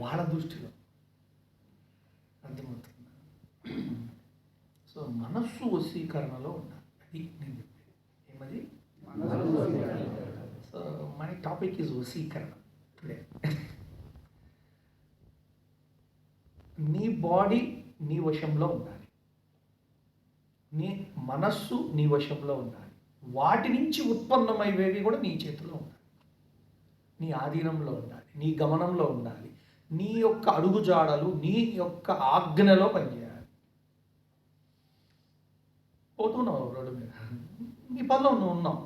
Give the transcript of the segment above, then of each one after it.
వాళ్ళ దృష్టిలో. అర్థమవుతుంది. సో మనస్సు వశీకరణలో ఉండాలి. అది నేను చెప్పేది. ఏమది? సో మై టాపిక్ ఈజ్ వశీకరణ టుడే. నీ బాడీ నీ వశంలో ఉండాలి, నీ మనస్సు నీ వశంలో ఉండాలి, వాటి నుంచి ఉత్పన్నమయ్యేవి కూడా నీ చేతిలో ఉండాలి, నీ ఆధీనంలో ఉండాలి, నీ గమనంలో ఉండాలి, నీ యొక్క అడుగుజాడలు నీ యొక్క ఆజ్ఞలో పనిచేయాలి. పోతున్నావు రోడ్డు మీద, నీ పనిలో నువ్వు ఉన్నావు,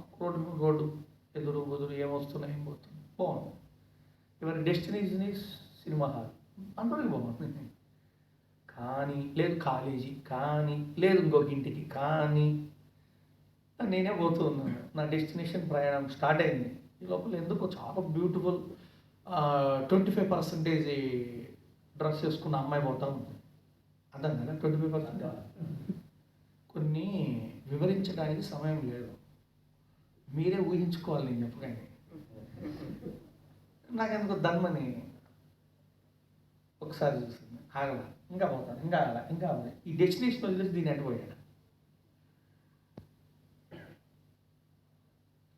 రోడ్డు ఎదురు ఏమొస్తున్నాయి ఏం పోతుంది, బాగుంది. ఎవరి డెస్టినేషన్ ఈజ్ సినిమా హాల్, అందరికి బాగుంది. కానీ లేదు కాలేజీ, కానీ లేదు ఇంకొక ఇంటికి, కానీ నేనే పోతూ ఉన్నాను. నా డెస్టినేషన్ ప్రయాణం స్టార్ట్ అయింది. ఈ లోపల ఎందుకో చాలా బ్యూటిఫుల్ 25% డ్రెస్ వేసుకున్న అమ్మాయి పోతా ఉంది. అర్థం కదా? 25% కొన్ని వివరించడానికి సమయం లేదు, మీరే ఊహించుకోవాలి. నేను చెప్పగానే నాకెందుకు ధర్మని ఒకసారి చూస్తుంది, ఆగల, ఇంకా పోతాను, ఇంకా ఆగల, ఇంకా ఆగల. ఈ డెస్టినేషన్ వదిలేసి దీన్ని అడ్డుపోయాడు.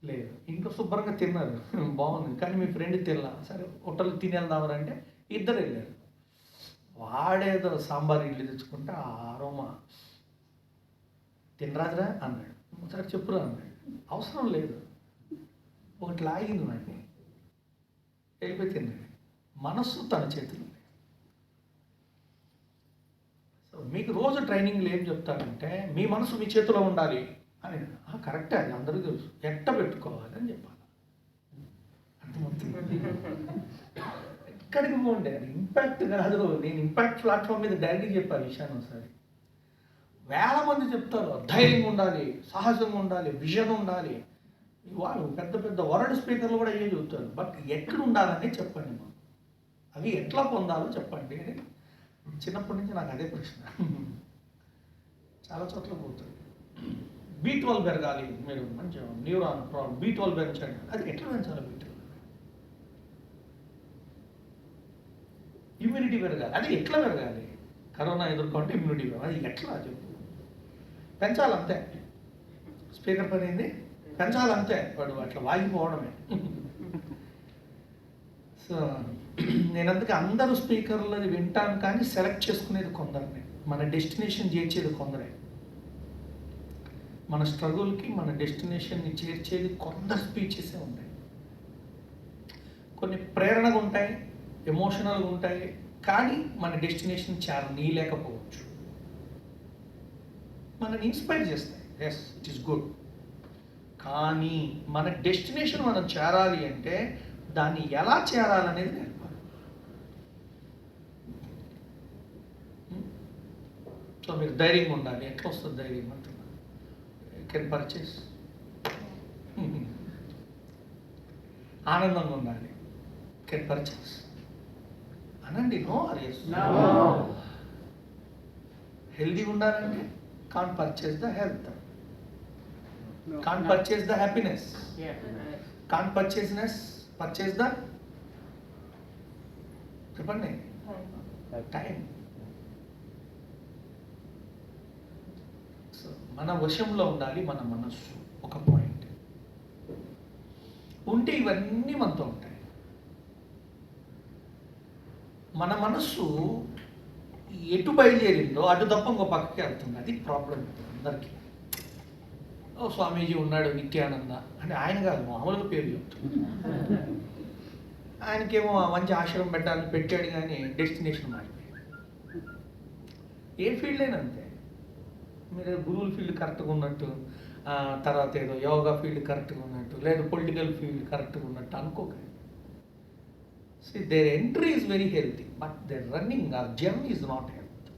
లేదు, ఇంట్లో శుభ్రంగా తిన్నారు, బాగుంది, కానీ మీ ఫ్రెండ్ తినలా. సరే హోటల్ తినేద్దామని అంటే ఇద్దరు వెళ్ళారు. వాడేదో సాంబార్ ఇడ్లీ తెచ్చుకుంటే ఆ అరోమా, తినరాదురా అన్నాడు. ఒకసారి చెప్పురా అన్నాడు. అవసరం లేదు, ఒకటి లాగింది వాడిని, వెళ్ళిపోయి తిన్నాడు. మనస్సు తన చేతిలో. సో మీకు రోజు ట్రైనింగ్లు ఏం చెప్తారంటే మీ మనసు మీ చేతిలో ఉండాలి అని. కరెక్టే, అది అందరికీ తెలుసు. ఎట్ట పెట్టుకోవాలి అని చెప్పాలి. అర్థమవుతుంది? ఎక్కడికి పోండి, అది ఇంపాక్ట్ కాదు. నేను ఇంపాక్ట్ ప్లాట్ఫామ్ మీద డైరెక్ట్గా చెప్పాను విషయాన్ని. ఒకసారి వేల మంది చెప్తారు ధైర్యంగా ఉండాలి, సాహసంగా ఉండాలి, విజన్ ఉండాలి. వాళ్ళు పెద్ద పెద్ద వరల్డ్ స్పీకర్లు కూడా ఏం చెబుతారు. బట్ ఎక్కడ ఉండాలని చెప్పండి, మాకు అవి ఎట్లా పొందాలో చెప్పండి అని చిన్నప్పటి నుంచి నాకు అదే ప్రశ్న. చాలా చోట్ల పోతుంది. B12 పెరగాలి, మీరు మంచిగా న్యూరాన్ ప్రాబ్లం, B12 పెంచండి. అది ఎట్లా పెంచాలి? B12 ఇమ్యూనిటీ పెరగాలి, అది ఎట్లా పెరగాలి? కరోనా ఎదుర్కొంటే ఇమ్యూనిటీ పెరగాలి, అది ఎట్లా చెప్పు? పెంచాలంతే. స్పీకర్ పని ఏంది? పెంచాలంతే. వాడు అట్లా వాగిపోవడమే. సో నేను అందుకే అందరూ స్పీకర్లని వింటాను, కానీ సెలెక్ట్ చేసుకునేది కొందరిని, మన డెస్టినేషన్ చేర్చేది కొందరే. మన స్ట్రగుల్కి మన డెస్టినేషన్ని చేర్చేది కొందరు స్పీచెసే ఉంటాయి. కొన్ని ప్రేరణగా ఉంటాయి, ఎమోషనల్గా ఉంటాయి, కానీ మన డెస్టినేషన్ నీలేకపోవచ్చు. మనని ఇన్స్పైర్ చేస్తాయి, ఎస్ ఇట్ ఈస్ గుడ్. కానీ మన డెస్టినేషన్ మనం చేరాలి అంటే దాన్ని ఎలా చేరాలనేది నేర్పాలి. సో మీరు ధైర్యంగా ఉండాలి. ఎట్లా వస్తుంది ధైర్యం అంటున్నా? Can purchase. ఆనందంగా ఉండాలి, కెన్ పర్చేస్. అనండి, నో ఆర్ ఎస్? హెల్దీగా ఉండాలంటే can't purchase the health, can't purchase the happiness, can't purchase the చెప్పండి టైం. సో మన వశంలో ఉండాలి మన మనస్సు. ఒక పాయింట్ ఉంటే ఇవన్నీ మనతో ఉంటాయి. మన మనస్సు ఎటు బయలుదేరిందో అటు తప్ప ఇంకో పక్కకి వెళ్తుంది. అది ప్రాబ్లం అందరికీ. ఓ స్వామీజీ ఉన్నాడు నిత్యానంద అంటే ఆయన కాదు, మామూలుగా పేరు చెప్తుంది. ఆయనకేమో మంచి ఆశ్రమం పెట్టాలని పెట్టాడు, కానీ డెస్టినేషన్ మారిపోయాడు. ఏ ఫీల్డ్ అయినా అంతే. మీరు గురువుల ఫీల్డ్ కరెక్ట్గా ఉన్నట్టు, తర్వాత ఏదో యోగా ఫీల్డ్ కరెక్ట్గా ఉన్నట్టు, లేదా పొలిటికల్ ఫీల్డ్ కరెక్ట్గా ఉన్నట్టు అనుకోకండి. See, their entry is very healthy, but their running or journey is not healthy.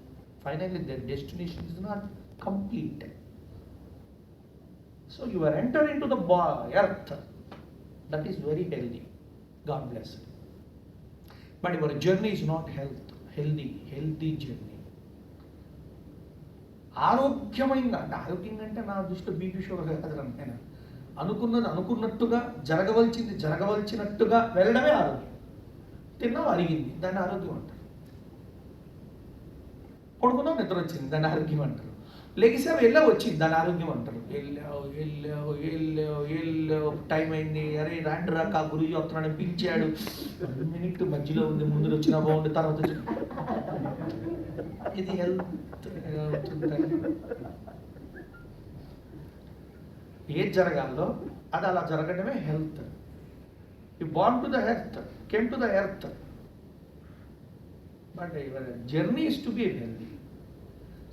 Finally, their destination is not complete. So you are entered into the earth. That is very healthy. God bless you. But your journey is not healthy journey. ఆరోగ్యమైన అంటే ఆరోగ్యంగా అంటే నా దృష్టిలో BP sugar కాదు. నేను అనుకున్నది అనుకున్నట్టుగా జరగవలసినట్టుగా వెళ్ళడమే ఆరోగ్యం. తిన్నావు అరిగింది, దాన్ని ఆరోగ్యం అంటారు. పడుకున్నావు నిద్ర వచ్చింది, దాన్ని ఆరోగ్యం అంటారు. లెగిసావు వెళ్ళావు వచ్చింది, దాని ఆరోగ్యం అంటారు. వెళ్ళావు టైం అయింది, అరే రాండి రాక గురుజీ వస్తున్నాడని పిలిచాడు, 1 మినిట్ మధ్యలో ఉంది, ముందు వచ్చినా బాగుంది, తర్వాత ఇది హెల్త్ అవుతుంటాయి. ఏది జరగాలో అది అలా జరగడమే health. You born to the earth, came to the earth, but your journey is to be healthy.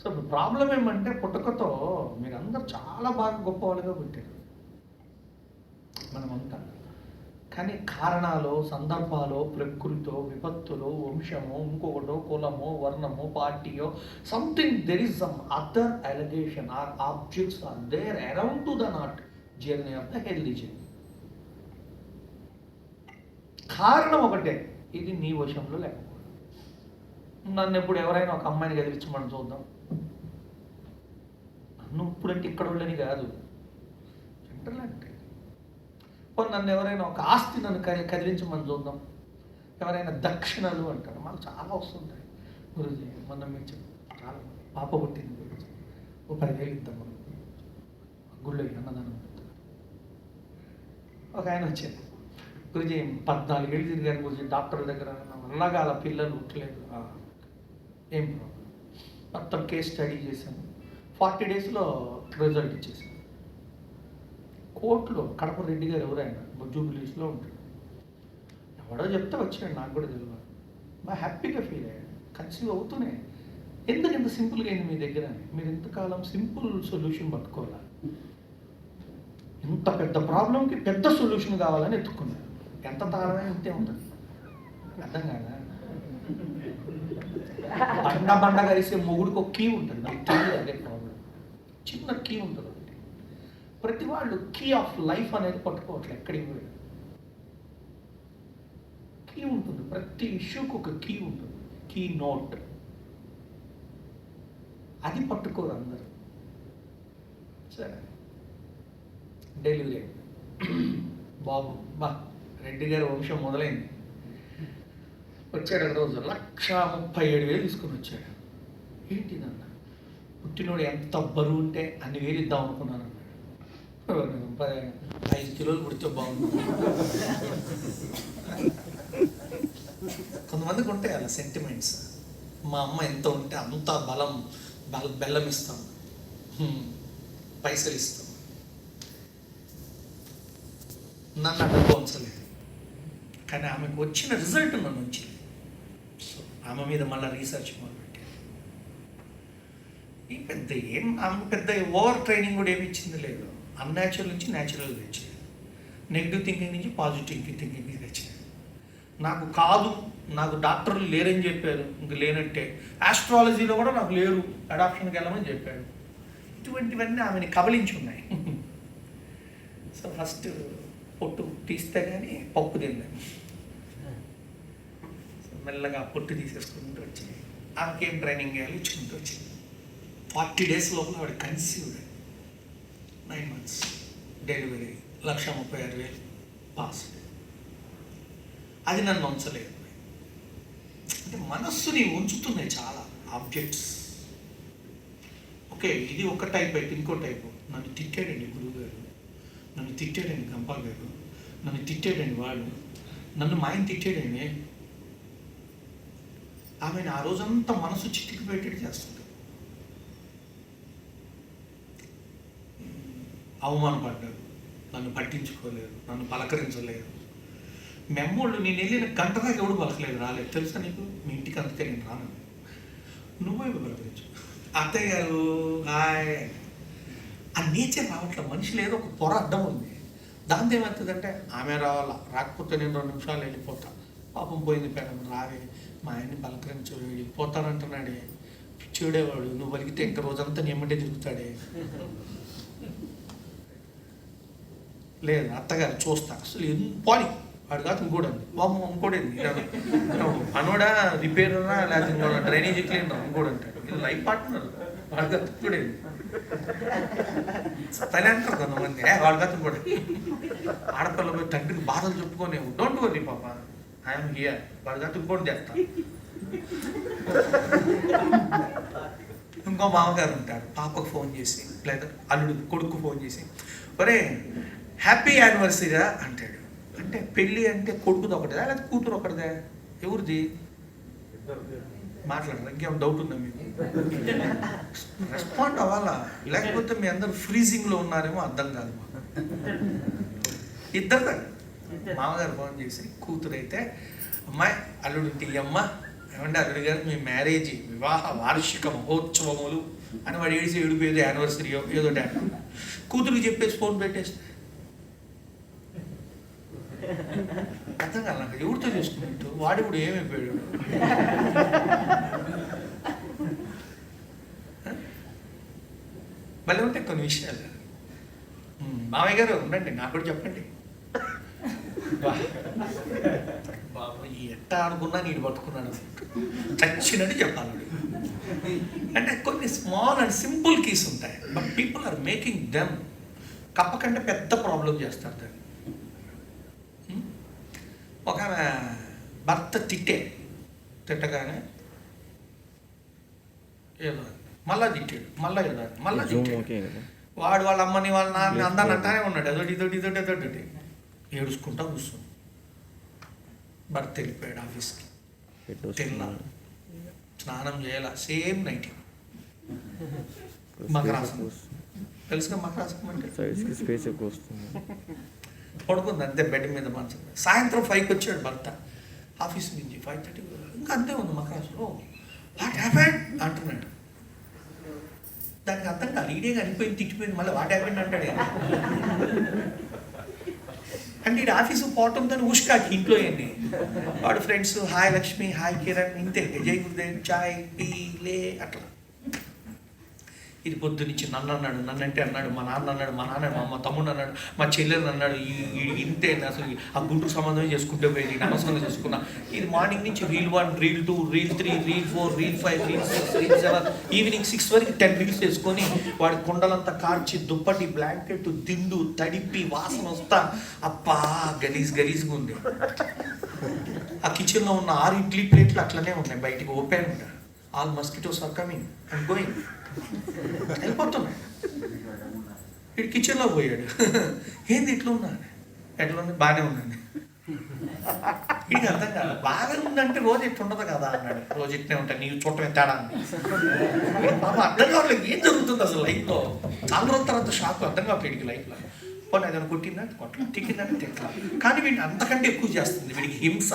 So problem ఏమంటే పుట్టుకతో మీరందరూ చాలా బాగా గొప్పవాళ్ళుగా పుట్టారు మనమంతా. కానీ కారణాలు, సందర్భాలు, ప్రకృతితో, విపత్తులు, వంశము, ఇంకొకటో, కులమో, వర్ణమో, పార్టీయో, something there is some other allegation or objects are there around to the not journey of the healthy journey. కారణం ఒకటే, ఇది నీ వశంలో లేకపోవడం. నన్ను ఎప్పుడు ఎవరైనా ఒక అమ్మాయిని కదిలించమని చూద్దాం, నన్ను ఇప్పుడంటే ఇక్కడ వాళ్ళని కాదు, జనరల్ అంటే నన్ను ఎవరైనా ఒక ఆస్తి నన్ను కదిలించమని చూద్దాం, ఎవరైనా దక్షిణలు అంటారు, మాకు చాలా వస్తుంటాయి. గురుజీ మొన్న మీరు చాలా పాప పుట్టింది గురుజీ, ఓ 10,000 ఇద్దాం మనం గుళ్ళో అన్నదానం. ఒక ఆయన వచ్చారు, గురుజీ 14 ఏళ్ళు తిరిగారు గురుజీ డాక్టర్ దగ్గర, అలాగా అలా పిల్లలు పుట్టలేదు. ఏం ప్రాబ్లం, మొత్తం కేసు స్టడీ చేశాను, 40 డేస్లో రిజల్ట్ ఇచ్చేసాను. కోర్టులో కడప రెడ్డి గారు ఎవరైనా జూబిలీస్లో ఉంటాడు, ఎవడో చెప్తే వచ్చాడు, నాకు కూడా తెలియదు. బాగా హ్యాపీగా ఫీల్ అయ్యాడు. కన్సీవ్ అవుతూనే ఎందుకు ఇంత సింపుల్గా అయింది మీ దగ్గర అని. మీరు ఎంతకాలం సింపుల్ సొల్యూషన్ పట్టుకోవాలి, ఇంత పెద్ద ప్రాబ్లంకి పెద్ద సొల్యూషన్ కావాలని ఎత్తుకున్నారు. ఎంత తాళమే ఇంతే ఉంటుంది, అర్థం కాదా? బండ కలిసే మొగుడికి ఒక కీ ఉంటుంది, నాకు కీ అదే ప్రాబ్లం, చిన్న కీ ఉంటుంది. ప్రతి వాళ్ళు కీ ఆఫ్ లైఫ్ అనేది పట్టుకోవట్లేదు, ఎక్కడికి పోయి కీ ఉంటుంది, ప్రతి ఇష్యూకి ఒక కీ ఉంటుంది, కీ నోట్, అది పట్టుకోరు అందరు. సరే డెలివరీ బాబు బా రెడ్డి గారి వంశం మొదలైంది. వచ్చాడు రోజు 1,37,000 తీసుకొని వచ్చాడు. ఏంటిదన్న, పుట్టినోడు ఎంత బరువు ఉంటే అన్ని వేలు ఇద్దాం అనుకున్నాను అన్నాడు. 5 కిలోలు పుడితే బాగుంది. కొంతమందికి ఉంటాయి అలా సెంటిమెంట్స్, మా అమ్మ ఎంత ఉంటే అంత బెల్లం ఇస్తాం, పైసలు ఇస్తాం. నన్ను అడ్డగా ఉంచలేదు, కానీ ఆమెకు వచ్చిన రిజల్ట్ నన్ను ఉంచింది. సో ఆమె మీద మళ్ళీ రీసెర్చ్ మొదలుపెట్టాను. ఈ ఆమె పెద్ద ఓవర్ ట్రైనింగ్ కూడా ఏమి ఇచ్చింది లేదు. అన్యాచురల్ నుంచి న్యాచురల్గా తెచ్చింది, నెగిటివ్ థింకింగ్ నుంచి పాజిటివ్ థింకింగ్ తెచ్చింది. నాకు కాదు, నాకు డాక్టర్లు లేరని చెప్పారు, ఇంక లేనట్టే. ఆస్ట్రాలజీలో కూడా నాకు లేరు, అడాప్షన్కి వెళ్ళమని చెప్పాడు. ఇటువంటివన్నీ ఆమెని కబలించి ఉన్నాయి. సో ఫస్ట్ పొట్టు తీస్తే కానీ పప్పు తిన్నాను. మెల్లగా పొట్టు తీసేసుకుంటూ వచ్చి ఆమెకేం ట్రైనింగ్ చేయాలి ఇచ్చుకుంటూ వచ్చింది. 40 డేస్ లోపల వాడు కన్సీవ్డ్, 9 months డెలివరీ, 1,36,000 పాస్. అది నన్ను ఉంచలేదు. అంటే మనస్సుని ఉంచుతున్నాయి చాలా ఆబ్జెక్ట్స్. ఓకే, ఇది ఒక టైప్ అయితే ఇంకో టైపు. నన్ను తిట్టాడండి గురువు గారు, నన్ను తిట్టాడండి గంపాల్ గారు, నన్ను తిట్టాడండి వాడు, నన్ను మా ఆయన తిట్టాడండి. ఆమెను ఆ రోజంతా మనసు చిటికి పెట్టేది చేస్తుంది. అవమానపడ్డారు, నన్ను పట్టించుకోలేదు, నన్ను పలకరించలేదు. మెమ్మోళ్ళు నేను వెళ్ళిన గంట దాకా ఎవడు పలకలేదు, రాలేదు. తెలుసా నీకు, మీ ఇంటికి అందుకే నేను రాను, నువ్వే పలకరించు. అత్తయ్య గారు హాయ్, ఆ నేచర్ రావట్లేదు. మనిషిలో ఏదో ఒక పొర అడ్డం ఉంది. దాంతో ఏమవుతుందంటే ఆమె రావాలా, రాకపోతే నేను 2 నిమిషాలు వెళ్ళిపోతా. పాపం పోయింది పేడం, రావే మా ఆయన్ని పలకరించు, వెళ్ళిపోతానంటున్నాడే, పిచ్చోడేవాడు, నువ్వు పలికితే ఇంక రోజంతా నిమ్మటే తిరుగుతాడే. లేదు అత్తగారు చూస్తా, అసలు పోని వాడు కాదు ఇంకోడండి, బాబు ఇంకోటండి, మనోడా రిపేరరా లేకపోతే ఇంకోటి డ్రైనేజీ క్లీనర్ ఇంకోటి అంటాడు. ఇది లైఫ్ పార్ట్నర్, వాడు కాదు ఇంకోటండి తనే అంటారు కొంతమంది, వాడు కాదు ఇంకోటి. ఆడపిల్ల పోయి తండ్రికి బాధలు చెప్పుకొని, డోంట్ వరీ పాప ఐఎమ్ హియర్, వాడు కాదు ఇంకోటి చేస్తా. ఇంకో మామగారు ఉంటాడు, పాపకు ఫోన్ చేసి లేదా అల్లుడు కొడుకు ఫోన్ చేసి, ఒరే హ్యాపీ యానివర్సరీరా అంటాడు. అంటే పెళ్ళి అంటే కొడుకుది ఒకటిదా లేదా కూతురు ఒకటిదా, ఎవరిది మాట్లాడరా? ఇంకేమైనా డౌట్ ఉందా మీకు? రెస్పాండ్ అవ్వాలా, లేకపోతే మీ అందరు ఫ్రీజింగ్లో ఉన్నారేమో అర్థం కాదు. ఇద్దరు మామగారు ఫోన్ చేసి, కూతురు అయితే అమ్మాయి అల్లుడు తీయమ్మ, ఏమంటే అల్లుడు గారు మీ మ్యారేజ్ వివాహ వార్షిక మహోత్సవములు అని వాడు ఏడిసి ఏడిపోయేది యానివర్సరీ ఏదో డాన్. కూతురికి చెప్పేసి ఫోన్ పెట్టేస్తే అర్థం కాదు నాకు, ఎవరితో చేసుకున్నట్టు వాడు ఇప్పుడు ఏమైపోయాడు. మళ్ళీ ఉంటాయి కొన్ని విషయాలు. మామయ్య గారు ఉండండి, నాకు కూడా చెప్పండి. బాబు ఎట్టా అనుకున్నా నేను పట్టుకున్నాను, చచ్చినట్టు చెప్పాలి. అంటే కొన్ని స్మాల్ అండ్ సింపుల్ కీస్ ఉంటాయి, but people are making them కప్ప కంటే పెద్ద ప్రాబ్లం చేస్తారు దాన్ని. ఒక భర్త తిట్టగానే ఏదో మళ్ళా తిట్టాడు, మళ్ళీ ఏదో మళ్ళీ తిట్టాడు. వాడు వాళ్ళ అమ్మని వాళ్ళ నాన్నని అందరిని అంటానే ఉన్నాడు, అదొకటి ఏడుచుకుంటా కూర్చుని. భర్త వెళ్ళిపోయాడు ఆఫీస్కి, తిన్నా స్నానం చేయాల, సేమ్ నైట్ మకరాసం తెలుసుగా, మకరాసం అంటే పడుకుంది అంతే బెడ్ మీద మంచం. సాయంత్రం 5కి వచ్చాడు భర్త ఆఫీస్ నుంచి, 5:30 ఇంకా అంతే ఉంది మకరాసం. వాట్ హ్యాపెండ్ అంటున్నాడు. దానికి అర్థం కాదు, ఈడేగా అనిపోయింది తిట్టిపోయింది, మళ్ళీ వాట్ హ్యాపెండ్ అంటాడు. అంటే ఇటు ఆఫీసు పోవటంతో ఉష్కాకి ఇంట్లో ఏంటి వాడు friends, hi Lakshmi, hi Kiran, ఇంతే జై గురుదేవ్, చాయ్ టీ లే అట్లా. ఇది పొద్దునిచ్చి నన్ను అన్నాడు, నన్నంటే అన్నాడు, మా నాన్న అన్నాడు, మా నాన్న మా అమ్మ తమ్ముడు అన్నాడు, మా చెల్లెలు అన్నాడు, ఇంతే అసలు ఆ గుంటూరు సంబంధమే చేసుకుంటే పోయి నేను అనవసరంగా చేసుకున్నా. ఇది మార్నింగ్ నుంచి reel 1, reel 2, reel 3, reel 4, reel 5, reel 6, reel 7, evening 6 వరకు 10 రీల్స్ వేసుకొని వాడి కొండలంతా కార్చి దుప్పటి బ్లాంకెట్ దిండు తడిపి వాసన వస్తా, అప్పా గలీజ్గా ఉంది. ఆ కిచెన్లో ఉన్న 6 ఇడ్లీ ప్లేట్లు అట్లనే ఉన్నాయి, బయటికి ఓపెన్ ఉంటాయి. All mosquitoes are coming and going, వెళ్ళిపోతున్నాయి. వీడు కిచెన్లో పోయాడు, ఏంది ఎట్లా ఉంది, బాగానే ఉందండి. ఇది అర్థం కాదు, బాగా ఉందంటే రోజు ఎట్లా ఉండదు కదా అన్నాడు. రోజు ఇట్నే ఉంటాయి, నీకు చూడటం తేడా అంది. బాబా అర్థం కావట్లేదు ఏం జరుగుతుంది అసలు లైఫ్లో. చాలా రోజుల తర్వాత షాక్, అర్థం కావట్లేదు వీడికి లైఫ్లో. పోనీ ఏదైనా కొట్టిందా కొట్టలేదు, తిట్టిందంటే తిట్లా, కానీ వీడిని అంతకంటే ఎక్కువ చేస్తుంది. వీడికి హింస.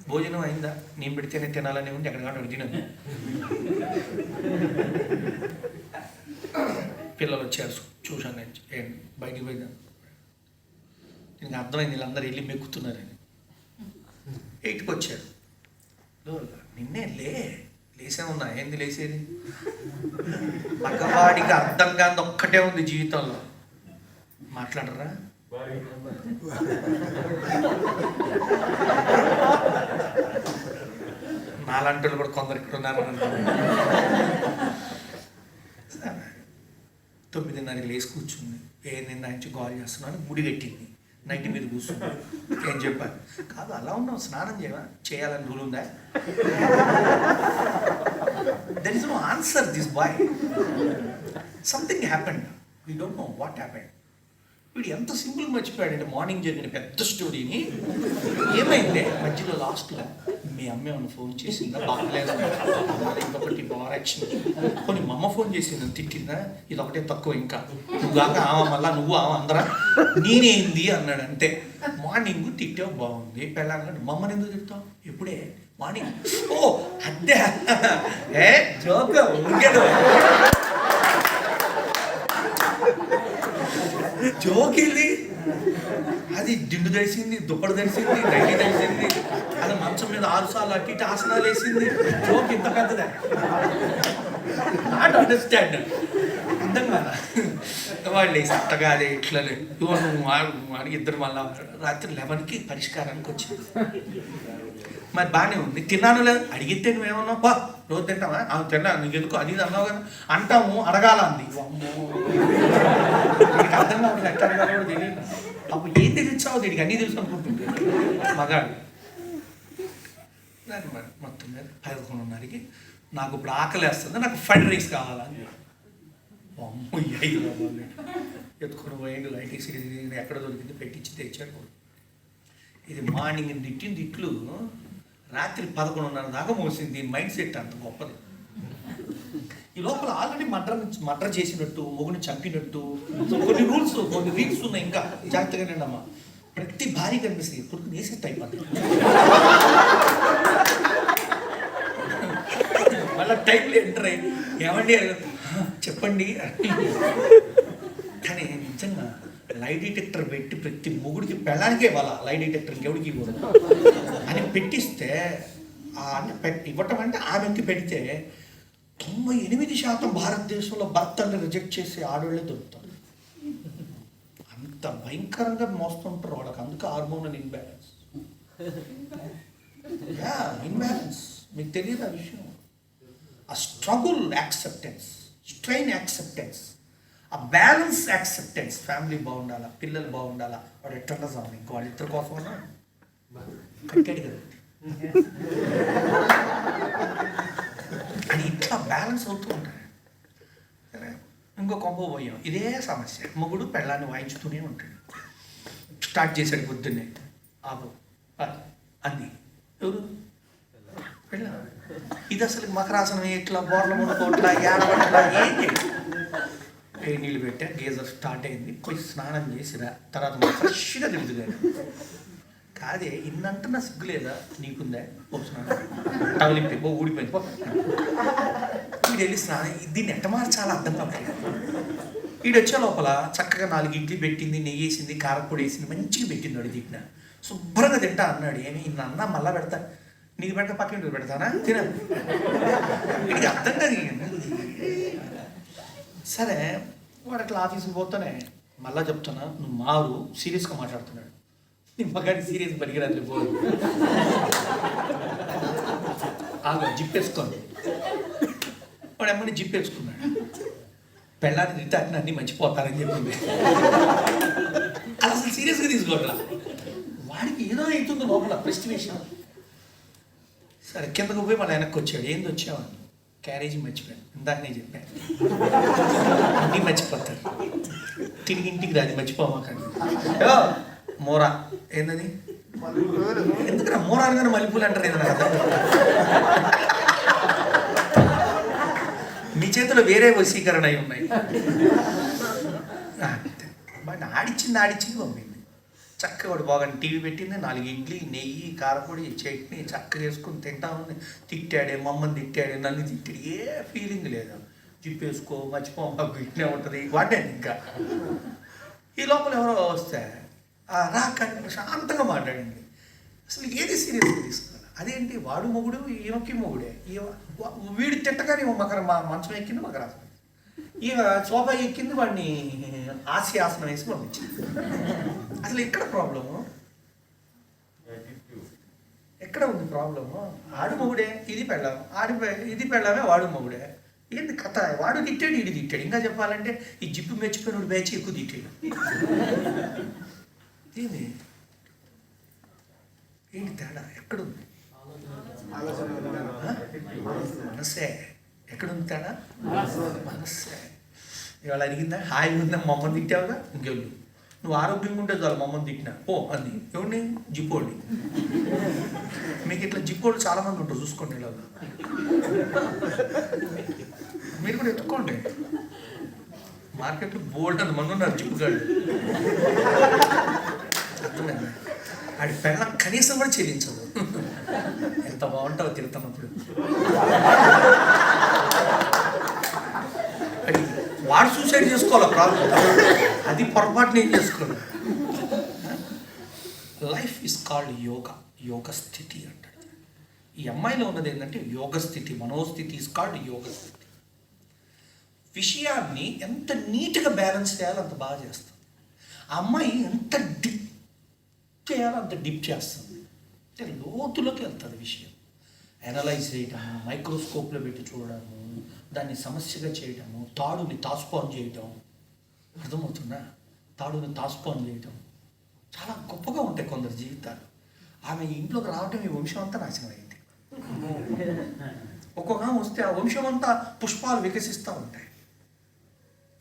భోజనం అయిందా, నేను పెడితేనే తినాలని ఉంది, ఎక్కడ కాదు తినదు. పిల్లలు వచ్చారు, చూశాను నేను బయటికి పోయిందా, నేను అర్థమైంది వీళ్ళందరూ వెళ్ళి మెక్కుతున్నారని. 8కి వచ్చారు, నిన్నే లేసే ఉన్నా, ఏంది లేసేది, మగవాడికి అర్థం కాని ఒక్కటే ఉంది జీవితంలో, మాట్లాడరా. నాలంటోళ్ళు కూడా కొందరు ఇక్కడ ఉన్నారని అనుకుంటున్నాను. 9:30 లేసి కూర్చుంది, ఏంది నుంచి కాల్ చేస్తున్నాను, ముడి కట్టింది, నైట్ మీద కూర్చుంది. ఏం చెప్పాను, కాదు అలా ఉన్నావు, స్నానం చేయాలని రూల్ ఉందా? There is no answer this boy. Something happened, we don't know what happened. వీడు ఎంత సింపుల్ మర్చిపోయాడంటే మార్నింగ్ జరిగిన పెద్ద స్టోరీని. ఏమైంది మధ్యలో లాస్ట్లో, మీ అమ్మ ఏమన్నా ఫోన్ చేసిందా, బాగలేదు ఇంకొకటి యాక్షన్, కొన్ని మా అమ్మ ఫోన్ చేసిందా, తిట్టిందా, ఇది ఒకటే తక్కువ, ఇంకా నువ్వు కాక ఆమె మళ్ళా నువ్వు ఆమె అందరా నేనేంది అన్నాడు. అంతే, మార్నింగ్ తిట్టావు బాగుంది, పెళ్ళాను మా అమ్మని ఎందుకు తిడతావు ఎప్పుడే మార్నింగ్, ఓ అదే జోక్ ఊరికేదో జోక్ ఇది. అది దిండు తెలిసింది, దుప్పటి తెలిసింది, నైటీ తెలిసింది, అది మంచం మీద 6 సార్లు అటు ఇటు ఆసనాలు వేసింది. జోక్ ఇంత పెద్దదే, నాట్ అండర్స్టాండ్, అర్థం కాదా. వాళ్ళు వేసి అట్టగాదే ఇట్లనే వాడికి ఇద్దరు మళ్ళా రాత్రి 11కి పరిష్కారానికి వచ్చింది. మరి బాగానే ఉంది, తిన్నాను లేదు, అడిగితే నువ్వేమన్నావు, బా రోజు తింటావా, తిన్నా నీకు ఎందుకు అది అన్నావు కదా అంటాము, అడగాల అంది. దీనికి అర్థం కావాలి, ఎట్లా అడగాలో కూడా తెలియదు. అప్పుడు ఏం తెలిసావు, దీనికి అన్నీ తెలుసు అనుకుంటుంది మగాడు. దాని మొత్తం మీద 11:30కి నాకు ఇప్పుడు ఆకలేస్తుంది, నాకు ఫ్రైడ్ రైస్ కావాలని అమ్మ 5 రూపాయలు ఎత్తుకుని పోయిండు. లైట్ సిరీస్ ఎక్కడ దొరికింది పెట్టించి తెచ్చాడు. ఇది మార్నింగ్ తిట్లు రాత్రి 11:30 దాకా మోసింది. దీని మైండ్ సెట్ అంత గొప్పది. ఈ లోపల ఆల్రెడీ మర్డర్ చేసినట్టు, మొగుని చంపినట్టు కొన్ని రూల్స్, కొన్ని వీక్స్ ఉన్నాయి. ఇంకా జాగ్రత్తగా అమ్మా, ప్రతి భార్య కనిపిస్తుంది కొడుకు వేసేట్ అయిపోతుంది. మళ్ళీ టైంలో ఎంటర్ అయ్యి ఏమండి చెప్పండి. కానీ నిజంగా లై డిటెక్టర్ పెట్టి ప్రతి మొగుడికి పెళ్ళానికే ఇవ్వాల, లై డిటెక్టర్ ఇంకెవడికి ఇవ్వదు అని పెట్టిస్తే ఇవ్వటం అంటే ఆమెకి పెడితే 98% భారతదేశంలో భర్తల్ని రిజెక్ట్ చేసే ఆడవాళ్ళే దొరుకుతారు. అంత భయంకరంగా మోస్తుంటారు వాళ్ళకి. అందుకే హార్మోనల్ ఇన్బ్యాలెన్స్. మీకు తెలియదు ఆ విషయం. ఆ స్ట్రగుల్ యాక్సెప్టెన్స్, స్ట్రెయిన్ యాక్సెప్టెన్స్, ఆ బ్యాలెన్స్ యాక్సెప్టెన్స్. ఫ్యామిలీ బాగుండాలా, పిల్లలు బాగుండాలా, వాడు ఎట్లా సార్ ఇంకో వాళ్ళిద్దరి కోసం కట్టాడు కదా అని ఇట్లా బ్యాలెన్స్ అవుతూ ఉంటాడు. సరే, ఇంకో కొంప పోయాం, ఇదే సమస్య. మొగుడు పెళ్ళాన్ని వాయించుతూనే ఉంటాడు. స్టార్ట్ చేశాడు పొద్దున్నే, ఆపు అంది. ఎవరు? పెళ్ళ. ఇది అసలు మకరాసనం ఇట్లా బోర్ల మునుకోట్లా ఏడవట్లా ఏంటి? నీళ్ళు పెట్టా, గేజర్ స్టార్ట్ అయింది. పోయి స్నానం చేసిరా, తర్వాత ఫ్రెష్గా తిరుగుతుంది. కాదే ఇన్నంటున్నా సిగ్గు లేదా నీకుందా? పో స్నానం తగిలింపి పో, ఊడిపోయింది పో. వీడు వెళ్ళి స్నానం, దీన్ని ఎట్ట మార్చాలా అర్థం కావాలి. వీడు వచ్చే లోపల చక్కగా 4 ఇడ్లీ పెట్టింది, నెయ్యి వేసింది, కారపొడి వేసింది, మంచిగా పెట్టింది. వాడు తిట్టిన శుభ్రంగా తింటా అన్నాడు. ఏమి ఇన్న అన్నా మళ్ళా పెడతా, నీకు పెడతా పక్కన పెడతానా తిన. వీడికి అర్థం కాదు. సరే, వాడు అట్లా ఆఫీస్కి పోతానే మళ్ళా చెప్తున్నా, నువ్వు మారు, సీరియస్గా మాట్లాడుతున్నాడు. నీ మగాడి సీరియస్ పనికిరాదు పోదు. ఆగు జిప్పేసుకోండి. వాడు అమ్మని జిప్పేసుకున్నాడు. పెళ్ళాన్ని తింటే అన్నీ మర్చిపోతారని చెప్పింది. అది అసలు సీరియస్గా తీసుకోవట్లా. వాడికి ఏదో అవుతుంది లోపల ప్రెస్టివేషన్. సరే, కిందకు పోయి మళ్ళీ వెనక్కి వచ్చాడు. ఏంది వచ్చావని? క్యారేజీ మర్చిపోయాను. ఇందాక నేను చెప్పాను, అన్నీ మర్చిపోతారు. తిరిగి ఇంటికి రాదు, మర్చిపోమాకండి. మోరా ఏందని? ఎందుకురా మోరా అనగానే మల్లెపూలు అంటారు ఏదన్నా కదా? మీ చేతిలో వేరే వశీకరణ అయి ఉన్నాయి. బట్ ఆడిచ్చింది పంపింది. చక్కగా వాడు బాగా టీవీ పెట్టింది, 4 ఇడ్లీ, నెయ్యి, కారపొడి, చట్నీ చక్కగా వేసుకుని తింటా ఉంది. తిట్టాడే, మమ్మల్ని తిట్టాడే, నన్ను తిట్టాడు. ఏ ఫీలింగ్ లేదు. చిప్పేసుకో, మర్చిపో, మాకు ఇట్నే ఉంటుంది. వాడాను ఇంకా. ఈ లోపల ఎవరో వస్తే రాకండి ప్రశాంతంగా మాట్లాడింది. అసలు ఏది సీరియస్గా తీసుకోవాలి. అదేంటి వాడు మొగుడు, ఈమెకి మొగుడే. వీడు తిట్టగానే మంచం ఎక్కింది మకరాసనం. ఈమె సోఫా ఎక్కింది, వాడిని ఆశయాసనం వేసి పంపించింది. అసలు ఎక్కడ ప్రాబ్లము? ఎక్కడ ఉంది ప్రాబ్లము? ఆడు మొగుడే, ఇది పెళ్ళాం. ఇది పెళ్ళామే, వాడు మొగుడే. ఏంటి కథ? వాడు తిట్టాడు, ఇది తిట్టాడు. ఇంకా చెప్పాలంటే ఈ జిప్పు మెచ్చిపోయిన బ్యాచ్ ఎక్కువ తిట్టాడు. ఏంటి తేడా? ఎక్కడుంది మనస్సే? ఎక్కడుంది తేడా? మనస్సే. ఇవాళ అడిగిందా? హాయిగా ఉందా? మమ్మల్ని తిట్టావుగా, ఇంకెళ్ళు. నువ్వు ఆరోగ్యంగా ఉంటే చాలు, మమ్మల్ని తిట్టినా పో అంది. ఎవరిని? జిప్పోడిని. మీకు ఇట్లా జిప్పోడు చాలామంది ఉంటారు, చూసుకోండి. ఇలా మీరు కూడా ఎత్తుకోండి. మార్కెట్లో బోల్డ్ అంత మంది ఉన్నారు జిప్పుగాళ్ళు. అర్థమైంది? ఆడి పెళ్ళం కనీసం కూడా చెల్లించదు. ఎంత బాగుంటావో తిరుగుతున్నప్పుడు. వాడు సూసైడ్ చేసుకోవాలి, ప్రాబ్లం. అది పొరపాటున ఏం చేసుకోవాలి. లైఫ్ ఈజ్ కాల్డ్ యోగా, యోగ స్థితి అంటాడు. ఈ అమ్మాయిలో ఉన్నది ఏంటంటే యోగ స్థితి, మనోస్థితి ఈజ్ కాల్డ్ యోగ స్థితి. విషయాన్ని ఎంత నీట్గా బ్యాలెన్స్ చేయాలో అంత బాగా చేస్తుంది. ఆ అమ్మాయి ఎంత డిప్ చేయాలో అంత డిప్ చేస్తుంది. అంటే లోతులోకి వెళ్తుంది విషయం. అనలైజ్ చేయటము, మైక్రోస్కోప్లో పెట్టి చూడడము, దాన్ని సమస్యగా చేయటము, తాడుని తాస్పాన్ చేయటం. అర్థమవుతుందా? తాడుని తాస్పాన్ చేయటం చాలా గొప్పగా ఉంటాయి కొందరు జీవితాలు. ఆమె ఇంట్లోకి రావటం ఈ వంశం అంతా నాశనం అయింది. ఒక్కొక్క ఆమె వస్తే ఆ వంశం అంతా పుష్పాలు వికసిస్తూ ఉంటాయి.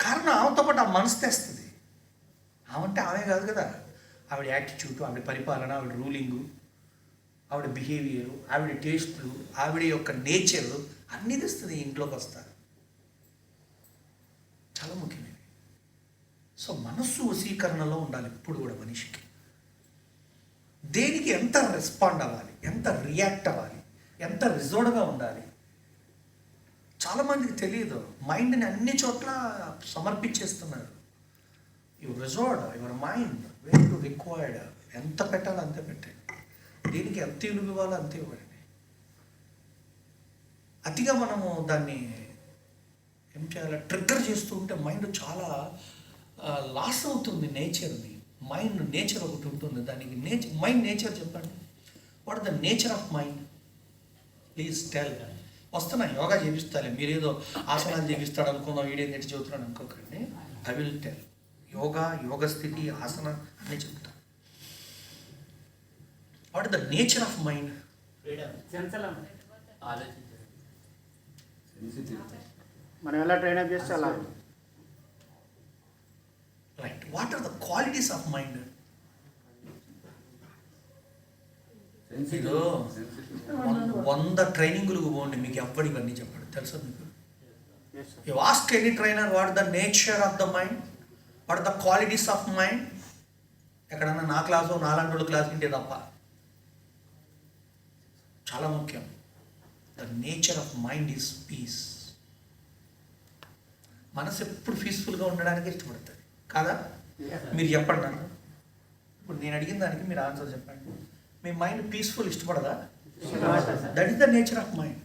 కారణం ఆమెతో పాటు ఆ మనసు తెస్తుంది. ఆమె ఆమె కాదు కదా, ఆవిడ యాటిట్యూడ్, ఆవిడ పరిపాలన, ఆవిడ రూలింగు, ఆవిడ బిహేవియరు, ఆవిడ టేస్ట్లు, ఆవిడ యొక్క నేచర్ అన్నీ తెస్తుంది ఇంట్లోకి వస్తారు. చాలా ముఖ్యమైనది. సో మనస్సు వశీకరణలో ఉండాలి ఎప్పుడు కూడా మనిషికి. దేనికి ఎంత రెస్పాండ్ అవ్వాలి, ఎంత రియాక్ట్ అవ్వాలి, ఎంత రిజర్వ్డ్గా ఉండాలి. చాలామందికి తెలియదు. మైండ్ని అన్ని చోట్ల సమర్పించేస్తున్నారు. Your mind where to required. ఎంత పెట్టాలో అంతే పెట్టండి. దీనికి ఎంత ఇలువ ఇవ్వాలో అంతే ఇవ్వండి. అతిగా మనము దాన్ని ఏం చేయాలి, ట్రిగ్గర్ చేస్తూ ఉంటే మైండ్ చాలా లాస్ అవుతుంది నేచర్ని. మైండ్ నేచర్ ఒకటి ఉంటుంది, దానికి మైండ్ నేచర్ చెప్పండి. What the nature of mind? Please tell. వస్తున్నా యోగా చేపిస్తాలే, మీరేదో ఆసనాలు చేపిస్తాడు అనుకున్నాం, వీడియో నెట్టి చెబుతున్నాను అనుకోకండి. I will tell. యోగ స్థితి, ఆసన అన్నీ చెప్తాను. What the nature of mind? మనం ఎలా ట్రైన్ అప్ చేస్తే అలా. Right. What are the qualities of mind? మీరు 100 ట్రైనింగులకు పోండి, మీకు ఎవ్వడి ఇవన్నీ చెప్పండి. తెలుసా మీకు? You ask any trainer what the nature of the mind, what are the qualities of mind. ఎక్కడన్నా నా క్లాసు, నాలాంటి క్లాస్ వింటే తప్ప. చాలా ముఖ్యం. The nature of mind is peace. మనసు ఎప్పుడు పీస్ఫుల్గా ఉండడానికి ఇష్టపడుతుంది కాదా? మీరు చెప్పండి నాకు. ఇప్పుడు నేను అడిగిన దానికి మీరు ఆన్సర్ చెప్పండి. మీ మైండ్ పీస్ఫుల్ ఇష్టపడదా? That is the nature of mind.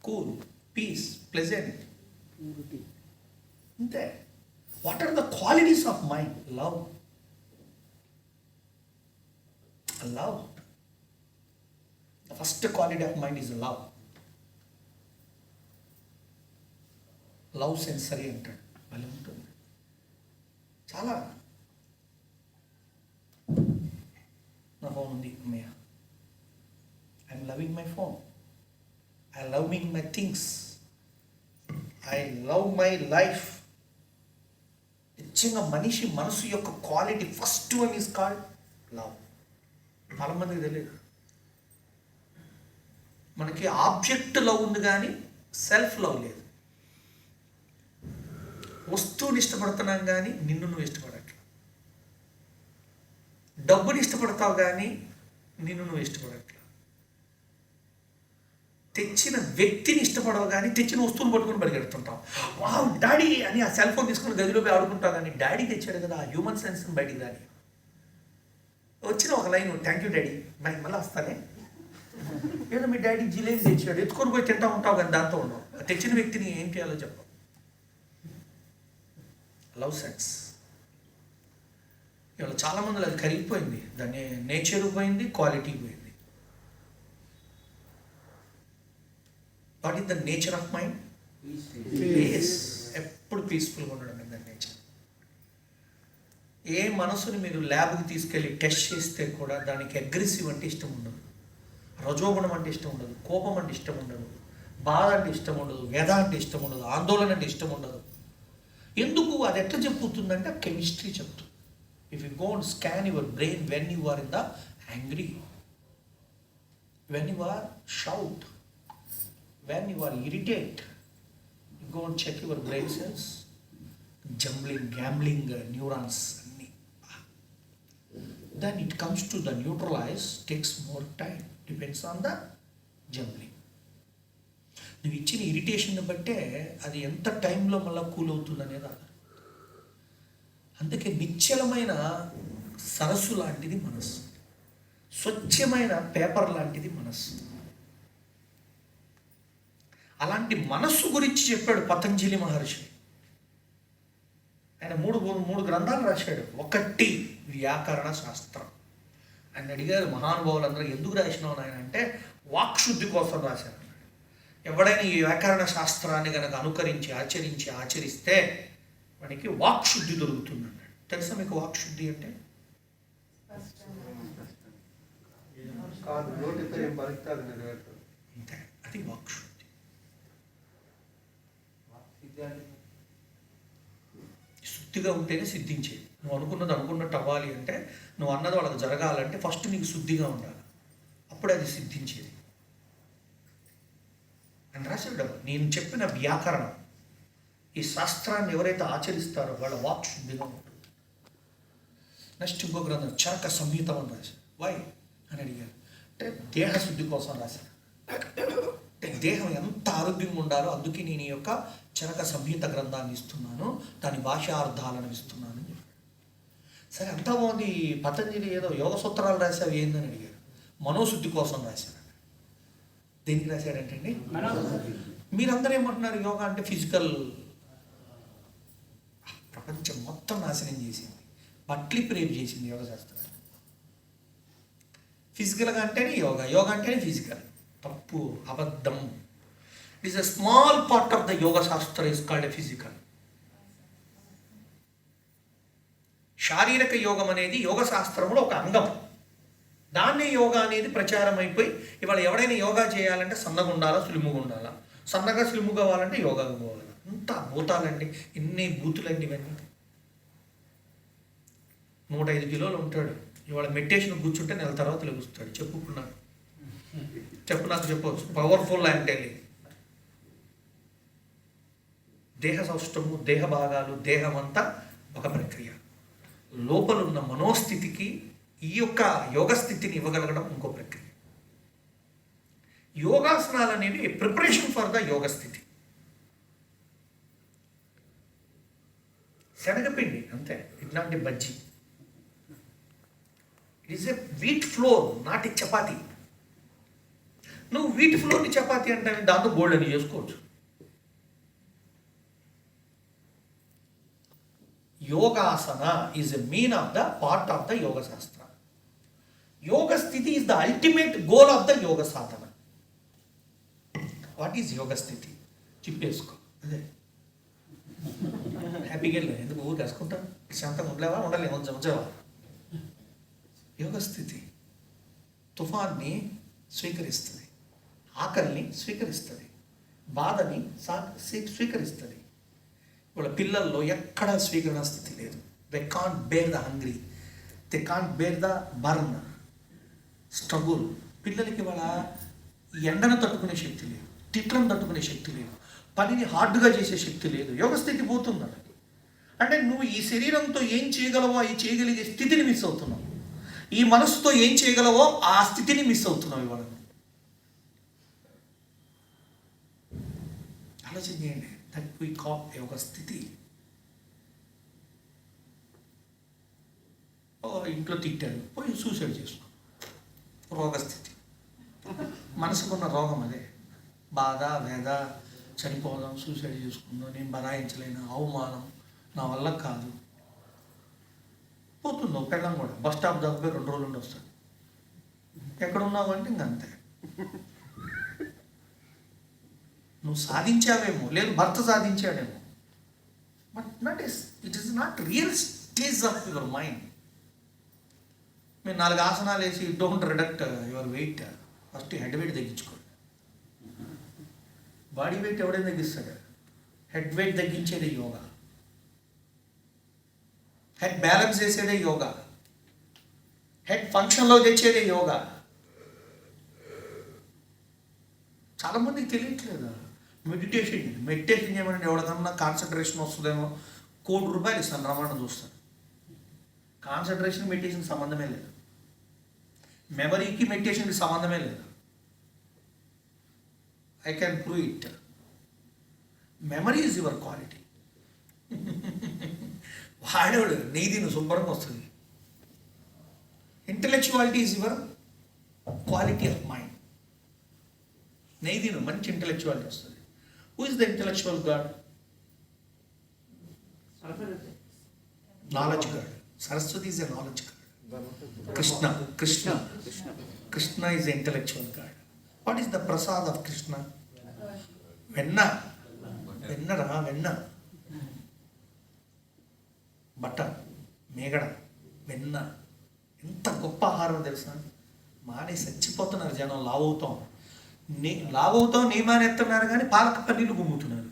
Cool, peace, pleasant, అంతే. What are the qualities of mind? Love. Love. The first quality of mind is love. Love sensory అంటాడు, భలే ఉంటుంది. చాలా. నా ఫోన్ ఉంది అమ్మయ్య, I'm loving my phone, I loving my things, I love my life. నిజంగా మనిషి మనసు యొక్క quality first one is called love. చాలా మందికి తెలియదు. మనకి ఆబ్జెక్ట్ లవ్ ఉంది కానీ సెల్ఫ్ లవ్ లేదు. వస్తువుని ఇష్టపడుతున్నాం కానీ నిన్ను నువ్వు ఇష్టపడట్లా. డబ్బుని ఇష్టపడతావు కానీ నిన్ను నువ్వు ఇష్టపడట్లా. తెచ్చిన వ్యక్తిని ఇష్టపడవు కానీ తెచ్చిన వస్తువుని పట్టుకుని పరిగెడుతుంటావు. వావ్ డాడీ అని ఆ సెల్ ఫోన్ తీసుకుని గదిలో పోయి ఆడుకుంటావు కానీ డాడీ తెచ్చాడు కదా, ఆ హ్యూమన్ సెన్స్ని బయటికి రాని. వచ్చిన ఒక లైన్, థ్యాంక్ యూ డాడీ, మళ్ళీ వస్తానే. ఏదో మీ డాడీ జిలేబీ తెచ్చాడు, ఎత్తుకొని పోయి తింటా ఉంటావు కానీ దాంతో ఉండవు. తెచ్చిన వ్యక్తిని ఏం చేయాలో చెప్పు. Love sense. ఇవాళ చాలామందిలో అది కరిగిపోయింది. దాన్ని నేచర్ పోయింది, క్వాలిటీ పోయింది. What is the nature of mind? Peace. ఎప్పుడు పీస్ఫుల్గా ఉండడం దాని నేచర్. ఏ మనసుని మీరు ల్యాబ్కి తీసుకెళ్ళి టెస్ట్ చేస్తే కూడా దానికి అగ్రెసివ్ అంటే ఇష్టం ఉండదు, రజోగుణం అంటే ఇష్టం ఉండదు, కోపం అంటే ఇష్టం ఉండదు, బాధ అంటే ఇష్టం ఉండదు, వ్యధ అంటే ఇష్టం ఉండదు, ఆందోళన అంటే ఇష్టం ఉండదు. ఎందుకు? అది ఎట్లా చెప్పుతుందంటే కెమిస్ట్రీ చెప్తుంది. If you go and scan your brain when you are in the angry, when you are shout, when you are irritate, you go and check your brain cells, gambling neurons అన్నీ. Then it comes to the neutralize, takes more time, depends on the jumbling. నువ్వు ఇచ్చిన irritation బట్టే అది ఎంత టైంలో మళ్ళీ cool అవుతుంది అనేది ఆధారం. అందుకే నిశ్చలమైన సరస్సు లాంటిది మనస్సు, స్వచ్ఛమైన పేపర్ లాంటిది మనస్సు. అలాంటి మనస్సు గురించి చెప్పాడు పతంజలి మహర్షి. ఆయన మూడు గ్రంథాలు రాశాడు. ఒకటి వ్యాకరణ శాస్త్రం. ఆయన అడిగారు మహానుభావులందరూ, ఎందుకు రాసినావు ఆయన అంటే, వాక్శుద్ధి కోసం రాశారు. ఎవడైనా ఈ వ్యాకరణ శాస్త్రాన్ని కనుక అనుకరించి ఆచరిస్తే వాడికి వాక్శుద్ధి దొరుకుతుంది అన్నాడు. తెలుసా మీకు వాక్శుద్ధి అంటే? అంతే, అది వాక్శుద్ధి. శుద్ధిగా ఉంటేనే సిద్ధించేది. నువ్వు అనుకున్నది అనుకున్నట్టు అవ్వాలి అంటే, నువ్వు అన్నది వాళ్ళకి జరగాలంటే ఫస్ట్ నీకు శుద్ధిగా ఉండాలి, అప్పుడే అది సిద్ధించేది అని రాశాడు. నేను చెప్పిన వ్యాకరణం, ఈ శాస్త్రాన్ని ఎవరైతే ఆచరిస్తారో వాళ్ళ వాక్ శుద్ధిగా ఉంటుంది. నెక్స్ట్ ఇంకో గ్రంథం చరక సంహితం అని రాశారు. వై అని అడిగారు. అంటే దేహశుద్ధి కోసం రాశారు. అంటే దేహం ఎంత ఆరోగ్యంగా ఉండాలో అందుకే నేను ఈ యొక్క చరక సంహిత గ్రంథాన్ని ఇస్తున్నాను, దాని భాషార్థాలను ఇస్తున్నాను అని చెప్పాడు. సరే అంతా బాగుంది, పతంజలి ఏదో యోగ సూత్రాలు రాశావు ఏందని అడిగారు. మనోశుద్ధి కోసం రాశారు. దేనికి రాశాడంటే అండి, మీరందరూ ఏమంటున్నారు యోగా అంటే ఫిజికల్. ప్రపంచం మొత్తం నాశనం చేసింది, బట్లిప్పి రేపు చేసింది యోగ శాస్త్రం. ఫిజికల్గా అంటేనే యోగా, యోగా అంటేనే ఫిజికల్. తప్పు, అబద్ధం. It is a small part of the yoga shastra is called a physical. శారీరక యోగం అనేది యోగ శాస్త్రంలో ఒక అంగం. దాన్నే యోగా అనేది ప్రచారం అయిపోయి ఇవాళ ఎవడైనా యోగా చేయాలంటే సన్నగా ఉండాలా, స్లిమ్గా ఉండాలా, సన్నగా స్లిమ్గా కావాలంటే యోగాకు పోవాలి. అంత భూతాలండి, ఎన్ని బూతులండి ఇవన్నీ. 105 కిలోలు ఉంటాడు, ఇవాళ మెడిటేషన్ కూర్చుంటే నెల తర్వాత లెగుస్తాడు. చెప్పుకున్నాను, నాకు చెప్పవచ్చు. పవర్ఫుల్ అంటే దేహ సౌష్టము, దేహ భాగాలు, దేహం అంతా ఒక ప్రక్రియ. లోపలున్న మనోస్థితికి ఈ యొక్క యోగ స్థితిని ఇవ్వగలగడం ఇంకో ప్రక్రియ. యోగాసనాలు అనేవి ప్రిపరేషన్ ఫర్ ద యోగ స్థితి. శనగపిండి అంతే, ఇట్లాంటి bajji. It is a wheat flour, not a chapati. నువ్వు వీట్ ఫ్లోర్ని చపాతీ అంటే దాంతో గోల్డ్ అని చేసుకోవచ్చు. Yogasana is a mean of the part of the yoga shastra. Yoga sthiti is the ultimate goal of the yoga sadhana. What is yoga sthiti? చెప్పేసుకో, అదే హ్యాపీగా వెళ్ళి ఎందుకు ఊరికి వేసుకుంటాం, శాంతంగా ఉండలేవా, ఉండలేము, ఉంచవా. యోగ స్థితి తుఫాన్ని స్వీకరిస్తుంది, ఆకలిని స్వీకరిస్తుంది, బాధని స్వీకరిస్తుంది. వాళ్ళ పిల్లల్లో ఎక్కడా స్వీకరణ స్థితి లేదు. They can't bear the hungry, they can't bear the burn, struggle. పిల్లలకి వాళ్ళ ఎండను తట్టుకునే శక్తి లేదు, తిట్లను తట్టుకునే శక్తి లేదు, పనిని హార్డ్గా చేసే శక్తి లేదు. యోగ స్థితి పోతుంది వాళ్ళకి. అంటే నువ్వు ఈ శరీరంతో ఏం చేయగలవో అవి చేయగలిగే స్థితిని మిస్ అవుతున్నావు. ఈ మనసుతో ఏం చేయగలవో ఆ స్థితిని మిస్ అవుతున్నావు ఇవాళ. ఆలోచన చేయండి. దట్ వి కాల్ యోగ స్థితి. ఇంట్లో తిట్టాడు, పోయి సూసైడ్ చేసుకో, రోగస్థితి. మనసుకున్న రోగం అదే, బాధ, వేద, చనిపోదాం, సూసైడ్ చేసుకుందాం, నేను బరాయించలేను, అవమానం, నా వల్ల కాదు. పోతుంది ఒక పెళ్ళం కూడా. బస్ స్టాప్ దాకా 2 రోజులు ఉండి వస్తాడు. ఎక్కడున్నావు అంటే ఇంకంతే. నువ్వు సాధించావేమో, లేదు భర్త సాధించాడేమో, but it is not real stage of your mind. మీరు 4 ఆసనాలు వేసి don't reduct your weight. First head weight తగ్గించుకోండి. బాడీ వెయిట్ ఎవడైనా తగ్గిస్తాడు, హెడ్ వెయిట్ తగ్గించేదే యోగా. హెడ్ బ్యాలెన్స్ చేసేదే యోగా. హెడ్ ఫంక్షన్లో తెచ్చేదే యోగా. చాలామందికి తెలియట్లేదు. మెడిటేషన్ చేయమని ఎవరికన్నా కాన్సన్ట్రేషన్ వస్తుందేమో, ₹1,00,00,000 ఇస్తాను రమణ చూస్తాను. కాన్సన్ట్రేషన్ మెడిటేషన్కి సంబంధమే లేదు, మెమరీకి మెడిటేషన్కి సంబంధమే లేదు. I can prove it. Memory is your quality. వాడేవాడు నీదిను శుభ్రంగా వస్తుంది. Intellectuality is your quality of mind. నీదిను మంచి ఇంటలెక్చువాలిటీ వస్తుంది. Who is the intellectual god? Knowledge god. Saraswati is a knowledge god. Krishna is a intellectual god. What is the prasad of Krishna? వెన్న. Butter, మేగడ, వెన్న. ఎంత గొప్ప ఆహారం తెలుసా? మానే చచ్చిపోతున్నారు జనం, లావు అవుతాం. లావవుతావు నియమాన్ని ఎత్తున్నారు కానీ పాలక పన్నీళ్ళు గుమ్ముతున్నారు.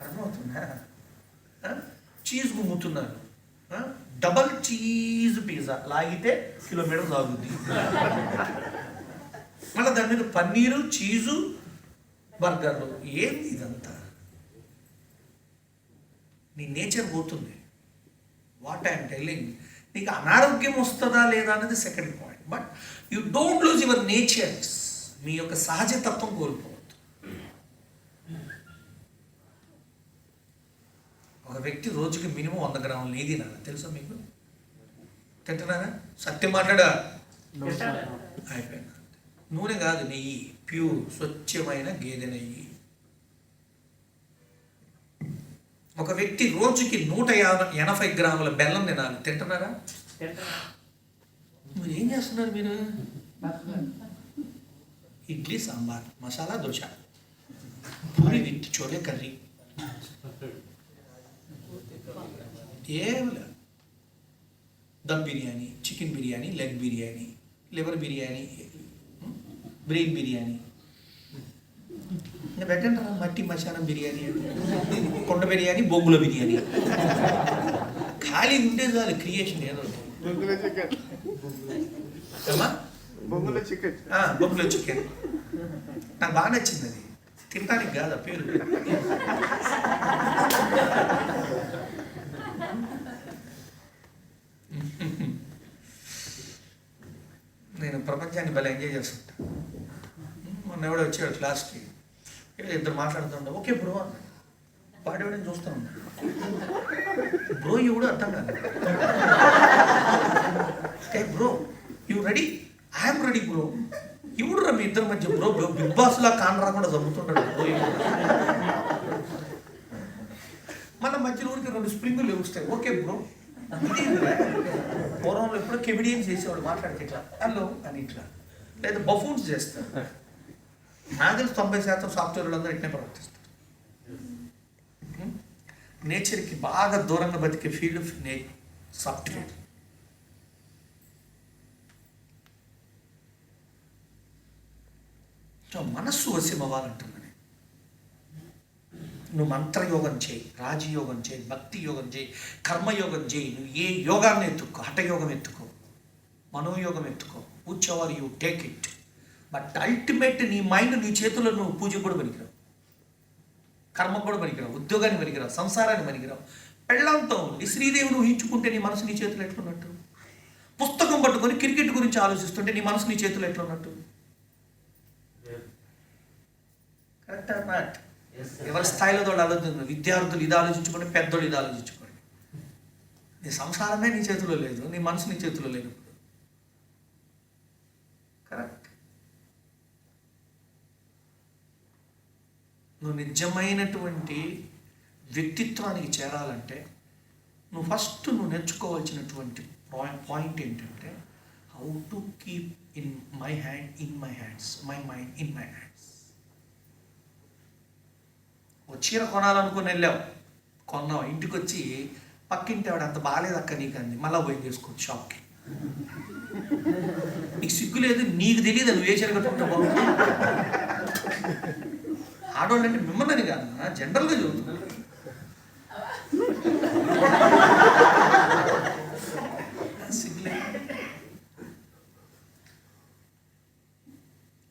అర్థమవుతుందా? చీజ్ గుమ్ముతున్నారు. డబల్ చీజ్ పిజ్జా లాగితే కిలోమీటర్ సాగుద్ది. మళ్ళీ దాని మీద పన్నీరు, చీజు, బర్గర్లు. ఏంది ఇదంతా? నీ నేచర్ పోతుంది. వాట్ ఐఎమ్ టెల్లింగ్, నీకు అనారోగ్యం వస్తుందా లేదా అనేది second point. But you don't lose your natures. మీ యొక్క సహజతత్వం కోల్పోవద్దు. ఒక వ్యక్తి రోజుకి మినిమం 100 గ్రాములు నెయ్యి తినాలి. తెలుసా మీకు? తింటున్నారా? సత్యం మాట్లాడా? అయిపోయింది. నూనె కాదు, నెయ్యి, ప్యూర్ స్వచ్ఛమైన గేదె నెయ్యి. ఒక వ్యక్తి రోజుకి 180 గ్రాముల బెల్లం తినాలి. తింటున్నారా? మీరు ఏం చేస్తున్నారు? మీరు ఇడ్లీ, సాంబార్, మసాలా దోశ, పూరి విత్ చోలే కర్రీ, ఏం లేదు. Dum biryani, chicken biryani, leg biryani, liver biryani, brain biryani. ఇంకా పెట్టండి రా, మట్టి మశానం బిర్యానీ, కొండ బిర్యానీ, బొంగుల బిర్యానీ. ఖాళీ ఉంటే చాలు క్రియేషన్ ఏదో. బొంగుల చికెన్. బొంగుల చికెన్ నాకు బాగా నచ్చింది. అది తినడానికి కాదు పేరు. నేను ప్రపంచాన్ని భలే ఎంజాయ్ చేస్తుంటా. మొన్న ఎవడో వచ్చాడు క్లాస్కి, ఇద్దరు మాట్లాడుతుంటా. ఓకే బ్రో అన్నాడు. వాడేవాడని చూస్తూ ఉన్నాడు. బ్రో ఎవడు అర్థం కాదు. Bro you ready? I'm ready bro. ఎవడు రా మీ ఇద్దరి మధ్య బ్రో? బిగ్ బాస్ లా కాన్ రాకుండా చదువుతుంటాడు బ్రో. మన మధ్యలో ఊరికి 2 స్ప్రింగులు లేవుస్తాయి. Okay bro. పూర్వంలో ఎప్పుడో కెమిడియన్స్ చేసేవాడు మాట్లాడితే ఇట్లా హలో అని ఇట్లా, లేదా బఫూన్స్ చేస్తారు. నాకు తెలిసి 90% సాఫ్ట్వేర్ వాళ్ళందరూ ఇట్నే ప్రవర్తిస్తారు. నేచర్కి బాగా దూరంగా బతికే ఫీల్డ్ సాఫ్ట్వేర్. మనస్సు వశమవ్వాలంటున్నాను. నువ్వు మంత్రయోగం చేయి, రాజయోగం చేయి, భక్తి యోగం చేయి, కర్మయోగం చేయి. నువ్వు ఏ యోగాన్ని ఎత్తుకో, హఠయోగం ఎత్తుకో, మనోయోగం ఎత్తుకో, whichever you take it. But ultimate నీ మైండ్ నీ చేతుల్లో నువ్వు పూజకు కూడా పనికిరావు, కర్మకు కూడా పనికిరావు, ఉద్యోగానికి పనికిరావు, సంసారానికి పనికిరావు. పెళ్ళంతో ఉండి శ్రీదేవిని ఊహించుకుంటే నీ మనసు నీ చేతులు ఎట్లున్నట్టు? పుస్తకం పట్టుకొని క్రికెట్ గురించి ఆలోచిస్తుంటే నీ మనసు నీ చేతులు ఎట్లున్నట్టు? Correct or not? ఎవరి స్థాయిలో వాళ్ళు ఆలోచించారు. విద్యార్థులు ఇది ఆలోచించుకోండి, పెద్దోళ్ళు ఇది ఆలోచించుకోండి. నీ సంసారమే నీ చేతిలో లేదు, నీ మనసు నీ చేతిలో లేదు. కరెక్ట్. నువ్వు నిజమైనటువంటి వ్యక్తిత్వానికి చేరాలంటే నువ్వు ఫస్ట్ నేర్చుకోవాల్సినటువంటి పాయింట్ ఏంటంటే how to keep in my hands my mind in my hands. ఓ చీర కొనాలనుకుని వెళ్ళావు, కొన్నావు, ఇంటికి వచ్చి పక్కింటి ఆవిడ అంత బాగాలేదు అక్క నీకు అంది, మళ్ళీ పోయి చేసుకోవచ్చు షాప్కి. నీకు సిగ్గు లేదు, నీకు తెలియదు నువ్వు ఏ చీర కట్టుకుంటా బాగుంది. ఆడవాళ్ళు అంటే మిమ్మల్ని కాదు, జనరల్గా చదువుతున్నా. సిగ్గులే.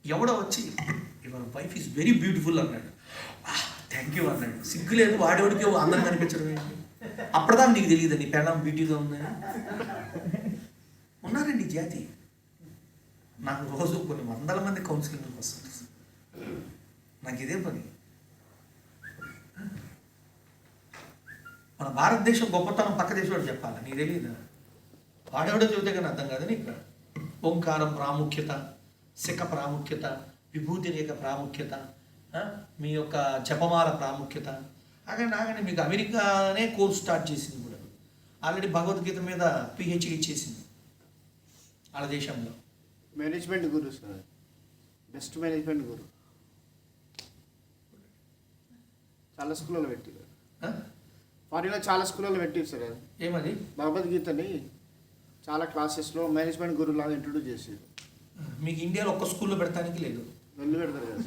ఎవడో వచ్చి your wife is very beautiful అన్నాడు, థ్యాంక్ యూ అన్నాడు. సిగ్గు లేదు, వాడేవాడికి అందంగా కనిపించడం ఏంటి? అప్పటిదా నీకు తెలియదు నీ పెళ్ళం బ్యూటీగా ఉందని. ఉన్నారండి జాతి. నాకు రోజు కొన్ని 100 మంది కౌన్సిలింగ్కి వస్తారు. నాకు ఇదే పని. మన భారతదేశం గొప్పతనం పక్క దేశం వాడు చెప్పాలి, నీకు తెలియదా? వాడేవాడో చెబితే కానీ అర్థం కాదు నీకు. ఓంకారం ప్రాముఖ్యత, శిఖ ప్రాముఖ్యత, విభూతి రేఖ ప్రాముఖ్యత, మీ యొక్క జపమాల ప్రాముఖ్యత. ఆగండి మీకు అమెరికానే కోర్స్ స్టార్ట్ చేసింది కూడా. ఆల్రెడీ భగవద్గీత మీద పిహెచ్డి చేసింది వాళ్ళ దేశంలో. మేనేజ్మెంట్ గురు సార్, బెస్ట్ మేనేజ్మెంట్ గురు. చాలా స్కూళ్ళలో పెట్టారు, ఫారిన్లో చాలా స్కూళ్ళలో పెట్టారు సార్. అది ఏమది? భగవద్గీతని చాలా క్లాసెస్లో మేనేజ్మెంట్ గురువు లాగా ఇంట్రొడ్యూస్ చేసారు. మీకు ఇండియాలో ఒక్క స్కూల్లో పెడతానికి లేదు. లొల్లి పెడతారు కదా,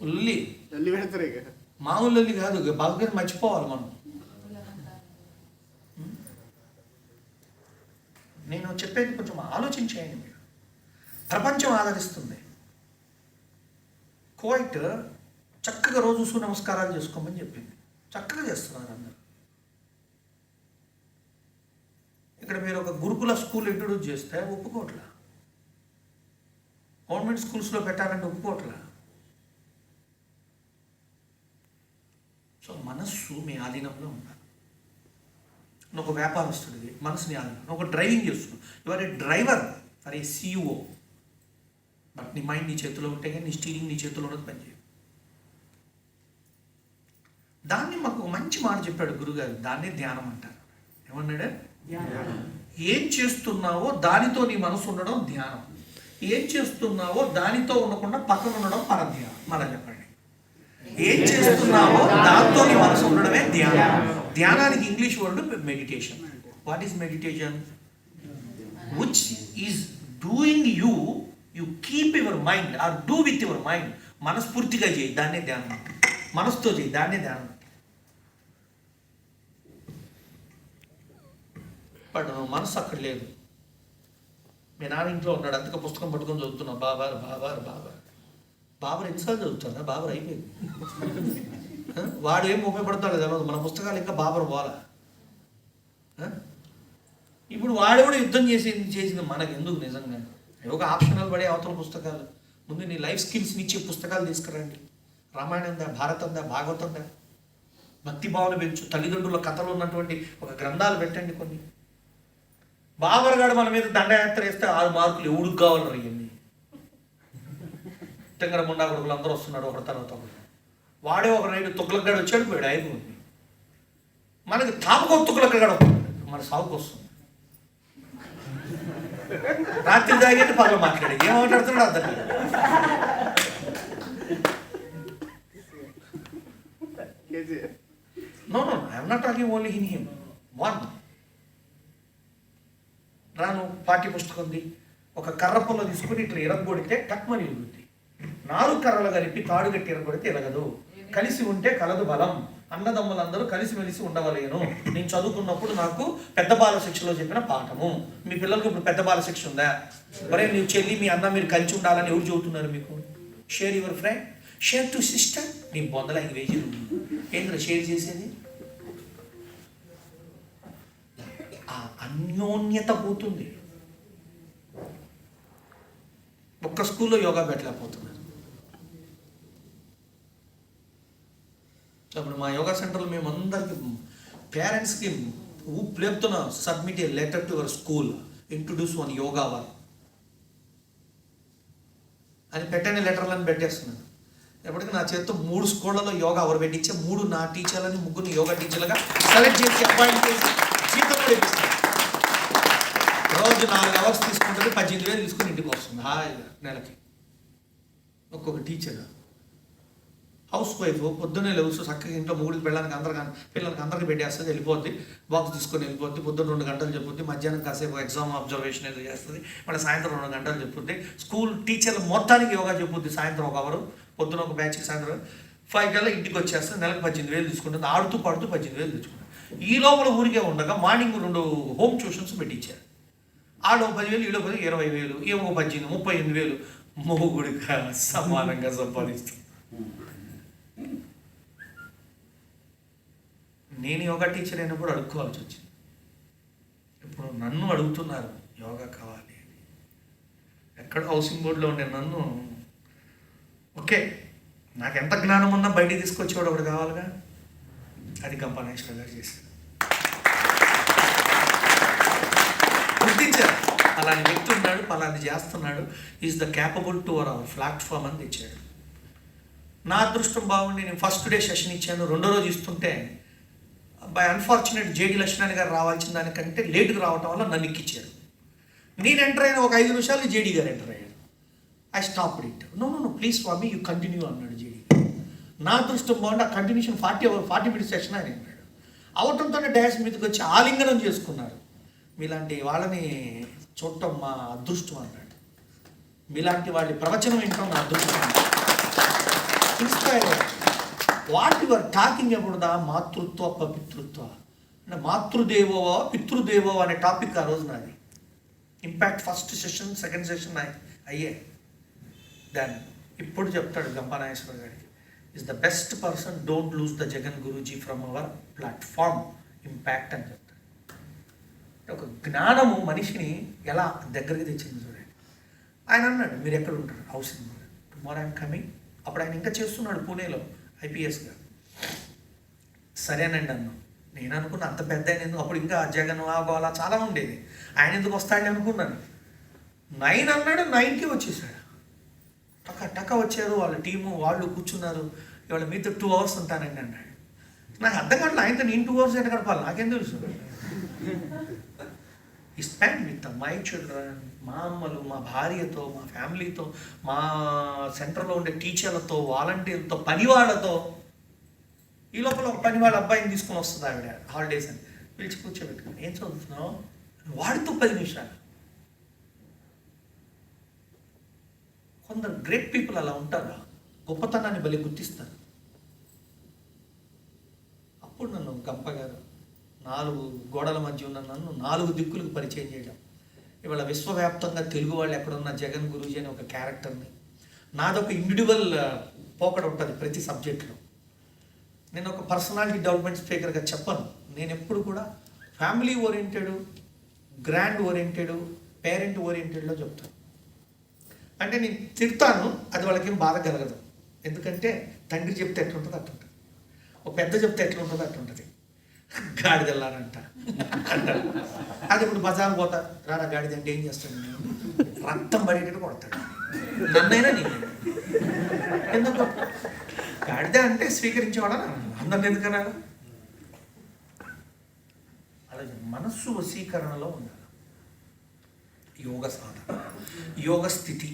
లొల్లి లొల్లి పెడతారు ఇక. మామూలు లొల్లి కాదు, భగవద్గీత మర్చిపోవాలి మనం. నేను చెప్పేది కొంచెం ఆలోచించేయండి మీరు. ప్రపంచం ఆదరిస్తుంది. కువైట్ చక్కగా రోజు సూర్య నమస్కారాలు చేసుకోమని చెప్పింది. చక్కగా చేస్తున్నారు అందరు. ఇక్కడ మీరు ఒక గురుకుల స్కూల్ ఇంట్రొడ్యూస్ చేస్తే ఒప్పుకోవట్లా. గవర్నమెంట్ స్కూల్స్లో పెట్టాలంటే ఒప్పుకోవట్లా. సో మనస్సు మీ ఆధీనంలో ఉండాలి. నువ్వు ఒక వ్యాపారస్తుడివి, మనసుని ఆధీనం. నువ్వు ఒక డ్రైవింగ్ చేస్తున్నావు, your A driver for a CEO. But నీ మైండ్ నీ చేతిలో ఉంటే కానీ నీ స్టీరింగ్ నీ చేతిలో ఉన్నది పనిచేయదు. దాన్ని మాకు ఒక మంచి మాట చెప్పాడు గురుగారు, దాన్నే ధ్యానం అంటారు. ఏమన్నాడు? ఏం చేస్తున్నావో దానితో నీ మనసు ఉండడం ధ్యానం. ఏం చేస్తున్నావో దానితో ఉండకుండా పక్కన ఉండడం పరధ్యానం. మళ్ళీ చెప్పండి. ఏం చేస్తున్నావో దాంతో నీ మనసు ఉండడమే ధ్యానం. ధ్యానానికి English word meditation. What is meditation? Which is doing you keep your mind or do with your mind. మనస్ఫూర్తిగా చేయి, దాన్నే ధ్యానం. మనసుతో చేయి, దాన్నే ధ్యానం. బట్ మనసు అక్కడ లేదు. మీ నాన్న ఇంట్లో ఉన్నాడు, అందుకే పుస్తకం పట్టుకొని చదువుతున్నావు. బాబార్ బాబార్ బాబార్. బాబర్ ఎన్నిసార్లు చదువుతాడా? బాబర్ అయిపోయింది. వాడు ఏం ఉపయోగపడతాడో తెలియదు. మన పుస్తకాలు ఇంకా బాబర్ పోలా. ఇప్పుడు వాడు కూడా యుద్ధం చేసింది మనకు ఎందుకు? నిజంగా ఒక ఆప్షనల్ పడే అవతల పుస్తకాలు. ముందు నీ లైఫ్ స్కిల్స్ని ఇచ్చే పుస్తకాలు తీసుకురండి. రామాయణం దా, భారతం దా, భాగవతం దా. భక్తి భావన పెంచు. తల్లిదండ్రుల కథలు ఉన్నటువంటి ఒక గ్రంథాలు పెట్టండి కొన్ని. బాబర్ గారు మన మీద దండయాత్ర వేస్తే 6 మార్కులు ఎవడికి కావాలి? ఇవన్నీ తెంగర ముండా కొడుకులు అందరూ వస్తున్నారు ఒకరి తర్వాత ఒకరు. వాడే ఒక రైడు తుగ్లక్గాడు వచ్చాడు, పోయాడు. అయిపోయింది. మనకి తాపకో తుగ్లక్గాడు మన సాగుకు వస్తుంది. రాత్రి తాగేది పగలు మాట్లాడి ఏం మాట్లాడుతున్నాడు అర్థం కాదు. No, I'm not talking only in him. One. రాను పాఠ్య పుస్తకంది ఒక కర్ర పొల్ల తీసుకుని ఇట్లా ఇరగొడితే టక్మని ఇరుగుద్ది. 4 కర్రలు కలిపి తాడు కట్టి ఇరగొడితే ఇరగదు. కలిసి ఉంటే కలదు బలం. అన్నదమ్ములందరూ కలిసిమెలిసి ఉండవలేను. నేను చదువుకున్నప్పుడు నాకు పెద్ద బాల శిక్షలో చెప్పిన పాఠము. మీ పిల్లలకు ఇప్పుడు పెద్ద బాల శిక్ష ఉందా? మరే నీ చెల్లి మీ అన్న మీరు కలిసి ఉండాలని ఎవరు చెబుతున్నారు మీకు? Share your friend, share to sister. నీ బొందల వేజీ ఏంద్ర షేర్ చేసేది? ఆ అన్యోన్యత పోతుంది. ఒక్క స్కూల్లో యోగా పెట్టలేకపోతున్నారు. అప్పుడు మా యోగా సెంటర్లో మేము అందరికి పేరెంట్స్కి లేపుతున్నా, submit a letter to your school, introduce one yoga hour అని పెట్టని లెటర్లను పెట్టేస్తున్నాను. ఎప్పటికీ నా చేతితో 3 స్కూళ్ళలో యోగా అవర్ పెట్టించే 3 నా టీచర్లని 3 యోగా టీచర్లుగా సెలెక్ట్ చేసి అపాయింట్ చేసి జీతం కూడా ఇప్పిస్తాను. రోజు 4 అవర్స్ తీసుకుంటుంది, 18,000 తీసుకుని ఇంటికి వస్తుంది హాయిగా నెలకి. ఒక్కొక్క టీచర్ హౌస్ వైఫ్ పొద్దున్నే లేవచ్చు చక్కగా ఇంట్లో 3 పిల్లలకి అందరికి పెట్టేస్తుంది, వెళ్ళిపోద్ది, బాక్స్ తీసుకొని వెళ్ళిపోద్ది. పొద్దున్న 2 గంటలు చెప్పుద్ది, మధ్యాహ్నం కాసేపు ఎగ్జామ్ అబ్జర్వేషన్ ఏదో చేస్తుంది, మళ్ళీ సాయంత్రం 2 గంటలు చెప్పుద్ది. స్కూల్ టీచర్లు మొత్తానికి యోగా చెప్పుద్ది. సాయంత్రం 1 అవరు, పొద్దున ఒక బ్యాచ్కి సాయంత్రం 5 కల్లా ఇంటికి వచ్చేస్తుంది. నెలకు 18,000 తీసుకుంటుంది. ఆడుతూ పాడుతూ 18,000 తెచ్చుకుంటుంది. ఈ లోపల ఊరికే ఉండగా మార్నింగ్ 2 హోమ్ ట్యూషన్స్ పెట్టించారు. ఆడో 10,000, ఈడో 10,000, 20,000, ఏమో 18,000, 38,000 మొగుడిగా సమానంగా సంపాదిస్తుంది. నేను యోగా టీచర్ అయినప్పుడు అడుక్కోవాల్సి వచ్చింది. ఇప్పుడు నన్ను అడుగుతున్నారు యోగా కావాలి అని. ఎక్కడ హౌసింగ్ బోర్డులో ఉండే నన్ను, ఓకే నాకు ఎంత జ్ఞానం ఉన్నా బయటికి తీసుకొచ్చేవాడు ఒకటి కావాలిగా. అది గంపనేశ్వర గారు చేశారు. గుర్తించారు అలాంటి వ్యక్తి ఉన్నాడు, పలాంటి చేస్తున్నాడు, is the capable to our platform అని తెచ్చాడు. నా అదృష్టం బాగుండి నేను ఫస్ట్ డే సెషన్ ఇచ్చాను. 2వ రోజు ఇస్తుంటే బై అన్ఫార్చునేట్ జేడి లక్ష్మణ్ గారు రావాల్సిన దానికంటే లేటుగా రావటం వల్ల నన్ను ఎక్కిచ్చారు. నేను ఎంటర్ అయిన ఒక 5 నిమిషాలు జేడీ గారు ఎంటర్ అయ్యారు. I stop it. No please Swami you continue అన్నాడు జేడీ. నా అదృష్టం బాగుండి ఆ కంటిన్యూషన్ 40 minutes సెషన్ ఆయన అన్నాడు. అవటంతోనే డాష్ మీదకి వచ్చి ఆలింగనం చేసుకున్నారు. మీలాంటి వాళ్ళని చూడటం మా అదృష్టం అన్నాడు. మీలాంటి వాళ్ళ ప్రవచనం వింటాం నా అదృష్టం. Inspire what you are talking about the మాతృత్వ పవిత్రుత్వ అంటే మాతృదేవోవా పితృదేవో అనే టాపిక్ ఆ రోజు నాది. Impact first session second session అయ్యే దాన్ని ఇప్పుడు చెప్తాడు గంపనాగేశ్వర గారికి, is the best person, don't lose the Jagan Guruji from our platform impact అని చెప్తాడు. ఒక జ్ఞానము మనిషిని ఎలా దగ్గరికి తెచ్చింది చూడండి. ఆయన అన్నాడు, మీరు ఎక్కడ ఉంటారు? హౌసింగ్. Tomorrow I'm coming. అప్పుడు ఆయన ఇంకా చేస్తున్నాడు పూణేలో ఐపీఎస్గా. సరేనండి అన్నాం. నేను అనుకున్నా అంత పెద్ద ఆయన ఎందుకు, అప్పుడు ఇంకా జగన్ అలా చాలా ఉండేది, ఆయన ఎందుకు వస్తాడని అనుకున్నాను. 9 అన్నాడు, 9కి వచ్చేసాడు. టక్క వచ్చారు, వాళ్ళ టీము వాళ్ళు కూర్చున్నారు. ఇవాళ మీతో 2 hours ఉంటానండి అన్నాడు. నాకు అర్థం కావట్లేదు, ఆయనతో నేను 2 hours ఎక్కడ గడపాలి నాకేం తెలుసు. ఈ స్పెండ్ విత్ మై చిల్డ్రన్, మా అమ్మలు, మా భార్యతో, మా ఫ్యామిలీతో, మా సెంటర్లో ఉండే టీచర్లతో, వాలంటీర్లతో, పని వాళ్ళతో. ఈ లోపల ఒక పని వాళ్ళ అబ్బాయిని తీసుకొని వస్తుంది ఆవిడ హాలిడేస్ అని పిలిచి కూర్చోబెట్టుకుని, ఏం చదువుతున్నావు? వాడితో 10 నిమిషాలు. కొందరు గ్రేట్ పీపుల్ అలా ఉంటారు, గొప్పతనాన్ని బలి గుర్తిస్తారు. అప్పుడు నన్ను గంప గారు 4 గోడల మధ్య ఉన్న నన్ను 4 దిక్కులకు పరిచయం చేయడం. ఇవాళ విశ్వవ్యాప్తంగా తెలుగు వాళ్ళు ఎక్కడున్న జగన్ గురూజీ అనే ఒక క్యారెక్టర్ని, నాదొక ఇండివిజువల్ పోకడ ఉంటుంది ప్రతి సబ్జెక్టులో. నేను ఒక పర్సనాలిటీ డెవలప్మెంట్ స్పీకర్గా చెప్పను. నేను ఎప్పుడు కూడా family oriented, grand oriented, parent ఓరియంటెడ్లో చెప్తాను. అంటే నేను తిడతాను, అది వాళ్ళకేం బాధ కలగదు. ఎందుకంటే తండ్రి చెప్తే ఎట్లుంటుంది అట్లుంటుంది, ఒక పెద్ద చెప్తే ఎట్లుంటుంది అట్లుంటుంది. గాడిదెళ్ళారంట అంటారు. అది ఇప్పుడు బజార్ పోతా, రారా గాడిద అంటే ఏం చేస్తాడు, రక్తం పడేటట్టు కొడతాడు. నన్నైనా నేను ఎందుకు గాడిద అంటే స్వీకరించేవాడా, అందరిని ఎందుకన్నారు? అలాగే మనస్సు వశీకరణలో ఉండాలి. యోగ సాధన, యోగ స్థితి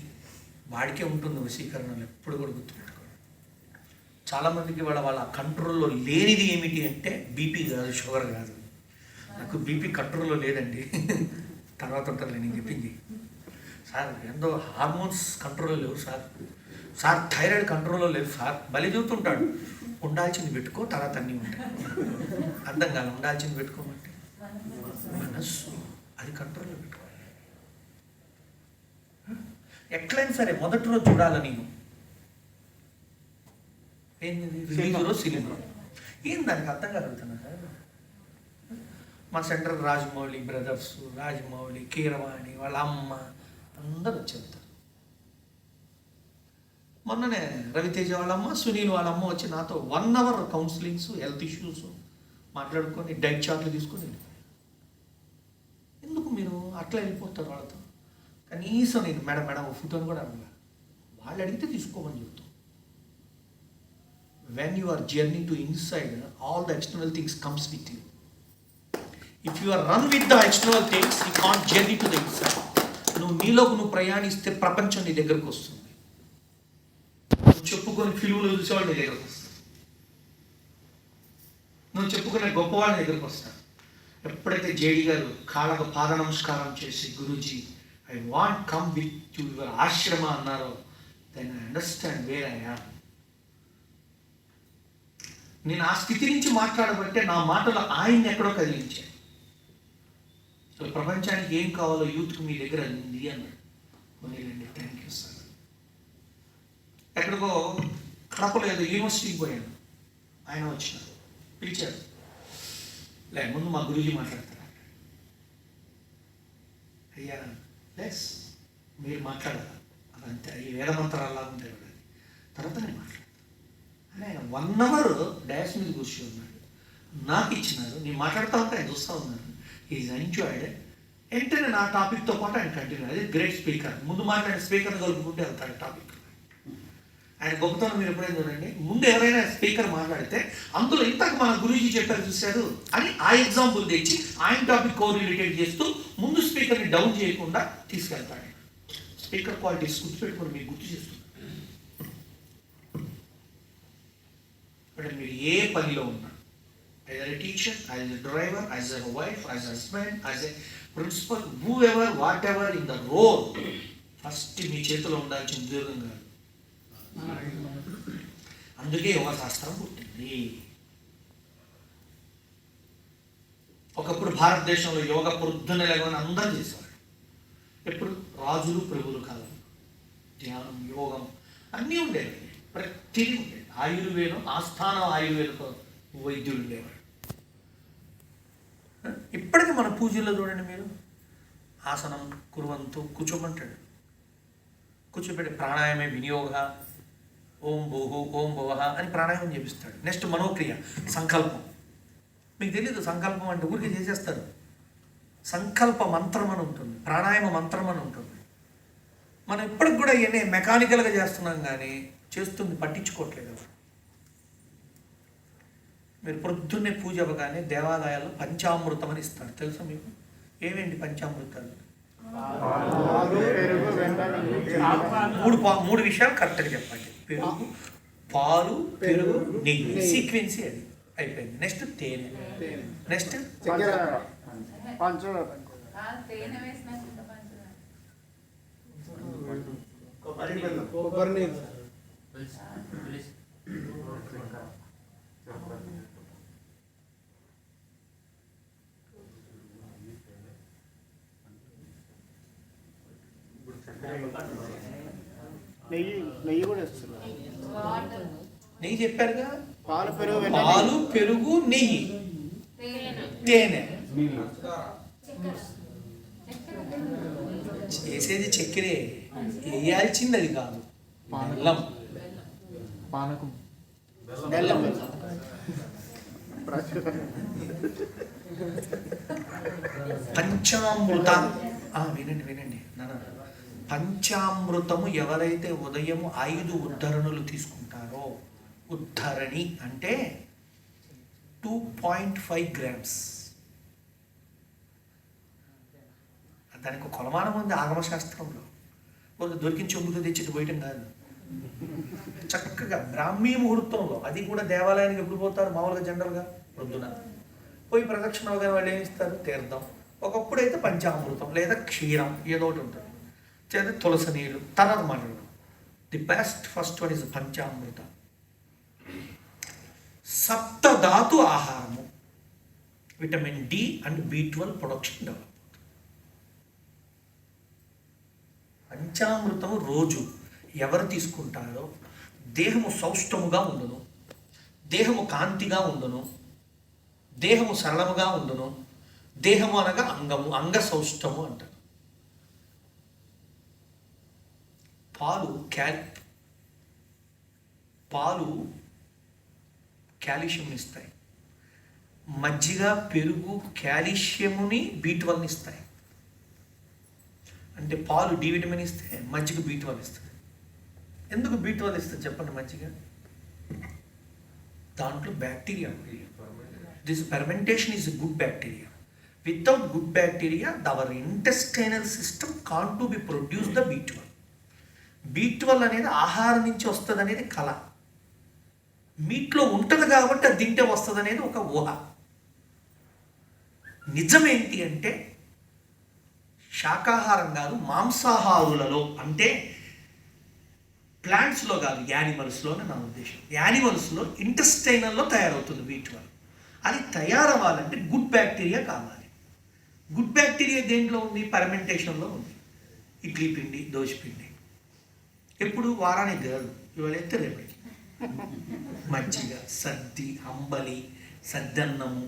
వాడికే ఉంటుంది వశీకరణలో, ఎప్పుడు కూడా గుర్తుపెట్టుకోండి. చాలామందికి వాళ్ళ కంట్రోల్లో లేనిది ఏమిటి అంటే బీపీ కాదు, షుగర్ కాదు. నాకు బీపీ కంట్రోల్లో లేదండి, తర్వాత ఉంటుంది నేను చెప్పింది. సార్ ఎంతో హార్మోన్స్ కంట్రోల్లో లేవు సార్ థైరాయిడ్ కంట్రోల్లో లేవు సార్. బలి చూస్తుంటాడు. ఉండాల్సింది పెట్టుకో, తర్వాత అన్నీ ఉంటాయి. అర్థం కాదు, ఉండాల్సింది పెట్టుకోమంటే మనస్సు అది కంట్రోల్లో పెట్టుకో. ఎట్లయినా సరే మొదటి రోజు చూడాలి నేను, ఏంది రిలీజ్లో సినిమా ఏం దానికి అర్థం కలుగుతున్నా సార్. మా సెంటర్ రాజమౌళి బ్రదర్స్, రాజమౌళి, కీరవాణి, వాళ్ళ అమ్మ అందరూ వచ్చేస్తారు. మొన్ననే రవితేజ వాళ్ళమ్మ, సునీల్ వాళ్ళమ్మ వచ్చి నాతో 1 hour కౌన్సిలింగ్స్, హెల్త్ ఇష్యూస్ మాట్లాడుకొని, డైట్ చార్ట్లు తీసుకొని. ఎందుకు మీరు అట్లా వెళ్ళిపోతారు వాళ్ళతో? కనీసం నేను మేడం ఫోటోని కూడా అడగల. వాళ్ళు అడిగితే తీసుకోమని చెప్తాం. when you are journey to inside, all the external things comes with you. If you are run with the external things, you can't journey to the inside. నువ్వు నీలోకి నువ్వు ప్రయాణిస్తే ప్రపంచం నీ దగ్గరకు వస్తుంది. నువ్వు చెప్పుకొని ఫిలువలు చూసేవాళ్ళు నీ దగ్గరకు వస్తారు. నువ్వు చెప్పుకునే గొప్పవాళ్ళ దగ్గరకు వస్తారు. ఎప్పుడైతే జేడి గారు కాళ్ళకు పాద నమస్కారం చేసి, Guruji I want come with your ashram అన్నారో, then I understand where I am. నేను ఆ స్థితి నుంచి మాట్లాడబట్టే నా మాటలు ఆయన్ని ఎక్కడో కదిలించాను. సో ప్రపంచానికి ఏం కావాలో యూత్కి మీ దగ్గర ఉంది అన్నాడు. పోనీలండి, థ్యాంక్ యూ సార్. ఎక్కడికో కడపలో ఏదో యూనివర్సిటీకి పోయాను, ఆయన వచ్చినారు, పిలిచారు. ముందు మా గురూజీ మాట్లాడతారు. అయ్యా లెస్ మీరు మాట్లాడాలి, అదంతే, ఈ వేదమంత్రాల్లా ఉంటాయి. తర్వాత నేను మాట్లాడతాను. ఆయన 1 hour డాష్ మీద కూర్చొని ఉన్నాడు, నాకు ఇచ్చినారు. నేను మాట్లాడుతూ ఉంటే ఆయన చూస్తూ ఉన్నాను. Is enjoyed. వెంటనే నా టాపిక్తో పాటు ఆయన కంటిన్యూ. అది గ్రేట్ స్పీకర్. ముందు మాట్లాడిన స్పీకర్ని కలుపుకుంటే వెళ్తాడు టాపిక్. ఆయన గొప్పతనం మీరు ఎప్పుడైనా చూడండి, ముందు ఎవరైనా స్పీకర్ మాట్లాడితే అందులో ఇంతకు మన గురూజీ చెప్పారు చూశారు అని ఆ ఎగ్జాంపుల్ తెచ్చి ఆయన టాపిక్ కోరిలేటెడ్ చేస్తూ ముందు స్పీకర్ని డౌన్ చేయకుండా తీసుకెళ్తాడు. స్పీకర్ క్వాలిటీస్ గుర్తుపెట్టుకొని మీరు గుర్తు చేస్తున్నారు. మీరు ఏ పనిలో ఉన్నా, as a teacher, as a driver, as a wife, as a husband, as a principal whoever whatever in the role first మీ చేతిలో ఉండాల్సిన ఉద్యోగం కాదు. అందుకే యోగశాస్త్రం పుట్టింది. ఒకప్పుడు భారతదేశంలో యోగ పొద్దున లేవని అందరూ చేసేవారు. ఎప్పుడు రాజులు ప్రభువులు కాలం ధ్యానం యోగం అన్నీ ఉండేవి, ప్రతిదీ ఉండేది. ఆయుర్వేదం ఆస్థానం ఆయుర్వేద వైద్యులు ఉండేవారు. ఇప్పటికీ మన పూజల్లో చూడండి మీరు, ఆసనం కురువంతు కూర్చోమంటాడు, కూర్చోబెట్టి ప్రాణాయామే వినియోగ ఓం భూహు ఓం భువః అని ప్రాణాయామం చేపిస్తాడు. నెక్స్ట్ మనోక్రియ సంకల్పం. మీకు తెలియదు సంకల్పం అంటే ఊరికి చేసేస్తారు. సంకల్ప మంత్రం అని ఉంటుంది, ప్రాణాయామ మంత్రం అని ఉంటుంది. మనం ఇప్పటికి కూడా ఇవన్నీ మెకానికల్గా చేస్తున్నాం కానీ చేస్తుంది పట్టించుకోవట్లేదు. మీరు పొద్దున్నే పూజ అవ్వగానే దేవాలయాల్లో పంచామృతం అని ఇస్తారు, తెలుసా మీకు? ఏమేంటి పంచామృతాలు? మూడు విషయాలు కరెక్ట్గా చెప్పండి. పెరుగు, పాలు, పెరుగు, నెయ్యి. సీక్వెన్సీ అది అయిపోయింది. నెక్స్ట్ తేనె, నెక్స్ట్ నెయ్యి కూడా ఇస్తారు. నెయ్యి చెప్పారుగా, పాలు పెరుగు నెయ్యి తేనె. చేసేది చక్కెరే, వేయాల్సింది అది కాదు, బెల్లం. పానకం బెల్లం. పంచామృత వినండి నాన్న. పంచామృతము ఎవరైతే ఉదయము 5 ఉద్ధరణలు తీసుకుంటారో, ఉద్ధరణి అంటే 2.5 గ్రామ్స్. దానికి కొలమానం ఉంది ఆగమశాస్త్రంలో. దొరికిన చెంబుతో తెచ్చి పోయటం కాదు. చక్కగా బ్రాహ్మీ ముహూర్తంలో, అది కూడా దేవాలయానికి ఎప్పుడు పోతారు మామూలుగా జనరల్గా ప్రొద్దున పోయి ప్రదక్షిణ అవగానే వాళ్ళు ఏమి ఇస్తారు? తీర్థం. ఒకప్పుడైతే పంచామృతం లేదా క్షీరం ఏదో ఒకటి ఉంటుంది, లేదా తులసి నీళ్ళు. తర్వాత మాట్లాడడం. The best first one is panchamrita. సప్తధాతు ఆహారము, vitamin D and B12 production develop. పంచామృతము రోజు ఎవరు తీసుకుంటారో దేహము సౌష్టముగా ఉండును, దేహము కాంతిగా ఉండును, దేహము సరళముగా ఉండును. దేహము అనగా అంగము, అంగ సౌష్టము అంటారు. పాలు కాల్షియం ఇస్తాయి. మజ్జిగ పెరుగు కాల్షియముని B12 ఇస్తాయి. అంటే పాలు డి విటమిన్ ఇస్తే మజ్జిగ B12 ఇస్తుంది. ఎందుకు B12 ఇస్తుంది చెప్పండి? మజ్జిగ దాంట్లో bacteria, this fermentation is good bacteria. Without good bacteria our intestinal system can't to be produce the B12. B12 అనేది ఆహారం నుంచి వస్తుంది అనేది కళ. మీట్లో ఉంటుంది కాబట్టి అది తింటే వస్తుంది అనేది ఒక ఊహ. నిజమేంటి అంటే శాకాహారం కాదు, మాంసాహారులలో అంటే ప్లాంట్స్లో కాదు, యానిమల్స్లోనే నా ఉద్దేశం. యానిమల్స్లో ఇంటెస్టైనల్లో తయారవుతుంది B12. అది తయారవ్వాలంటే గుడ్ బ్యాక్టీరియా కావాలి. గుడ్ బ్యాక్టీరియా దేంట్లో ఉంది? ఫెర్మెంటేషన్లో ఉంది. ఇడ్లీ పిండి, దోశ పిండి. ఎప్పుడు? వారానికి కాదు, ఇవాళ అయితే రేపటికి. మజ్జిగ, సద్ది, అంబలి, సద్దన్నము.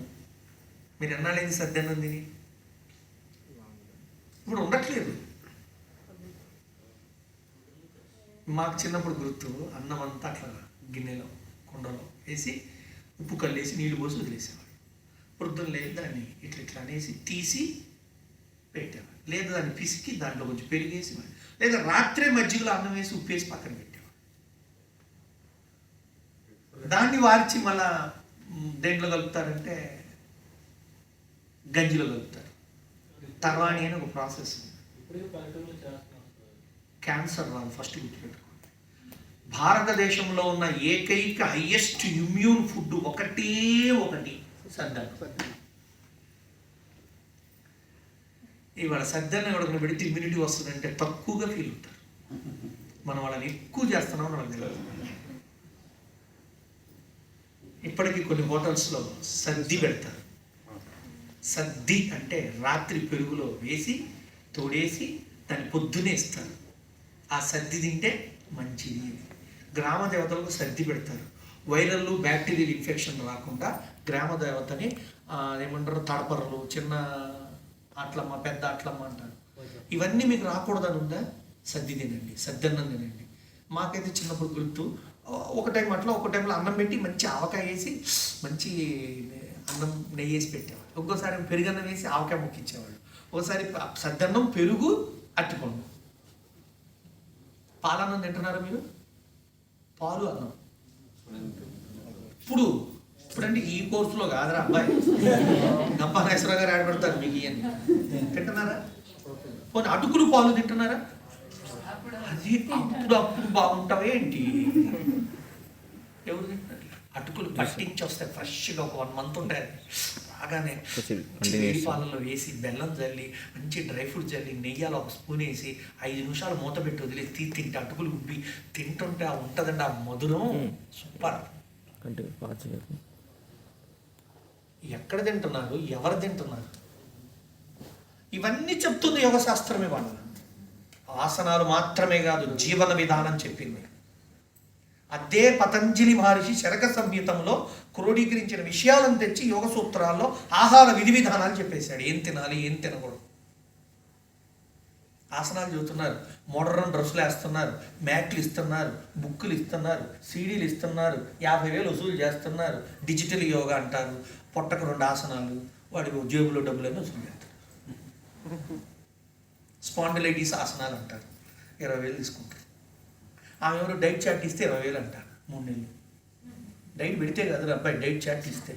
మీరు ఎన్నాళ్ళైంది సద్దన్నం తిని? ఇప్పుడు ఉండట్లేదు. మాకు చిన్నప్పుడు గుర్తు, అన్నం అంతా అట్లా గిన్నెలో కుండలో వేసి ఉప్పు కల్లేసి నీళ్ళు పోసి వదిలేసేవాడు. పొద్దున్న లేదు దాన్ని ఇట్లా అనేసి తీసి పెట్టేవాడు, లేదా దాన్ని పిసికి దాంట్లో కొంచెం పెరిగేసి, లేదా రాత్రే మజ్జిగలో అన్నం వేసి ఉప్పు వేసి పక్కన పెట్టేవాడు. దాన్ని వార్చి మళ్ళా దేంట్లో కలుపుతారంటే గంజిలో కలుపుతారు. తర్వాణి అని ఒక ప్రాసెస్. క్యాన్సర్ రాదు, ఫస్ట్ గుర్తుపెట్టుకోండి. భారతదేశంలో ఉన్న ఏకైక హైయెస్ట్ ఇమ్యూన్ ఫుడ్ ఒకటి సద్దన్నం. ఇవాళ సద్దన్న ఎవరికైనా పెడితే ఇమ్యూనిటీ వస్తుందంటే తక్కువగా ఫీల్ అవుతారు. మనం వాళ్ళని ఎక్కువ చేస్తున్నామని వాళ్ళకి తెలియదు. ఇప్పటికీ కొన్ని హోటల్స్లో సద్ది పెడతారు. సద్ది అంటే రాత్రి పెరుగులో వేసి తోడేసి దాన్ని పొద్దునే ఇస్తారు. ఆ సద్ది తింటే మంచిది. గ్రామ దేవతలకు సద్ది పెడతారు. వైరల్ బ్యాక్టీరియల్ ఇన్ఫెక్షన్ రాకుండా గ్రామ దేవతని ఏమంటారు, తడపరలు, చిన్న అట్లమ్మ, పెద్ద అట్లమ్మ అంటారు. ఇవన్నీ మీకు రాకూడదని ఉందా? సద్ది తినండి, సద్దన్నం తినండి. మాకైతే చిన్నప్పుడు గుర్తు, ఒక టైం అట్లా, ఒక టైంలో అన్నం పెట్టి మంచి ఆవకాయ వేసి మంచి అన్నం నెయ్యి వేసి పెట్టేవాళ్ళు. ఒక్కోసారి పెరుగన్నం వేసి ఆవకాయ ముక్కించేవాళ్ళు. ఒకసారి సద్దన్నం, పెరుగు, అట్టిపండు. పాలన్నం తింటున్నారా మీరు? పాలు అన్నం. ఇప్పుడంటే ఈ కోర్సులో కాదురా అబ్బాయి, గంపానేశ్వరరావు గారు ఆడబడతారు మీకు ఇవన్నీ. తింటున్నారా? పోనీ అటుకులు పాలు తింటున్నారా? అది అప్పుడు బాగుంటావే ఏంటి? ఎవరు తింటున్నారు? అటుకులు పట్టించి వస్తాయి ఫ్రెష్గా, ఒక 1 month ఉంటాయి. బాగానే వేడి పాలలో వేసి బెల్లం జల్లి మంచి డ్రై ఫ్రూట్ జల్లి నెయ్యాలో 1 స్పూన్ వేసి 5 నిమిషాలు మూత పెట్టి వదిలేసి తింటే అటుకులు ఉబ్బి తింటుంటే ఆ ఉంటుందండి ఆ మధురం. సూపర్. ఎక్కడ తింటున్నారు? ఎవరు తింటున్నారు? ఇవన్నీ చెప్తుంది యోగ శాస్త్రమే. వాళ్ళు ఆసనాలు మాత్రమే కాదు, జీవన విధానం చెప్పింది. అదే పతంజలి మహర్షి శరక సంహితంలో క్రోడీకరించిన విషయాలను తెచ్చి యోగ సూత్రాల్లో ఆహార విధి విధానాలు చెప్పేశాడు. ఏం తినాలి, ఏం తినకూడదు. ఆసనాలు చెబుతున్నారు, మోడర్న్ డ్రెస్సులు వేస్తున్నారు, మ్యాట్లు ఇస్తున్నారు, బుక్కులు ఇస్తున్నారు, సీడీలు ఇస్తున్నారు, 50,000 వసూలు చేస్తున్నారు. డిజిటల్ యోగా అంటారు. పొట్టకు 2 ఆసనాలు, వాడి జేబులో డబ్బులన్నీ వసూలు చేస్తారు. స్పాండిలైటిస్ ఆసనాలు అంటారు, 20,000 తీసుకుంటారు. ఆమె ఎవరు డైట్ చాట్ ఇస్తే 20,000 అంటారు. 3 నెలలు డైట్ పెడితే కదా అబ్బాయి, డైట్ చాట్ ఇస్తే.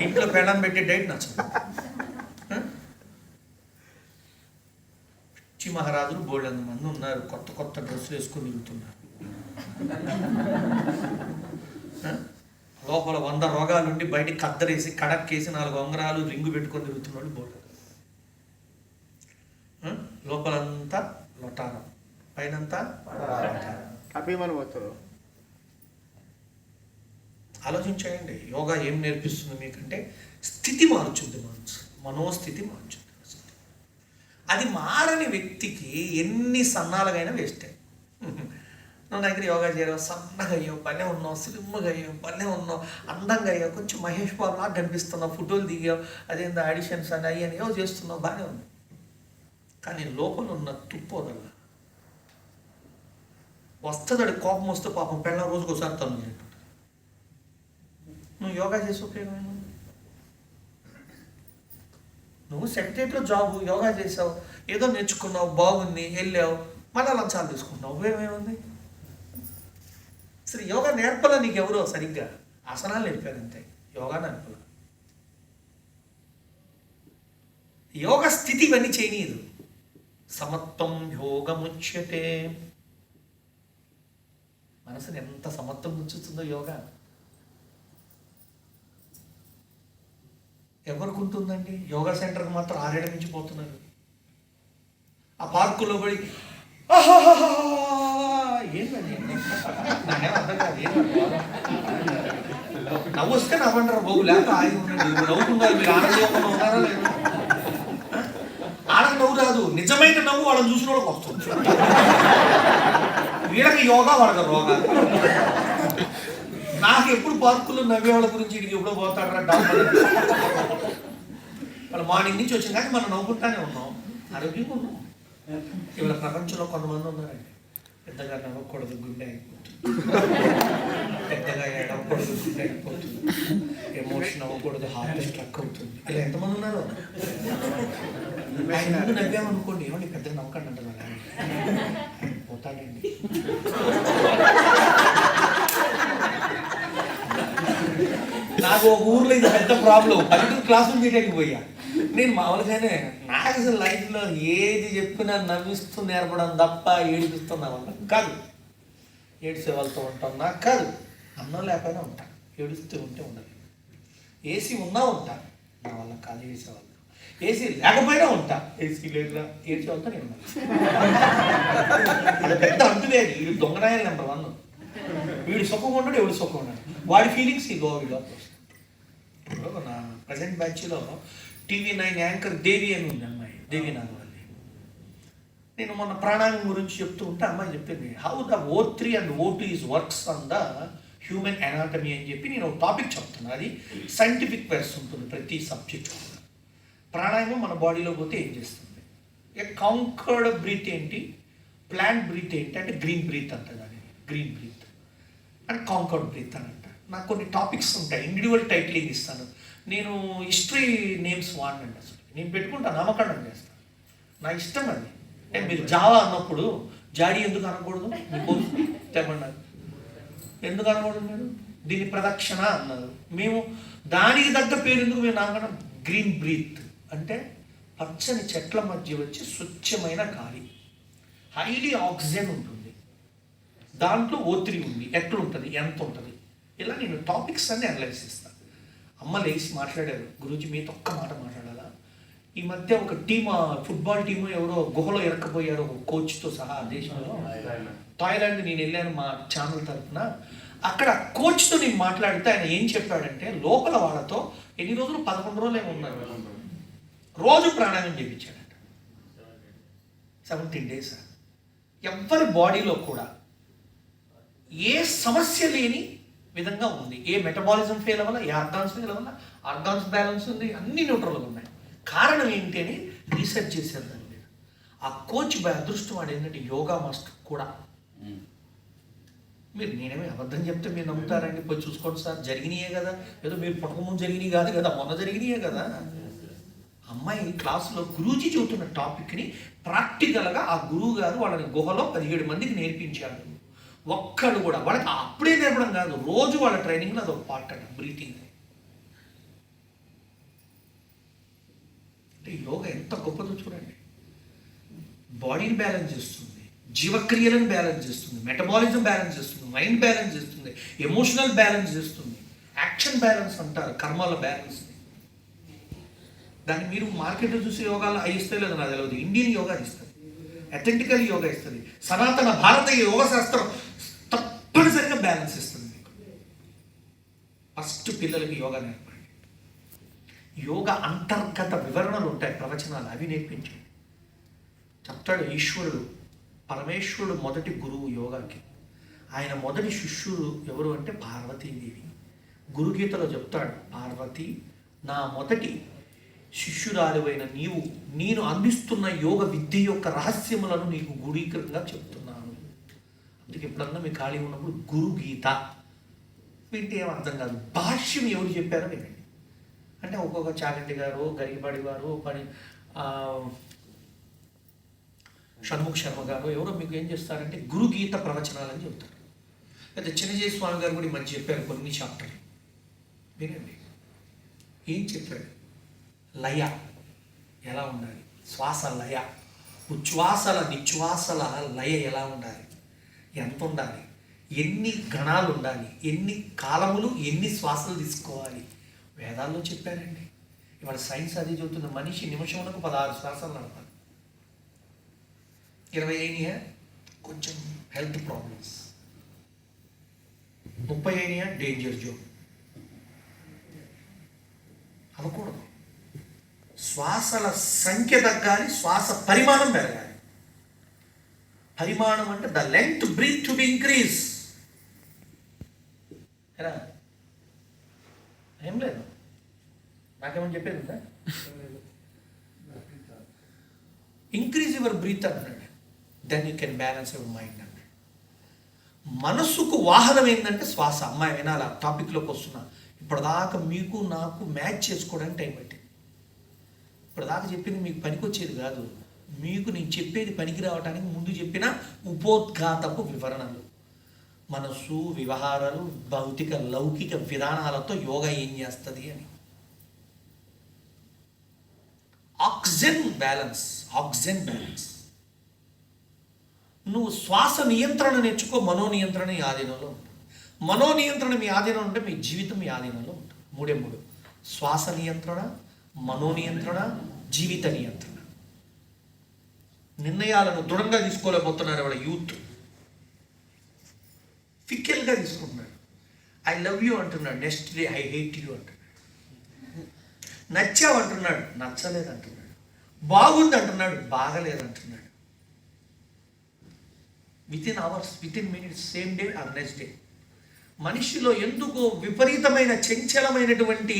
ఇంట్లో పెళ్ళం పెట్టే డైట్ నచ్చదు. పిచ్చి మహారాజులు బోళ్ళంత మంది ఉన్నారు, కొత్త కొత్త డ్రెస్సులు వేసుకొని తిరుగుతున్నారు. లోపల 100 రోగాలుండి బయటికి కద్దరేసి కడక్కేసి 4 ఉంగరాలు రింగు పెట్టుకొని తిరుగుతున్నాడు బోర్డు. లోపలంతా లొటారం, పైనంతా అభిమానపోతారు. ఆలోచించేయండి, యోగా ఏం నేర్పిస్తుంది మీకంటే స్థితి మార్చుద్ది, మనోస్థితి మార్చుద్ది. అది మారని వ్యక్తికి ఎన్ని సన్నాలుగైనా వేస్తే. నువ్వు దగ్గర యోగా చేయవు, సన్నగా అయ్యావు, పల్లె ఉన్నావు, స్లిమ్గా అయ్యావు, పల్లె ఉన్నావు, అందంగా అయ్యావు, కొంచెం మహేష్ బాబు లాగా కనిపిస్తున్నావు, ఫోటోలు దిగావు, అదేందో ఆడిషన్స్ అని అయ్యని ఏవో చేస్తున్నావు, బాగానే ఉంది. కానీ లోపల ఉన్న తుప్పు వదల వస్తుంది. కోపం వస్తే పాపం పెళ్ళ రోజుకు ఒకసారి తను. నువ్వు యోగా చేసి ఉపయోగమేనా? నువ్వు సెక్రటరీలో జాబు, యోగా చేసావు, ఏదో నేర్చుకున్నావు, బాగుంది, వెళ్ళావు, మళ్ళీ లంచాలు తీసుకుంటున్నావు, ఉపయోగమేముంది? అసలు యోగా నేర్పలా నీకు ఎవరో సరిగ్గా, ఆసనాలు నేర్పారు అంతే, యోగా నేర్పల. యోగ స్థితి ఇవన్నీ చేయనీయదు. సమత్వం యోగముచ్యతే. మనసుని ఎంత సమత్వం ఉంచుతుందో యోగా. ఎవరికి ఉంటుందండి? యోగా సెంటర్కి మాత్రం 6 ఏళ్ళ నుంచి పోతున్నారు. ఆ పార్కులో పడి ఏంటండి నాకేం అర్థం కాదు. నవ్వు వస్తే నవ్వంటారు బాబు, లేక ఆగి ఉండండి. నవ్వుతున్నారు మీరు, ఆనందంగా ఉన్నారా లేదు? ఆడకు నవ్వు రాదు, నిజమైన నవ్వు వాళ్ళని చూసిన వాళ్ళకి వస్తుంది. వీళ్ళకి యోగా, వాళ్ళకి రోగా. నాకు ఎప్పుడు పార్కుల్లో నవ్వేవాళ్ళ గురించి ఇడికి ఎప్పుడో పోతాడరా డాక్టర్. వాళ్ళు మార్నింగ్ నుంచి వచ్చిన కానీ మనం నవ్వుకుంటానే ఉన్నాం, ఆరోగ్యంగా ఉన్నాం. ఇవాళ ప్రపంచంలో కొంతమంది ఉన్నారండి, పెద్దగా నవ్వకూడదు గుండె అయిపోతుంది, పెద్దగా ఏడవకూడదు గుండె అయిపోతుంది, ఎమోషన్ అవ్వకూడదు హార్ట్ స్ట్రక్ అవుతుంది. ఇలా ఎంతమంది ఉన్నారు? ఆయన ముందు నవ్వామనుకోండి, ఏమండి పెద్దగా నవ్వకండి అంటారు, ఆయన పోతాడండి. నాకు ఒక ఊర్లో ఇది పెద్ద ప్రాబ్లం. 12 క్లాసులు తీయడానికి పోయా నేను. మామూలుగానే నాకు అసలు లైఫ్లో ఏది చెప్పినా నవ్విస్తూ నేర్పడం తప్ప ఏడిపిస్తూ నా వల్ల కాదు. ఏడిసే వాళ్ళతో ఉంటాం నాకు కాదు. అన్నం లేకపోయినా ఉంటాను, ఏడుస్తూ ఉంటే ఉండదు. ఏసీ ఉన్నా ఉంటాను, నా వల్ల కాదు ఏడిసే వాళ్ళు. ఏసీ లేకపోయినా ఉంటా. ఏసీ లేదురా, ఏసీ అవుతా నేను. అది పెద్ద అంటులేదు. వీడు దొంగనాయాలు నెంబర్ 1. వీడు సుఖం ఉండడు, ఎవడు సుఖం ఉండడు. వాడి ఫీలింగ్స్ ఈ గోవిలో. నా ప్రజెంట్ బ్యాచ్లో TV9 యాంకర్ దేవి అని ఉంది అమ్మాయి, దేవి నాగవల్లి. నేను మొన్న ప్రాణాయామం గురించి చెప్తూ ఉంటే అమ్మాయి చెప్పింది, how the O3 and O2 is works on the human anatomy అని చెప్పి నేను ఒక టాపిక్ చెప్తున్నాను. అది సైంటిఫిక్ వెర్స్ ఉంటుంది ప్రతి సబ్జెక్ట్. ప్రాణాయామం మన బాడీలో పోతే ఏం చేస్తుంది? కాంకర్డ్ బ్రీత్ ఏంటి, ప్లాంట్ బ్రీత్ ఏంటి అంటే గ్రీన్ బ్రీత్ అంట. దాన్ని green breath and concord breath అని అంట. నాకు కొన్ని టాపిక్స్ ఉంటాయి, ఇండివిజువల్ టైటిలింగ్ ఇస్తాను. నేను హిస్టరీ నేమ్స్ వాడినండి. అసలు నేను పెట్టుకుంటాను, నామకరణం చేస్తాను, నా ఇష్టం అది. మీరు జావా అన్నప్పుడు జాడీ ఎందుకు అనకూడదు? మీకు చెప్పండి, ఎందుకు అనకూడదు? మీరు దీని ప్రదక్షిణ అన్నారు, మేము దానికి తగ్గ పేరు ఎందుకు మేము నామకరణం? గ్రీన్ బ్రీత్ అంటే పచ్చని చెట్ల మధ్య వచ్చి స్వచ్ఛమైన గాలి, హైలీ ఆక్సిజన్ ఉంటుంది, దాంట్లో O3 ఉంది, ఎట్లుంటుంది, ఎంత ఉంటుంది, ఇలా నేను టాపిక్స్ అన్ని అనలైజ్ చేస్తాను. అమ్మ లేచి మాట్లాడారు, గురూజీ మీతో ఒక్క మాట మాట్లాడాలా. ఈ మధ్య ఒక టీమ్, ఫుట్బాల్ టీము ఎవరో గుహలో ఇరక్కపోయారు ఒక కోచ్తో సహా దేశంలో, థాయిలాండ్. నేను వెళ్ళాను మా ఛానల్ తరఫున. అక్కడ కోచ్తో నేను మాట్లాడితే ఆయన ఏం చెప్పాడంటే, లోపల వాళ్ళతో ఎన్ని రోజులు, 11 రోజులు ఏమో ఉన్నారు, రోజు ప్రాణాయామం చేయించాడట. 17 days. ఎవరి బాడీలో కూడా ఏ సమస్య లేని విధంగా ఉంది. ఏ మెటబాలిజం ఫెయిల్ అవ్వాల, ఏ ఆర్గాన్స్ ఫెయిల్ అవ్వాల, ఆర్గాన్స్ బ్యాలెన్స్ ఉంది, అన్ని న్యూట్రల్గా ఉన్నాయి. కారణం ఏంటి అని రీసెర్చ్ చేశారు దాని మీద. ఆ కోచ్ అదృష్టం వాడు ఏంటంటే యోగా మాస్టర్ కూడా. మీరు నేనేమి అబద్ధం చెప్తే మీరు నమ్ముతారండి, పోయి చూసుకోండి సార్, జరిగినాయే కదా, ఏదో మీరు పుట్టక ముందు జరిగినాయి కాదు కదా, మొన్న జరిగినాయే కదా. అమ్మాయి క్లాసులో గురూజీ చెబుతున్న టాపిక్ని ప్రాక్టికల్గా ఆ గురువు గారు వాళ్ళని గుహలో 17 మందికి నేర్పించాడు. ఒక్కడు కూడా వాళ్ళకి అప్పుడే నేర్పడం కాదు, రోజు వాళ్ళ ట్రైనింగ్లో అదొక పార్ట్ అంట, బ్రీతింగ్. అంటే యోగా ఎంత గొప్పదో చూడండి. బాడీని బ్యాలెన్స్ చేస్తుంది, జీవక్రియలను బ్యాలెన్స్ చేస్తుంది, మెటబాలిజం బ్యాలెన్స్ చేస్తుంది, మైండ్ బ్యాలెన్స్ చేస్తుంది, ఎమోషనల్ బ్యాలెన్స్ చేస్తుంది, యాక్షన్ బ్యాలెన్స్ అంటారు, కర్మల బ్యాలెన్స్. దాన్ని మీరు మార్కెట్లో చూసే యోగాలు అవి ఇస్తే లేదు నాకు తెలియదు. ఇండియన్ యోగా ఇస్తుంది, అథెంటికల్ యోగా ఇస్తుంది, సనాతన భారతీయ యోగ శాస్త్రం తప్పనిసరిగా బ్యాలెన్స్ ఇస్తుంది మీకు. ఫస్ట్ పిల్లలకి యోగా నేర్పండి. యోగా అంతర్గత వివరణలు ఉంటాయి, ప్రవచనాలు, అవి నేర్పించండి. చెప్తాడు ఈశ్వరుడు, పరమేశ్వరుడు మొదటి గురువు యోగాకి. ఆయన మొదటి శిష్యుడు ఎవరు అంటే పార్వతీదేవి. గురుగీతలో చెప్తాడు, పార్వతి నా మొదటి శిష్యురాలివైన నీవు, నేను అందిస్తున్న యోగ విద్య యొక్క రహస్యములను నీకు గురీకరంగా చెప్తున్నాను. అందుకే ఎప్పుడన్నా మీకు ఖాళీ ఉన్నప్పుడు గురుగీత వింటే ఏం అర్థం కాదు, భాష్యం ఎవరు చెప్పారో వినండి. అంటే ఒక్కొక్క చాగంటి గారు, గరిగిపాడి గారు, షణ్ముఖ శర్మ గారు ఎవరో మీకు ఏం చేస్తారంటే గురుగీత ప్రవచనాలని చెప్తారు. అయితే చిన్నజయ స్వామి గారు కూడా ఈ మధ్య చెప్పారు కొన్ని చాప్టర్లు, వినండి. ఏం చెప్పాడు? లయ ఎలా ఉండాలి, శ్వాస లయ, ఉచ్ఛ్వాసల నిశ్వాసల లయ ఎలా ఉండాలి, ఎంత ఉండాలి, ఎన్ని గణాలు ఉండాలి, ఎన్ని కాలములు, ఎన్ని శ్వాసలు తీసుకోవాలి, వేదాల్లో చెప్పారండి. ఇవాళ సైన్స్ అది చెబుతుంది, మనిషి నిమిషమునకు 16 శ్వాసలు నడపాలి. 20 అయినాయా కొంచెం హెల్త్ ప్రాబ్లమ్స్, 30 అయినాయా డేంజర్ జోన్. అవ్వకూడదు. శ్వాసల సంఖ్య తగ్గాలి, శ్వాస పరిమాణం పెరగాలి. పరిమాణం అంటే the length breath to be increase. ఎలా ఏం లేదు, నాకేమని చెప్పేది ఉందా? ఇంక్రీజ్ యువర్ బ్రీత్ అన్నాడు, then you can balance your mind అన్నాడు. మనసుకు వాహనం ఏంటంటే శ్వాస. అమ్మాయి వినాలి, ఆ టాపిక్లోకి వస్తున్నా. ఇప్పటిదాకా మీకు నాకు మ్యాచ్ చేసుకోవడానికి టైం పట్టింది. ఇప్పటిదాకా చెప్పింది మీకు పనికొచ్చేది కాదు, మీకు నేను చెప్పేది పనికి రావడానికి ముందు చెప్పిన ఉపోద్ఘాతపు వివరణలు. మనసు, వ్యవహారాలు, భౌతిక లౌకిక విధానాలతో యోగా ఏం చేస్తుంది అని. Oxygen balance, oxygen balance. నువ్వు శ్వాస నియంత్రణ నేర్చుకో, మనో నియంత్రణ ఈ ఆధీనంలో ఉంటుంది. మనో నియంత్రణ మీ ఆధీనం ఉంటే మీ జీవితం మీ ఆధీనంలో ఉంటుంది. 3 శ్వాస నియంత్రణ, మనో నియంత్రణ, జీవిత నియంత్రణ. నిర్ణయాలను దృఢంగా తీసుకోలేకపోతున్నారు వాళ్ళ యూత్. ఫిక్కెల్గా తీసుకుంటున్నాడు. ఐ లవ్ యూ అంటున్నాడు, next day I hate you అంటున్నాడు. నచ్చావు అంటున్నాడు, నచ్చలేదు అంటున్నాడు. బాగుంది అంటున్నాడు, బాగలేదు అంటున్నాడు. Within hours, within minutes, same day or next day. మనిషిలో ఎందుకో విపరీతమైన చంచలమైనటువంటి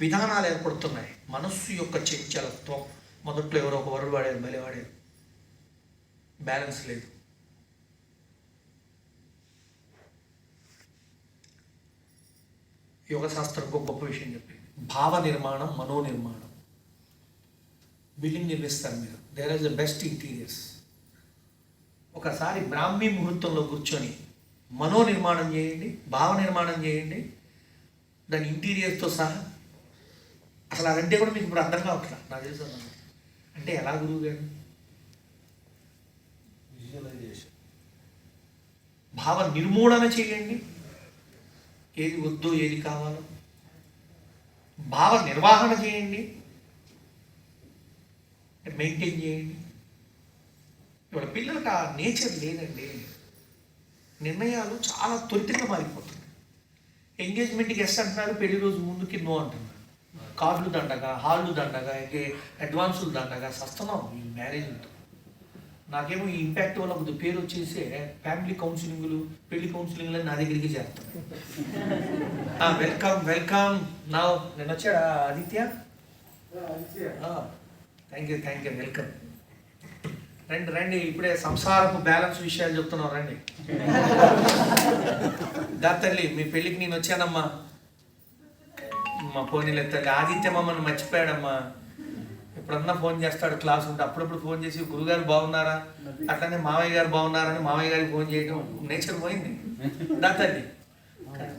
విధానాలు ఏర్పడుతున్నాయి. మనస్సు యొక్క చంచలత్వం. మొదట్లో ఎవరో ఒక వరుడు వాడారు, భలే వాడారు. బ్యాలెన్స్ లేదు. యోగ శాస్త్రం గొప్ప విషయం చెప్పింది. భావ నిర్మాణం, మనో నిర్మాణం. బిల్డింగ్ నిర్మిస్తారు మీరు, there are the best interiors. ఒకసారి బ్రాహ్మీ ముహూర్తంలో కూర్చొని మనో నిర్మాణం చేయండి, భావ నిర్మాణం చేయండి, దాని ఇంటీరియర్స్తో సహా. అసలు అదంటే కూడా మీకు ఇప్పుడు అర్థం కావట్లా, నాకు తెలుసు. అంటే ఎలా గురువు గారు? భావ నిర్మూలన చేయండి, ఏది వద్దు ఏది కావాలో. భావ నిర్వహణ చేయండి, మెయింటైన్ చేయండి. ఇవాళ పిల్లలకు ఆ నేచర్ లేదండి. నిర్ణయాలు చాలా త్వరితంగా మారిపోతున్నాయి. ఎంగేజ్మెంట్కి ఎస్ అంటున్నారు, పెళ్లి రోజు ముందుకి నో అంటున్నారు. కార్డులు దండగా, హాళ్ళు దండగా, అడ్వాన్సులు దండగా సస్తున్నాం ఈ మ్యారేజ్తో. నాకేమో ఈ ఇంపాక్ట్ వల్ల కొద్ది పేరు వచ్చేసే ఫ్యామిలీ కౌన్సిలింగ్లు, పెళ్లి కౌన్సిలింగ్లు నా దగ్గరికి చేస్తాను. Welcome welcome. నా నేను వచ్చాడా ఆదిత్య? Thank you welcome. రండి రండి, ఇప్పుడే సంసారపు బ్యాలెన్స్ విషయాలు చెప్తున్నాం, రండి. తల్లి మీ పెళ్ళికి నేను వచ్చానమ్మా. మా ఫోన్లు తల్లి ఆదిత్య మమ్మల్ని మర్చిపోయాడమ్మా. ఎప్పుడన్నా ఫోన్ చేస్తాడు క్లాస్ ఉంటే, అప్పుడప్పుడు ఫోన్ చేసి గురుగారు బాగున్నారా, అట్లనే మామయ్య గారు బాగున్నారని మామయ్య గారికి ఫోన్ చేయడం నేచర్ పోయింది. తల్లి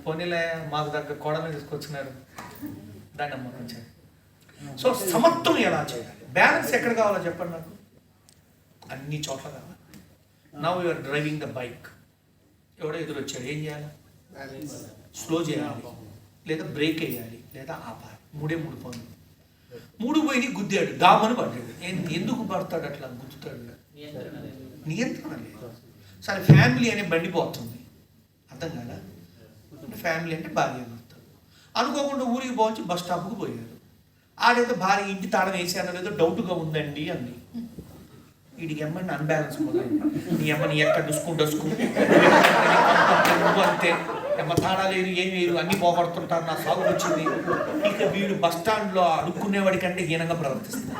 ఫోన్లే మాకు దగ్గర కోడలు తీసుకొచ్చినారు, దాన్ని అమ్మ కొంచెం. సో సమత్వం ఎలా చేయాలి, బ్యాలెన్స్ ఎక్కడ కావాలో చెప్పండి నాకు. అన్ని చోట్ల కావాలి. Now you're driving the bike, ఎవడో ఎదురు వచ్చాడు, ఏం చేయాలి? స్లో చేయాలి, లేదా బ్రేక్ వేయాలి, లేదా ఆపాలి. మూడు పనులు. 3 పోయి గుద్దాడు, డామని పడ్డాడు. ఎందుకు పడతాడు అట్లా గుద్దుతాడు? నియంత్రణ లేదు. సరే ఫ్యామిలీ అనే బండి పోతుంది, అర్థం కదా. ఫ్యామిలీ అంటే భార్య భర్త అనుకోకుండా ఊరికి పోవచ్చు, బస్ స్టాప్కి పోయారు. ఆడేదో భార్య ఇంటి తాళం వేసానో లేదో డౌట్గా ఉందండి అంది. వీడికి ఎమ్మని అన్బ్యాలెన్స్ మొదలైంది. నీ ఎమ్మని ఎక్కడ డస్కు అంతే, ఎమ్మ తాడా లేదు, ఏం లేదు, అన్ని పోగొడుతుంటారు, నా సాగు వచ్చింది. ఇక వీడు బస్ స్టాండ్లో అడుక్కునేవాడి కంటే హీనంగా ప్రవర్తిస్తుంది.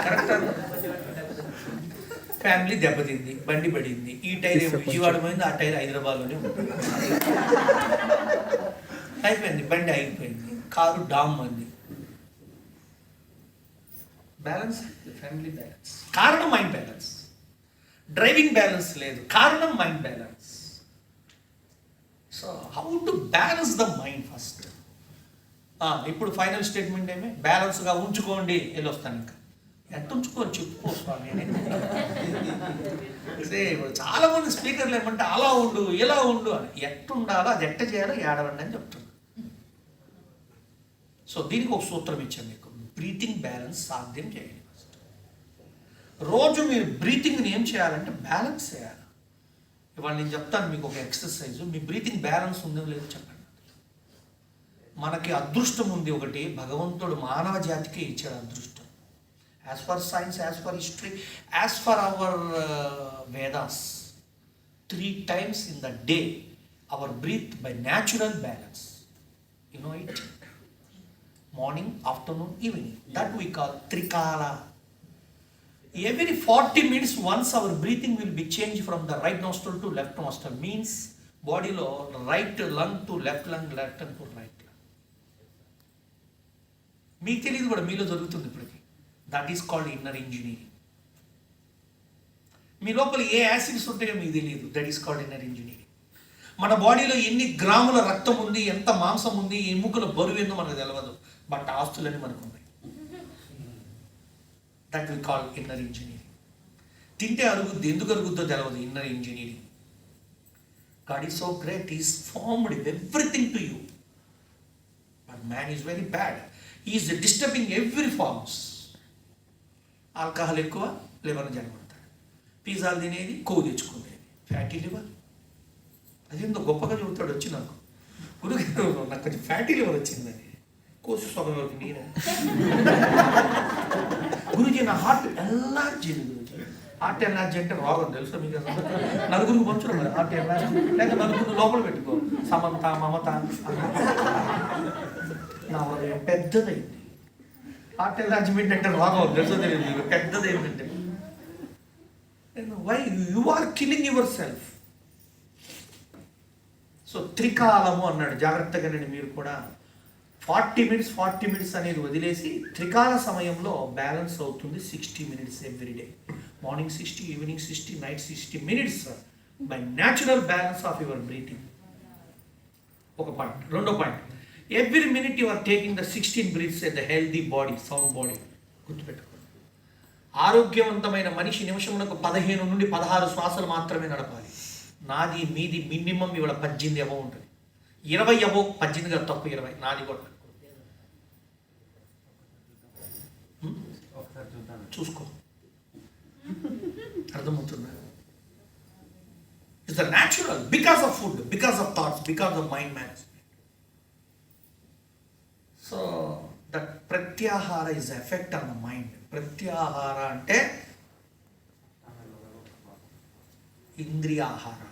కరెక్ట్. ఫ్యామిలీ దెబ్బతింది, బండి పడింది. ఈ టైర్ విజయవాడ పోయింది, ఆ టైర్ హైదరాబాద్లోనే ఉంటుంది. అయిపోయింది, బండి అయిపోయింది, కారు డామ్ అంది. Balance, family balance. కారణం మైండ్ బ్యాలెన్స్. డ్రైవింగ్ బ్యాలెన్స్ లేదు, కారణం mind balance. So how to balance the mind first. ఇప్పుడు ఫైనల్ స్టేట్మెంట్ ఏమి? బ్యాలెన్స్గా ఉంచుకోండి. వెళ్ళి వస్తాను. ఇంకా ఎంత ఉంచుకొని చెప్పుకోవాలి. ఇప్పుడు చాలా మంది స్పీకర్లు ఏమంటే అలా ఉండు ఇలా ఉండు అని. ఎట్టుండాలో అది ఎట్ట చేయాలో ఏడవండి అని చెప్తున్నారు. సో దీనికి ఒక సూత్రం ఇచ్చాను మీకు. బ్రీతింగ్ బ్యాలెన్స్ సాధ్యం చేయండి ఫస్ట్. రోజు మీరు బ్రీతింగ్ని ఏం చేయాలంటే బ్యాలెన్స్ చేయాలి. ఇవాళ నేను చెప్తాను మీకు ఒక ఎక్సర్సైజ్. మీ బ్రీతింగ్ బ్యాలెన్స్ ఉందో లేదో చెప్పండి. మనకి అదృష్టం ఉంది ఒకటి, భగవంతుడు మానవ జాతికి ఇచ్చాడు అదృష్టం. As for science, as for history, as for hour Vedas, 3 times in the day our breathe by natural balance. You know it? Morning, afternoon, evening. That we call Trikala. Every 40 minutes once our breathing will be changed from the right nostril to left nostril. Means body lo right lung to left lung, left lung to right lung. మీకు తెలియదు కూడా, మీలో జరుగుతుంది ఇప్పటికి. That is called inner engineering. మీ లోపల ఏ acids ఉంటాయో మీకు తెలియదు. That is called inner engineering. మన బాడీలో ఎన్ని గ్రాముల రక్తం ఉంది, ఎంత మాంసం ఉంది, ఎముకల బరువు ఏందో మనకు తెలియదు. బట్ ఆస్తులని మనకు ఉన్నాయి. That will call inner engineering. తింటే అరుగుద్ది, ఎందుకు అరుగుద్దో తెలియదు. Inner engineering. God is so great, He is formed everything to you. But man is very bad. He is disturbing every forms. Alcohol ఎక్కువ, లివర్ని జనగొడతాడు. పిజ్జాలు తినేది, కొవ్వు తెచ్చుకునేది, ఫ్యాటీ లివర్. అదేందో గొప్పగా చెబుతాడు వచ్చి నాకు, గురుగారు నాకు కొంచెం ఫ్యాటీ లివర్ వచ్చిందని. కోసి సగం వరకు మీరే గురుజీ నా హార్ట్ ఎల్లార్జీ. గురుజీ హార్ట్ ఎల్లార్జీ అంటే రోగం తెలుసా మీకు? అసలు నలుగురికి పంచురు మరి హార్ట్ ఎల్లార్జీ, లేక నలుగురు లోపల పెట్టుకో. సమంత, మమత, నా హృదయం పెద్దదైంది. హార్ట్ ఎల్లార్జ్మెంట్ అంటే రోగం తెలుసో తెలియదు మీకు? పెద్దది ఏంటంటే why you are killing yourself. So త్రికాలము అన్నాడు, జాగ్రత్తగా మీరు కూడా 40 minutes అనేది వదిలేసి త్రికాల సమయంలో బ్యాలెన్స్ అవుతుంది 60 minutes everyday. Morning 60, evening 60, night 60 minutes by natural balance of your breathing. ఒక పాయింట్. రెండో point, every minute you are taking the 16 breaths at the healthy body, sound body. గుర్తుపెట్టుకోండి, ఆరోగ్యవంతమైన మనిషి నిమిషములకు 15 నుండి 16 శ్వాసలు మాత్రమే నడపాలి. నాది మీది మినిమం ఇవాళ 18 అబో ఉంటుంది. 20 అబో, 18 కాదు, తప్పు 20. నాది కూడా చూసుకో, అర్థమవుతుందా? It's the natural, because of food, because of thoughts, because of mind management. So that pratyahara is effect on the mind. ప్రత్యాహార అంటే ఇంద్రియాహార.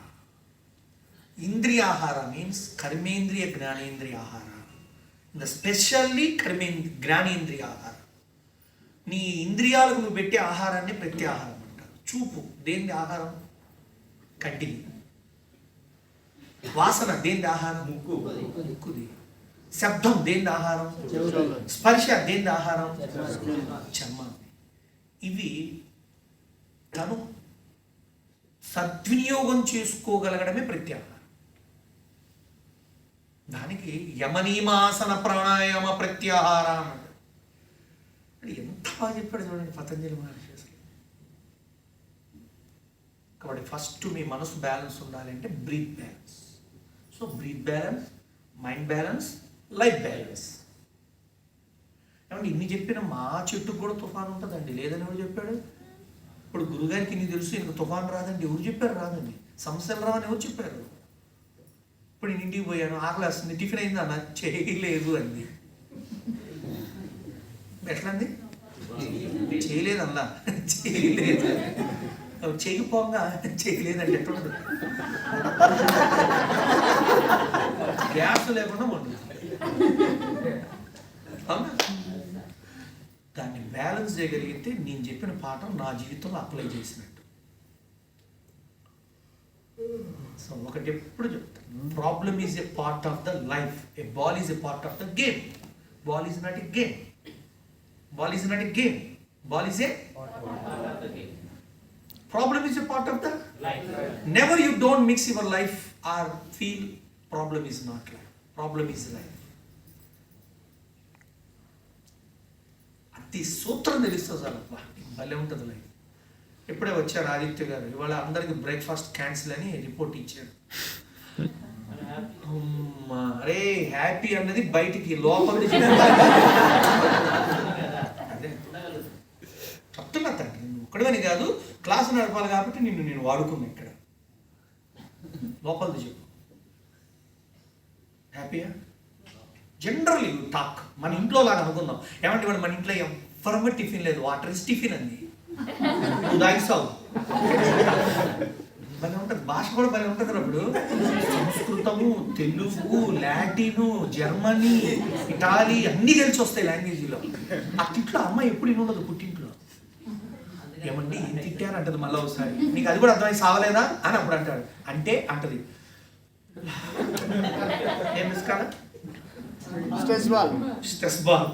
ఇంద్రియాహార మీన్స్ కర్మేంద్రియ జ్ఞానేంద్రియ ఆహార. స్పెషల్లీ జ్ఞానేంద్రియ ఆహార. నీ ఇంద్రియాలకు నువ్వు పెట్టే ఆహారాన్ని ప్రత్యాహారం అంటారు. చూపు దేని ఆహారం? కంటిది. వాసన దేని ఆహారం? ముక్కుది. శబ్దం దేని ఆహారం? స్పర్శ దేని ఆహారం? చర్మం. ఇవి తను సద్వినియోగం చేసుకోగలగడమే ప్రత్యాహారం. దానికి యమనీమాసన ప్రాణాయామ ప్రత్యాహార అన్నాడు. ఎంత బాగా చెప్పాడు చూడండి పతంజలి మహర్షి అసలు. కాబట్టి ఫస్ట్ మీ మనసు బ్యాలెన్స్ ఉండాలంటే breath balance. So breath balance, mind balance, life balance. ఏమంటే ఇన్ని చెప్పిన మా చెట్టుకు కూడా తుఫాను ఉంటుందండి, లేదని ఎవరు చెప్పాడు? ఇప్పుడు గురుగారికి ఇన్ని తెలుసు, ఇంక తుఫాను రాదండి ఎవరు చెప్పారు? రాదండి. సమస్యలు రావని ఎవరు చెప్పారు? ఇప్పుడు నేను ఇంటికి పోయాను, ఆకలి వస్తుంది, టిఫిన్ అయింది అన్న, చేయలేదు అంది. ఎట్లా అంది? చేయలేదన్నా, చేయలేదు. చేయకపోగా చేయలేదండి ఎట్లుండదు? గ్యాస్ లేకుండా ఉండదు. అవునా? దాన్ని బ్యాలెన్స్ చేయగలిగితే నేను చెప్పిన పాఠం నా జీవితంలో అప్లై చేసినట్టు. సో ఒకటి ఎప్పుడు చెప్తాను, problem is a part of the life, A ball is a part of the game. Ball is not a game. Ball is not a game. Ball is a problem is a part of the life. Never you don't mix your life or feel problem is not life. Problem is life. అతి సూత్రం తెలుస్తుంది sir. అబ్బా భలే ఉంటుంది life. ఎప్పుడే వచ్చారు ఆదిత్య గారు, ఇవాళ అందరికి బ్రేక్ఫాస్ట్ క్యాన్సిల్ అని రిపోర్ట్ ఇచ్చారు. అరే హ్యాపీ అన్నది బయటికి, లోపల చెప్తున్నా తండ్రి, నువ్వు ఒక్కడని కాదు, క్లాసు నడపాలి కాబట్టి నేను వాడుకున్నా. ఇక్కడ లోపలిది చెప్పు. హ్యాపీయా? జనరల్లీ టాక్ మన ఇంట్లో లాగా అనుకుందాం. ఏమంటే వాడు మన ఇంట్లో ఎవ్వరమ్మ టిఫిన్ లేదు, వాటర్ ఇస్ టిఫిన్ అంది, నువ్వు దాగిస్తావు. భలే ఉంటుంది, భాష కూడా భలే ఉంటుంది. అప్పుడు సంస్కృతము, తెలుగు, లాటిను, జర్మనీ, ఇటాలీ అన్నీ కలిసి వస్తాయి లాంగ్వేజ్లో. ఆ తిట్లో అమ్మ ఎప్పుడు ఉండదు పుట్టింట్లో. ఏమండి ఏం తిట్టారు అంటది మళ్ళీ ఒకసారి, నీకు అది కూడా అర్థమై సావలేదా అని అప్పుడు అంటాడు. అంటే అంటది ఏం మిస్ కాదా? Stress ball.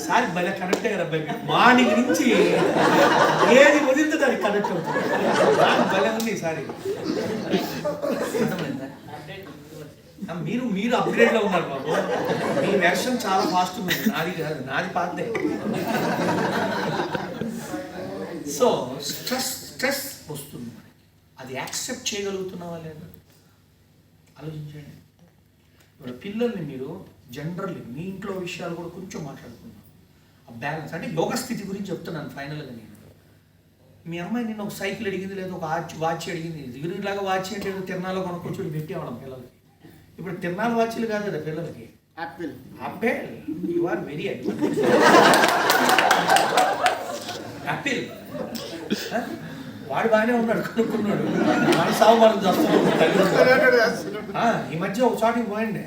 సారి భలే కనెక్ట్ అయ్యారు అబ్బాయి. మార్నింగ్ నుంచి ఏది వదిలితే దానికి కనెక్ట్ అవుతుంది. భలే ఉంది సారీ. అర్థమైందా? మీరు అప్గ్రేడ్ లో ఉన్నారు బాబు. మీ వెర్షన్ చాలా ఫాస్ట్ ఉంది, నాది కాదు, నాది పాతదే. సో స్ట్రెస్ వస్తుంది, అది యాక్సెప్ట్ చేయగలుగుతున్నావా లేదా ఆలోచించండి. ఇప్పుడు పిల్లల్ని మీరు జనరల్లీ మీ ఇంట్లో విషయాలు కూడా కొంచెం మాట్లాడుకున్నాం. బ్యాలెన్స్ అంటే యోగ స్థితి గురించి చెప్తున్నాను ఫైనల్గా నేను. మీ అమ్మాయి నిన్న ఒక సైకిల్ అడిగింది, లేదా ఒక వాచ్ అడిగింది. దిగురులాగా వాచ్ అంటే ఏదో తిరణాల్లో కొనుక్కొచ్చి పెట్టేవాళ్ళం పిల్లలకి. ఇప్పుడు తిరణాల వాచ్లు కాదు కదా పిల్లలకి, apple. Apple. You are very apple. వాడు బాగానే ఉన్నాడు, కనుక్కున్నాడు. మన సాగు మనం ఈ మధ్య ఒక చోటికి పోయండి.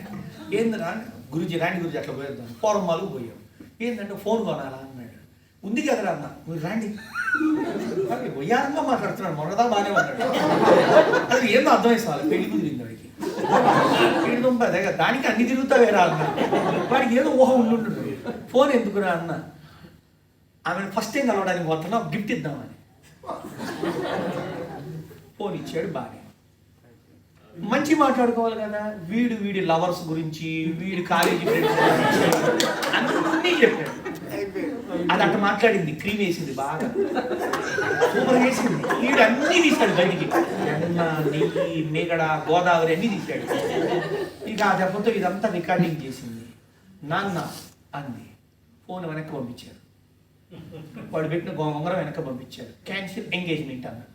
ఏందిరా గురుజీ, రాండి గురుజీ అట్లా పోయేద్దాం. పోరమ్మాలకు పోయాం. ఏంటంటే ఫోన్ కొనాలా అన్నాడు. ఉంది కదరా అన్న, మీరు రాండి. వయ్యారంగా మాట్లాడుతున్నాడు, మొన్నదా బాగానే ఉన్నాడు. అది ఏందో అర్థమైంది, పెళ్లి కుదిరింది వాడికి. పెళ్లి దుంప అదే కదా, దానికి అన్ని తిరుగుతావేరా అన్న. వాడికి ఏదో ఊహ ఉండు. ఫోన్ ఎందుకురా అన్న, ఆమెను ఫస్ట్ టైం కలవడానికి పోతున్నా, గిఫ్ట్ ఇద్దామని ఫోన్ ఇచ్చాడు. బాగా మంచి మాట్లాడుకోవాలి కదా. వీడి లవర్స్ గురించి, వీడి కాలేజీ ఫ్రెండ్స్ గురించి అన్నీ చెప్పాడు. అది అట్లా మాట్లాడింది, క్రీమ్ వేసింది, బాగా సూపర్ వేసింది. వీడు అన్నీ తీశాడు బయటికి, ఎన్న, నెయ్యి, మేగడ, గోదావరి అన్నీ తీశాడు. ఇక ఆ దెబ్బతో ఇదంతా రికార్డింగ్ చేసింది. నాన్న అంది. ఫోన్ వెనక్కి పంపించారు. వాడు పెట్టిన గొంగరం వెనక పంపించాడు. క్యాన్సిల్ ఎంగేజ్మెంట్ అన్నాడు.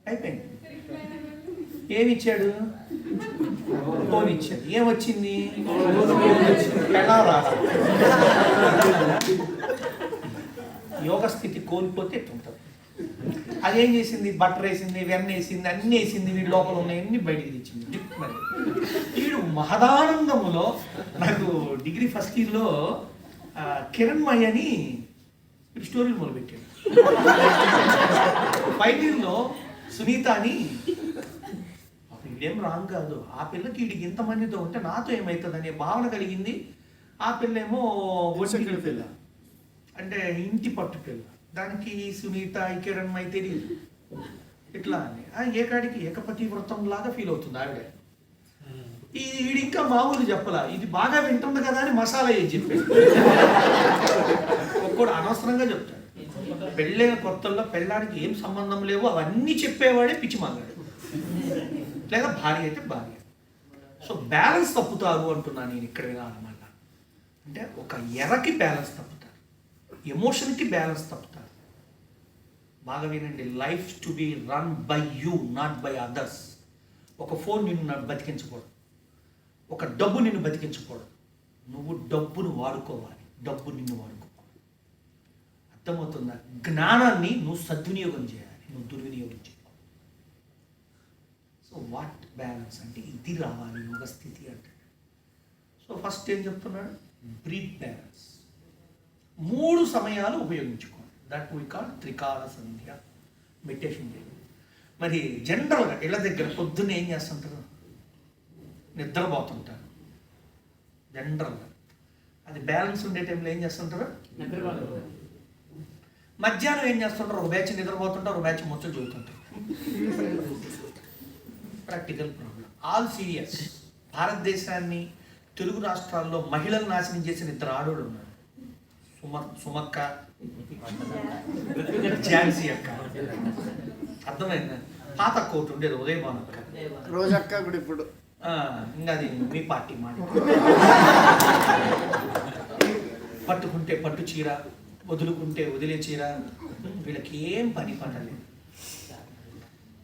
అయిపోయింది. ఏమి ఇచ్చాడు? ఫోన్ ఇచ్చాడు. ఏమొచ్చింది? యోగ స్థితి కోల్పోతే ఎట్లుంటుంది. అదేం చేసింది? బట్టర్ వేసింది, వెన్న వేసింది, అన్నీ వేసింది. వీడి లోపల ఉన్నాయన్నీ బయటికి తెచ్చింది. మరి వీడు మహదానందములో, నాకు డిగ్రీ ఫస్ట్ ఇయర్లో కిరణ్మయ్య అని స్టోరీలు మొదలుపెట్టాడు. ఫైనల్ ఇయర్లో సునీత అని, ఇదేం రాంగ్ కాదు, ఆ పిల్లకి వీడికి ఇంతమందితో ఉంటే నాతో ఏమవుతుంది అనే భావన కలిగింది. ఆ పిల్ల ఏమో ఒంటికి పిల్ల, అంటే ఇంటి పట్టు పిల్ల. దానికి సునీత, కిరణ్మయ్య తెలియదు ఇట్లా అని. ఏకాడికి ఏకపతి వ్రతం లాగా ఫీల్ అవుతుంది ఆవిడ. వీడి ఇంకా మామూలు చెప్పలా, ఇది బాగా వింటుంది కదా అని మసాలా వేసి చెప్పాడు. ఒక్కడు అనవసరంగా చెప్తాడు. పెళ్ళైన కొత్తల్లో పెళ్ళానికి ఏం సంబంధం లేవు అవన్నీ చెప్పేవాడే పిచ్చి మాగాడు, లేదా భార్య అయితే భార్య. సో బ్యాలెన్స్ తప్పుతారు అంటున్నాను నేను ఇక్కడ వినాలన్నమాట. అంటే ఒక ఎరకి బ్యాలెన్స్ తప్పుతారు, ఎమోషన్కి బ్యాలెన్స్ తప్పుతారు. బాగా వినండి, life to be run by you, not by others. ఒక ఫోన్ నిన్ను బతికించకూడదు, ఒక డబ్బు నిన్ను బతికించకూడదు. నువ్వు డబ్బును వాడుకోవాలి, డబ్బు నిన్ను వాడుకోవాలి. అర్థమవుతుందా? జ్ఞానాన్ని నువ్వు సద్వినియోగం చేయాలి, నువ్వు దుర్వినియోగం చేయాలి. సో వాట్ బ్యాలెన్స్ అంటే ఇది రావాలి యోగ స్థితి అంటే. సో ఫస్ట్ ఏం చెప్తున్నాడు? Breath balance. 3 సమయాలు ఉపయోగించుకోండి. దట్ వీ కాల్ త్రికాల సంధ్య మెడిటేషన్ చేయండి. మరి జనరల్గా ఇళ్ళ దగ్గర పొద్దున్న ఏం చేస్తుంటారు? నిద్రపోతుంటారు జనరల్గా. అది బ్యాలెన్స్ ఉండే టైంలో ఏం చేస్తుంటారు? మధ్యాహ్నం ఏం చేస్తుంటారు? ఒక బ్యాచ్ నిద్రపోతుంటారు, ఒక బ్యాచ్ ముచ్చలు చదువుతుంటారు. Practical problem. All serious. భారతదేశాన్ని, తెలుగు రాష్ట్రాల్లో మహిళలు నాశనం చేసిన 2 ఆడోళ్ళు ఉన్నారు. సుమక్క, ఝాన్సీ అక్క. అర్థమైందా? పాత కోట్ ఉండేది ఉదయభాన్ అక్క, రోజక్క కూడా ఇప్పుడు ఇంకా అది మీ పార్టీ మాట. పట్టుకుంటే పట్టు చీర, వదులుకుంటే వదిలే చీర. వీళ్ళకి ఏం పని పడలేదు.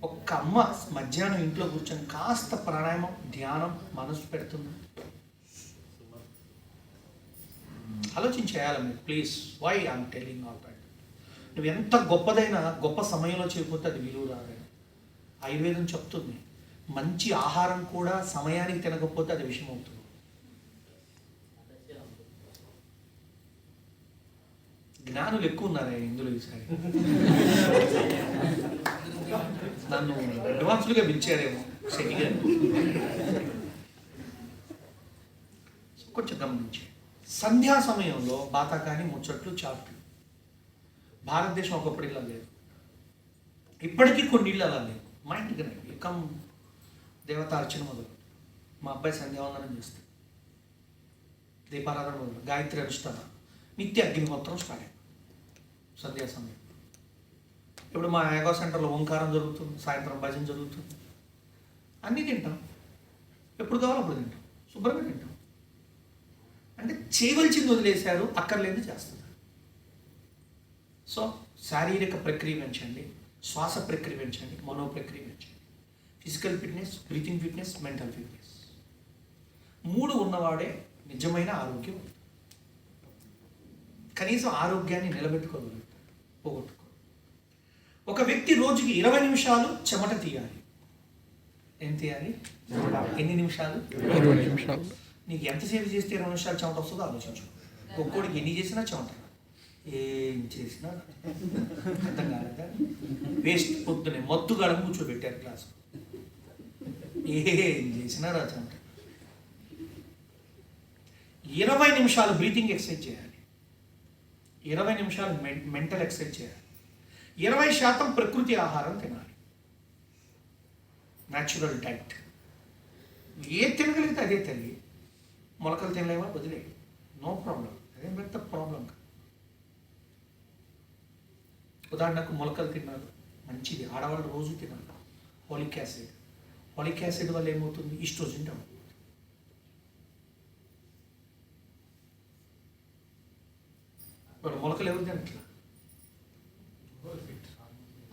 ఒక్క అమ్మ మధ్యాహ్నం ఇంట్లో కూర్చొని కాస్త ప్రాణాయామం, ధ్యానం మనసు పెడుతుంది. ఆలోచించేయాలి మీరు please. Why I'm telling all that. నువ్వు ఎంత గొప్పదైనా గొప్ప సమయంలో చేయకపోతే అది విలువ రాదు. ఆయుర్వేదం చెప్తుంది, మంచి ఆహారం కూడా సమయానికి తినకపోతే అది విషయం అవుతుంది. జ్ఞానులు ఎక్కువ ఉన్నారే ఇందులో ఈసారి. నన్ను అడ్వాన్స్డ్గా పిలిచారేమో శనిగా. కొంచెం గమనించి, సంధ్యా సమయంలో బాతాకాని, ముచ్చట్లు, చాట్లు. భారతదేశం ఒకప్పుడు ఇలా లేదు, ఇప్పటికీ కొన్ని ఇళ్ళు అలా లేవు. మా ఇంటికి ఎకం దేవతార్చన మొదలు, మా అబ్బాయి సంధ్యావందనం చేస్తాడు, దీపారాధన మొదలు, గాయత్రి అనుష్ఠాన, నిత్య అగ్నిహోత్రం స్టార్ట్ అయ్యింది సంధ్యా సమయం. ఇప్పుడు మా యోగా సెంటర్లో ఓంకారం జరుగుతుంది, సాయంత్రం భజన జరుగుతుంది. అన్నీ తింటాం, ఎప్పుడు కావాలో అప్పుడు తింటాం, శుభ్రంగా తింటాం. అంటే చేయవలసింది వదిలేశారు, అక్కర్లేని చేస్తున్నారు. సో శారీరక ప్రక్రియ పెంచండి, శ్వాస ప్రక్రియ పెంచండి, మనో ప్రక్రియ పెంచండి. Physical fitness, breathing fitness, mental fitness 3 ఉన్నవాడే నిజమైన ఆరోగ్యం. కనీసం ఆరోగ్యాన్ని నిలబెట్టుకోగలుగుతాడు, పోగొట్టుకో. ఒక వ్యక్తి రోజుకి 20 నిమిషాలు చెమట తీయాలి. ఏం తీయాలి? ఎన్ని నిమిషాలు? 20 నిమిషాలు. నీకు ఎంతసేపు చేస్తే 20 నిమిషాలు చెమట వస్తుందో ఆలోచించు. ఒక్కోడికి ఎన్ని చేసినా చెమట, ఏం చేసినా అర్థం కాలేదా? వేస్ట్. పొద్దునే మత్తుగాడ కూర్చోబెట్టారు క్లాసు, ఏం చేసినా రా చెమట. 20 నిమిషాలు బ్రీతింగ్ ఎక్సర్సైజ్ చేయాలి, 20 నిమిషాలు మెంటల్ ఎక్సర్సైజ్ చేయాలి, 20% ప్రకృతి ఆహారం తినాలి, న్యాచురల్ డైట్. ఏ తినగలిగితే అదే తిని. మొలకలు తినలేవా? వదిలే, నో ప్రాబ్లం, అదేం పెద్ద ప్రాబ్లం కాదు. ఉదాహరణకు మొలకలు తిన్నారు, మంచిది, ఆడవాళ్ళు రోజు తినాలి. హోలిక్ యాసిడ్, హోలిక్ యాసిడ్ వల్ల ఏమవుతుంది? Oestrogen down. ఇప్పుడు మొలకలు ఎవరు తినట్లా?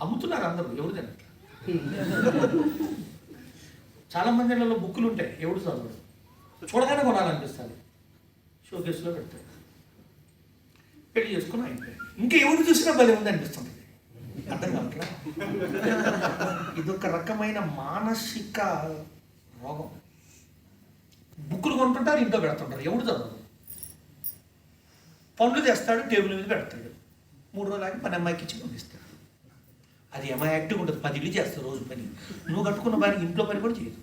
అమ్ముతున్నారు అందరూ, ఎవరు తినట్లా? చాలా మందిలో బుక్కులు ఉంటాయి, ఎవడు చదవడు, చూడగానే కొనాలనిపిస్తుంది, షోకేస్లో పెడతాడు, పెళ్లి చేసుకుని అయిపోయింది. ఇంకా ఎవరు చూసినా భలే ఉంది అనిపిస్తుంది. అర్థం కావట్లా? ఇదొక రకమైన మానసిక రోగం. బుక్కులు కొంటుంటారు, ఇంట్లో పెడుతుంటారు, ఎవడు చదవదు. పనులు చేస్తాడు, టేబుల్ మీద పెడతాడు, 3 రోజులకి పని అమ్మాయికి ఇచ్చి పంపిస్తాడు. అది అమ్మాయి యాక్టివ్ ఉంటుంది, 10 ఇల్లు చేస్తాడు రోజు పని. నువ్వు కట్టుకున్న పనికి ఇంట్లో పని కూడా చేయదు.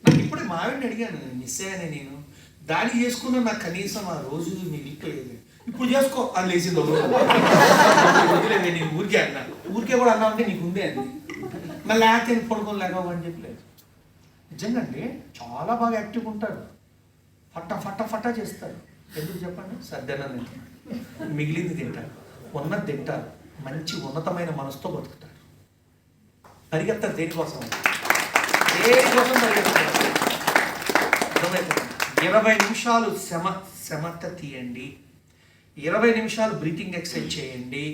నాకు ఇప్పుడే మా ఆవిడని అడిగాను, మిస్ అయ్యానే నేను, దాడి చేసుకున్న నాకు కనీసం ఆ రోజు మిగిలిపోయేది. ఇప్పుడు చేసుకో అని లేచింది. వదిలేవే, నేను ఊరికే అన్నా, ఊరికే కూడా అన్నా అంటే నీకు ఉందే అని. మళ్ళీ లేకపోతే పడుకొని లేకపోని చెప్పలేదు. నిజంగా అండి, చాలా బాగా యాక్టివ్ ఉంటాడు, ఫట్టా చేస్తాడు. ఎందుకు చెప్పండి? సర్దనం తింటాడు, మిగిలింది తింటాడు, ఉన్నది తింటాడు, మంచి ఉన్నతమైన మనసుతో బతుకుతాడు. పరిగెత్తారు దేనికోసం? దేనికోసం పరిగెత్తారు? 20 నిమిషాలు శమత తీయండి, 20 నిమిషాలు బ్రీతింగ్ ఎక్సర్సైజ్ చేయండి,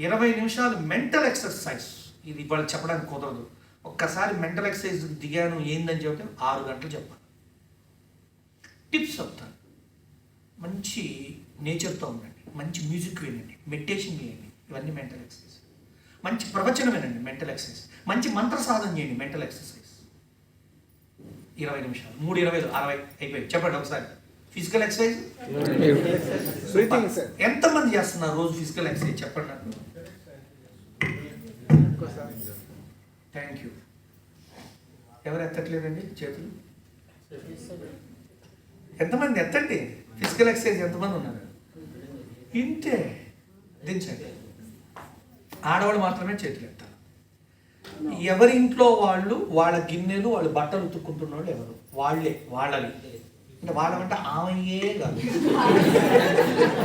20 నిమిషాలు మెంటల్ ఎక్సర్సైజ్. ఇది ఇవాళ చెప్పడానికి కుదరదు. ఒక్కసారి మెంటల్ ఎక్సర్సైజ్ దిగాను ఏందని చెబితే 6 గంటలు చెప్పాలి. టిప్స్ చెప్తాను. మంచి నేచర్తో ఉండండి, మంచి మ్యూజిక్ వినండి, మెడిటేషన్ చేయండి, ఇవన్నీ మెంటల్ ఎక్సర్సైజ్. మంచి ప్రవచనం వినండి, మెంటల్ ఎక్సర్సైజ్. మంచి మంత్ర సాధన చేయండి, మెంటల్ ఎక్సర్సైజ్. 20 నిమిషాలు, 3 20 60 అయిపోయింది. చెప్పండి ఒకసారి. ఫిజికల్ ఎక్సర్సైజ్ ఎంతమంది చేస్తున్నారు రోజు ఫిజికల్ ఎక్సర్సైజ్? చెప్పండి నాకు. Thank you. ఎవరు ఎత్తట్లేదండి చేతులు? ఎంతమంది ఎత్తండి. ఫిజికల్ ఎక్సర్సైజ్ ఎంతమంది ఉన్నారు? ఇంతే, దించండి. ఆడవాళ్ళు మాత్రమే చేతులు ఎత్తాలి. ఎవరి ఇంట్లో వాళ్ళు వాళ్ళ గిన్నెలు, వాళ్ళు బట్టలు ఉతుక్కుంటున్న వాళ్ళు ఎవరు? వాళ్ళవి అంటే వాళ్ళమంటే ఆమెయే కాదు,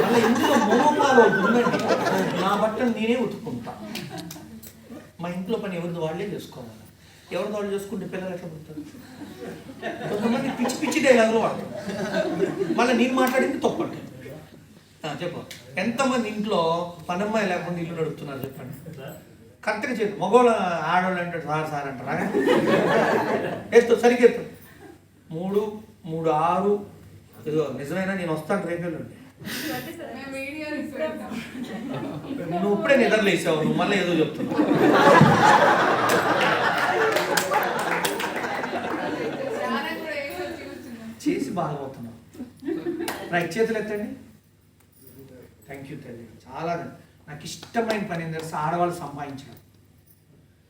మళ్ళీ ఇంట్లో మోహంగాలు ఉందండి. నా బట్టలు నేనే ఉతుక్కుంటా. మా ఇంట్లో పని ఎవరిది వాళ్ళే చేసుకోవాలి. ఎవరిది వాళ్ళు చేసుకుంటే పిల్లలు ఎట్లా పుడతారు? కొంతమంది పిచ్చి డైలాగులు వాడతారు. మళ్ళీ నేను మాట్లాడింది తప్పండి. చెప్పు, ఎంతమంది ఇంట్లో పనమ్మాయి లేకుండా ఇల్లు నడుపుతున్నారు చెప్పండి. కరెక్ట్గా చెప్పు. మగవాళ్ళు ఆడవాళ్ళు అంటే సార్ అంటారా? ఎత్తు, సరిగ్గా ఎత్తు. 3 3 6. ఇదిగో నిజమైనా నేను వస్తాను రేపేళ్ళండి. నువ్వు ఇప్పుడే నిద్రలేసావు, నువ్వు మళ్ళీ ఏదో చెప్తున్నావు. చేసి బాగపోతున్నావు. రైట్, చేతులు ఎత్తండి. థ్యాంక్ యూ తల్లి. చాలా నాకు ఇష్టమైన పని ఏం తెలుసు? ఆడవాళ్ళు సంపాదించడం.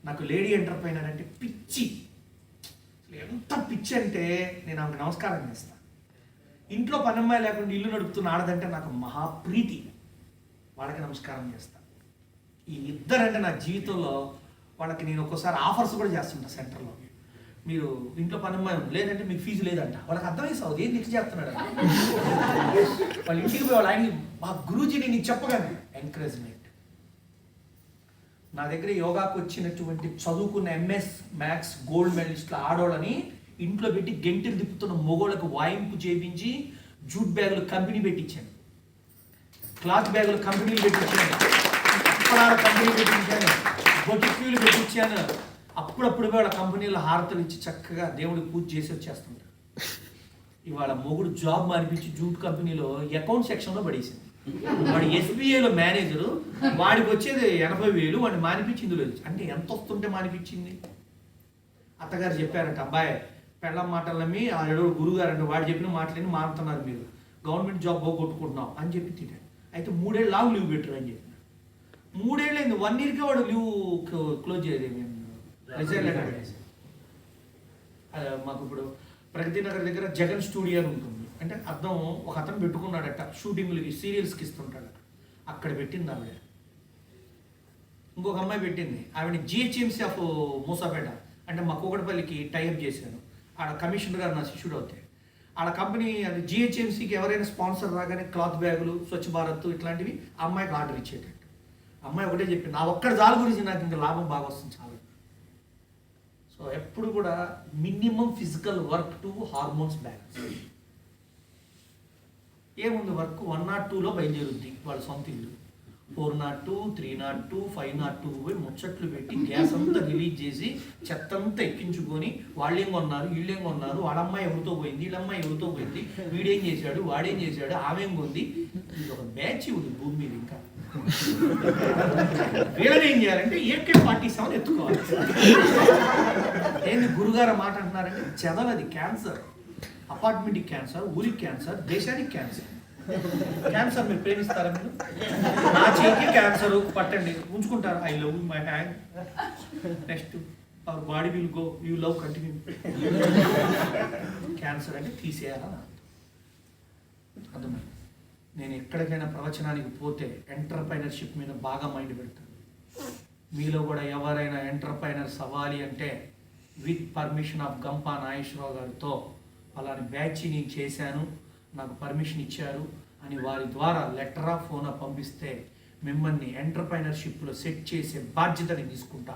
నాకు లేడీ ఎంటర్ప్రైనర్ అంటే పిచ్చి. ఎంత పిచ్చి అంటే నేను ఆమెకు నమస్కారం చేస్తాను. ఇంట్లో పనమ్మాయి లేకుండా ఇల్లు నడుపుతున్న ఆడదంటే నాకు మహాప్రీతి. వాళ్ళకి నమస్కారం చేస్తాను. ఈ ఇద్దరంటే నా జీవితంలో వాళ్ళకి నేను ఒక్కోసారి ఆఫర్స్ కూడా చేస్తుంటా సెంటర్లో. మీరు ఇంట్లో పనమ్మాయి ఉంది, లేదంటే మీకు ఫీజు లేదంట. వాళ్ళకి అర్థమైస్తావు ఏం లిఖి చేస్తున్నాడు. వాళ్ళ ఇంటికి పోయి వాళ్ళ ఆయన మా గురూజీ నేను చెప్పగానే ఎంకరేజ్మెంట్. నా దగ్గర యోగాకు వచ్చినటువంటి చదువుకున్న MS మ్యాథ్స్ గోల్డ్ మెడలిస్టుల ఆడోళ్ళని ఇంట్లో పెట్టి గెంటిని తిప్పుతున్న మొగోళ్ళకు వాయింపు చేపించి జూట్ బ్యాగులు కంపెనీ పెట్టించాను, క్లాత్ బ్యాగులు కంపెనీలు పెట్టించాను, అప్పడాల కంపెనీ పెట్టించాను, బొటిక్యూలు పెట్టించాను. అప్పుడప్పుడు వాళ్ళ కంపెనీలో హారతలు ఇచ్చి చక్కగా దేవుడికి పూజ చేసి వచ్చేస్తుంటారు. ఇవాళ మొగుడు జాబ్ మానిపించి జూట్ కంపెనీలో అకౌంట్ సెక్షన్లో పడేసింది. వాడు ఎస్బీఐలో మేనేజరు, వాడికి వచ్చేది 80,000, వాడిని మానిపించి ఇందులో అంటే ఎంత వస్తుంటే మానిపించింది. అత్తగారు చెప్పారంట, అబ్బాయి పెళ్ళం మాటలు నమ్మి ఆ ఏడో గురుగారు అంటే వాడు చెప్పిన మాటలని మారుతున్నారు, మీరు గవర్నమెంట్ జాబ్ పోగొట్టుకుంటున్నాం అని చెప్పి తిట్టాడు. అయితే 3 ఏళ్ళు లాగు లీవ్ పెట్టరు అని చెప్పిన. 3 ఏళ్ళు అయింది, 1 ఇయర్కే వాడు లీవ్ క్లోజ్ చేయలేదు. మేము రిజైన్ లెటర్ వేసాం. మాకు ఇప్పుడు ప్రగతి నగర్ దగ్గర జగన్ స్టూడియో అని ఉంటుంది. అంటే అర్థం ఒక అతను పెట్టుకున్నాడట, షూటింగ్లకి సీరియల్స్కి ఇస్తుంటాడు. అక్కడ పెట్టింది ఆవిడ. ఇంకొక అమ్మాయి పెట్టింది, ఆవిడ జిహెచ్ఎంసీ ఆఫ్ మూసాపేట అంటే మా కూకటపల్లికి టైఅప్ చేశాను. ఆడ కమిషనర్ గారు నా శిష్యుడు అవుతాయి. ఆడ కంపెనీ అది జిహెచ్ఎంసీకి ఎవరైనా స్పాన్సర్ రాగానే క్లాత్ బ్యాగులు, స్వచ్ఛ భారత్ ఇట్లాంటివి అమ్మాయికి ఆర్డర్ ఇచ్చేటట్టు. అమ్మాయి ఒకటే చెప్పింది, నా ఒక్కడి దాని గురించి నాకు ఇంకా లాభం బాగా వస్తుంది చాలా. సో ఎప్పుడు కూడా minimum physical work to hormones balance. ఏముంది వర్క్ 102లో బయలుదేరుద్ది వాళ్ళ సొంత ఇల్లు, 402, 302, 502 పోయి ముచ్చట్లు పెట్టి గ్యాస్ అంతా రిలీజ్ చేసి చెత్త అంతా ఎక్కించుకొని వాళ్ళేం కొన్నారు, వీళ్ళేం కొన్నారు, వాళ్ళమ్మాయి ఎవరితో పోయింది, వీళ్ళమ్మాయి ఎవరితో పోయింది, వీడేం చేశాడు, వాడేం చేశాడు, ఆమెం కొంది. ఇది ఒక బ్యాచ్ ఉంది భూమి మీద. ఇంకా వీళ్ళని ఏం చేయాలంటే AK-47 ఎత్తుకోవాలి. ఏంది గురుగారు మాట అంటున్నారంటే చెదలది క్యాన్సర్, అపార్ట్మెంట్కి క్యాన్సర్, ఊరికి క్యాన్సర్, దేశానికి క్యాన్సర్. క్యాన్సర్ మీరు ప్రేమిస్తారా? మీరు నా చేతికి క్యాన్సర్ పట్టండి, ఉంచుకుంటారు. I love my hand, next our body will go, you love continue. Cancer అంటే తీసేయాలని అర్థమైంది. నేను ఎక్కడికైనా ప్రవచనానికి పోతే ఎంటర్ప్రైనర్షిప్ మీద బాగా మైండ్ పెడతాను. మీలో కూడా ఎవరైనా ఎంటర్ప్రైనర్స్ అవ్వాలి అంటే with permission of Gampa Nageswara Rao గారితో అలాంటి బ్యాచ్ నేను చేశాను, నాకు పర్మిషన్ ఇచ్చారు అని వారి ద్వారా లెటర్ ఆఫ్ ఫోన్ పంపిస్తే మిమ్మల్ని ఎంటర్ప్రైనర్షిప్లో సెట్ చేసే బాధ్యత నేను తీసుకుంటా.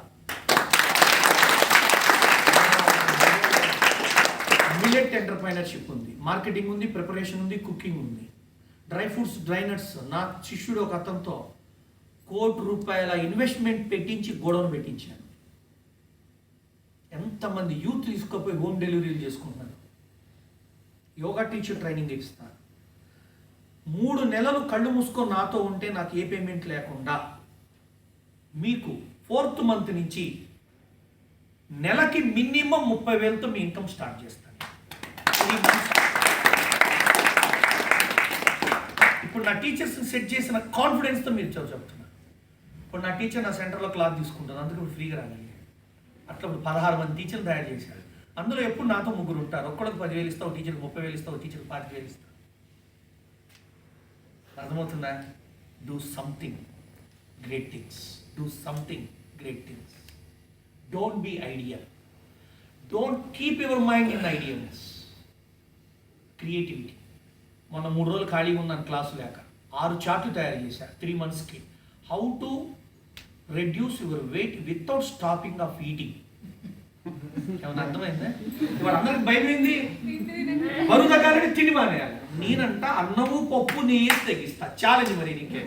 మిల్లెట్ ఎంటర్ప్రైనర్షిప్ ఉంది, మార్కెటింగ్ ఉంది, ప్రిపరేషన్ ఉంది, కుకింగ్ ఉంది, డ్రై ఫ్రూట్స్, డ్రై నట్స్. నా శిష్యుడు ఒక అతనితో ₹1 కోటి ఇన్వెస్ట్మెంట్ పెట్టించి గోడౌన్ పెట్టించాను. ఎంతమంది యూత్ తీసుకుపోయి హోమ్ డెలివరీలు చేసుకుంటున్నారు. యోగా టీచర్ ట్రైనింగ్ ఇస్తాను. 3 నెలలు కళ్ళు మూసుకొని నాతో ఉంటే నాకు ఏ పేమెంట్ లేకుండా మీకు 4th మంత్ నుంచి నెలకి మినిమం 30,000తో మీ ఇన్కమ్ స్టార్ట్ చేస్తాను. ఇప్పుడు నా టీచర్స్ని సెట్ చేసిన కాన్ఫిడెన్స్తో మీరు చెప్తున్నా. ఇప్పుడు నా టీచర్ నా సెంటర్లో క్లాస్ తీసుకుంటాను, అందుకే ఇప్పుడు ఫ్రీగా రాగలిగాను. అట్లా 16 మంది టీచర్లు తయారు చేశారు. అందులో ఎప్పుడు నాతో 3 ఉంటారు. ఒక్కడికి 10,000 ఇస్తావు, టీచర్కి 30,000 ఇస్తావు, టీచర్కి 25,000 ఇస్తావు. అర్థమవుతుందా? Do something great things, do something great things. Don't be ideal, don't keep your mind in idealness. Creativity. మొన్న 3 రోజులు ఖాళీగా ఉన్నాను క్లాసు లేక, 6 చార్ట్లు తయారు చేశాను 3 monthsకి. How to reduce your weight without stopping of eating. ఏమన్నా అర్థమైందా? ఇవాళ అందరికి భయమైంది, బరువు తగ్గాలని తిండి మానేయాలి. నేనంట అన్నము పప్పు నెయ్యి తగ్గిస్తా. ఛాలెంజ్ మరి నీకే.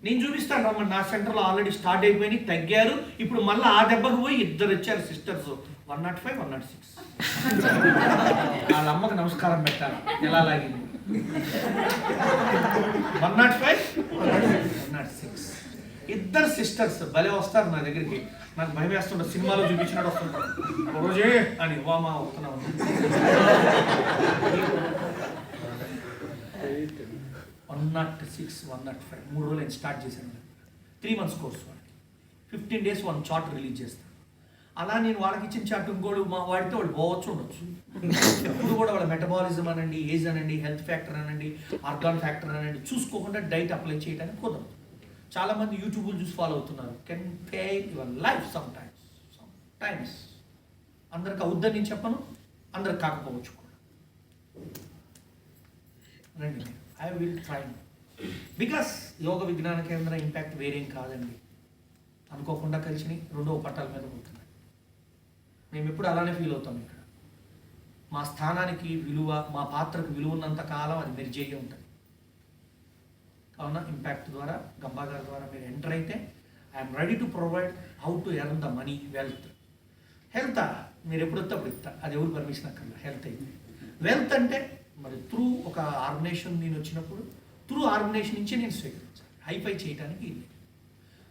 నేను చూపిస్తాను రమ్మ. నా సెంటర్లో ఆల్రెడీ స్టార్ట్ అయిపోయి తగ్గారు. ఇప్పుడు మళ్ళీ ఆ దెబ్బకు పోయి 2 వచ్చారు సిస్టర్స్, 105, 106. వాళ్ళ అమ్మకి నమస్కారం పెట్టాలి. ఎలా లాగింది? 105, 106. 2 సిస్టర్స్ భలే వస్తారు నా దగ్గరికి. నాకు భయం వేస్తుంటారు, సినిమాలో చూపించినట్టు వస్తుంటారు. రోజే అని వామా వస్తున్నావు. 106, 105 3 రోజులు నేను స్టార్ట్ చేశాను. 3 months కోర్స్ వాడికి 15 days 1 చార్ట్ రిలీజ్ చేస్తాను. అలా నేను వాళ్ళకి ఇచ్చిన చార్ట్ ఇంకోడు మా వాడితే వాడు పోవచ్చు ఉండొచ్చు. ఇప్పుడు కూడా వాళ్ళ మెటబాలిజం అనండి, ఏజ్ అనండి, హెల్త్ ఫ్యాక్టర్ అనండి, ఆర్గాన్ ఫ్యాక్టర్ అనండి చూసుకోకుండా డైట్ అప్లై చేయడానికి కుదరదు. చాలామంది యూట్యూబ్లు చూసి ఫాలో అవుతున్నారు. Can fail your life some times. అందరికి అవుద్దని నేను చెప్పను, అందరికి కాకపోవచ్చు కూడా. రండి, ఐ విల్ ట్రై. బికాస్ యోగ విజ్ఞాన కేంద్ర ఇంపాక్ట్ వేరేం కాదండి. అనుకోకుండా కలిసి 2వ పట్టాల మీద పోతున్నాయి. మేము ఎప్పుడు అలానే ఫీల్ అవుతాం. ఇక్కడ మా స్థానానికి విలువ, మా పాత్రకు విలువ ఉన్నంత కాలం అది మెరిజేయ ఉంటుంది. కావున ఇంపాక్ట్ ద్వారా, గంబా గారి ద్వారా మీరు ఎంటర్ అయితే I'm ready to provide how to earn the money, wealth. Health మీరు ఎప్పుడు వస్తే అప్పుడు ఇస్తా, అది ఎవరు పర్మిషన్ అక్కర్లా. హెల్త్ అయితే వెల్త్ అంటే మరి త్రూ ఒక ఆర్గనైజేషన్ నేను వచ్చినప్పుడు త్రూ ఆర్గనైజేషన్ నుంచే నేను స్వీకరించాను. హైఫై చేయడానికి ఇది.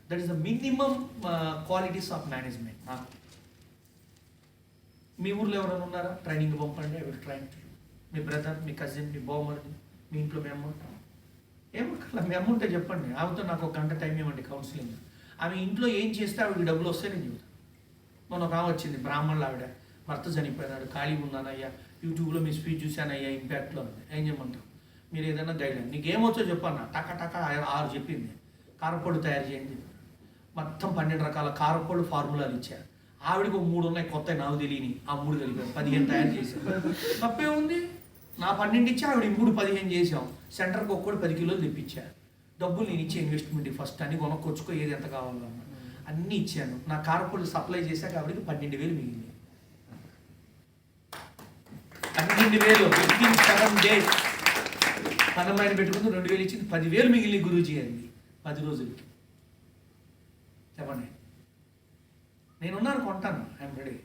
That is the minimum qualities of management. నాకు మీ ఊర్లో ఎవరైనా ఉన్నారా? ట్రైనింగ్ పంపండి, I will train to you. మీ బ్రదర్, మీ కజిన్, మీ బావమరిది, మీ ఇంట్లో మీ అమ్మ ఏమక్కర్లా. మీ అమ్మ ఉంటే చెప్పండి, ఆమెతో నాకు ఒక గంట టైం ఇవ్వండి కౌన్సిలింగ్. ఆమె ఇంట్లో ఏం చేస్తే ఆవిడకి డబ్బులు వస్తే నేను చెబుతాను. మొన్న ఒక ఆమె వచ్చింది, బ్రాహ్మణులు ఆవిడ, భర్త చనిపోయినాడు, ఖాళీగా ఉన్నానయ్యా, యూట్యూబ్లో మీ స్పీచ్ చూశానయ్యా, ఇంపాక్ట్లో ఉంది. ఏం చేయమంటారు? మీరు ఏదైనా గైడ్లైన్, నీకు ఏమొచ్చో చెప్పన్నా, టక 6 చెప్పింది. కారపొడి తయారు చేయండి, మొత్తం 12 రకాల కారపొడి ఫార్ములాలు ఇచ్చారు. ఆవిడకి ఒక 3 ఉన్నాయి కొత్త, నాకు తెలియని, ఆ 3 కలిపారు, 15 తయారు చేశారు. తప్పే ఉంది? నా 12 ఇచ్చి ఆవిడ 3 15 చేసాం. సెంటర్కి ఒక్కటి 10 కిలోలు తెప్పించారు. డబ్బులు నేను ఇచ్చే ఇన్వెస్ట్మెంట్ ఫస్ట్ అన్ని కొనుక్కొచ్చుకో, ఏది ఎంత కావాలో అన్న అన్నీ ఇచ్చాను. నా కారపొడి సప్లై చేశాక ఆవిడకి 12,000 మిగిలింది. 12,000 వితిన్ 7 days. పనమ్మాయిని పెట్టుకుంది, 2,000 ఇచ్చింది, 10,000 మిగిలింది గురూజీ అంది 10 రోజులకి. చెప్పండి, నేనున్నాను, కొంటాను, ఐఎమ్ రెడీ.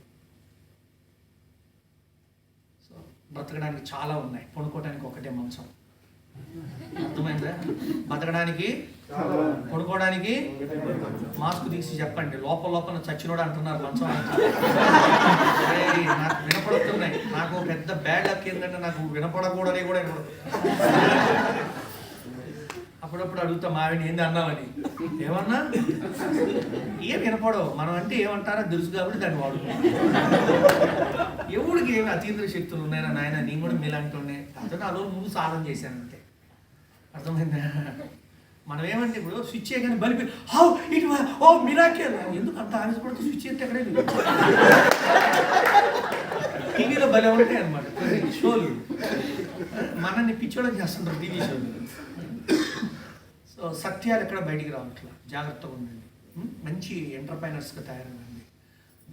సో బ్రతకడానికి చాలా ఉన్నాయి, పడుకోవడానికి ఒకటే మంచం. అర్థమైందా? బతకడానికి, పడుకోవడానికి మాస్క్ తీసి చెప్పండి. లోపల చచ్చినోడు అంటున్నారు మంచం. నాకు వినపడుతున్నాయి. నాకు పెద్ద బ్యాడ్ లక్ ఏంటంటే నాకు వినపడకూడని కూడా అప్పుడప్పుడు అడుగుతా మావిని ఏంది అన్నామని. ఏమన్నా ఏం వినపడవు. మనం అంటే ఏమంటారో తెలుసు కాబట్టి దాన్ని వాడుకుంటాం. ఎవడికి ఏమి అతీంద్ర శక్తులు ఉన్నాయన్నా నాయన, నేను కూడా మీలాంటి ఉన్నాయి. అతను ఆ రోజు ముందు సాధన చేశాను అంతే. అర్థమైందా? మనం ఏమంటే ఇప్పుడు స్విచ్ చేయగానే బలిపి హౌ ఇట్ ఓ మిరాకిల్, ఎందుకు అంత ఆనందపడుతూ స్విచ్ చేస్తే ఎక్కడే టీవీలో బలి ఉంటాయి అన్నమాట షోలు. మనల్ని పిచ్చోళ్ళని చేస్తుంటారు టీవీ షోలు. సో సత్యాలు ఎక్కడ బయటికి రావట్లా, జాగ్రత్తగా ఉండండి. మంచి ఎంటర్ప్రైనర్స్గా తయారవ్వండి.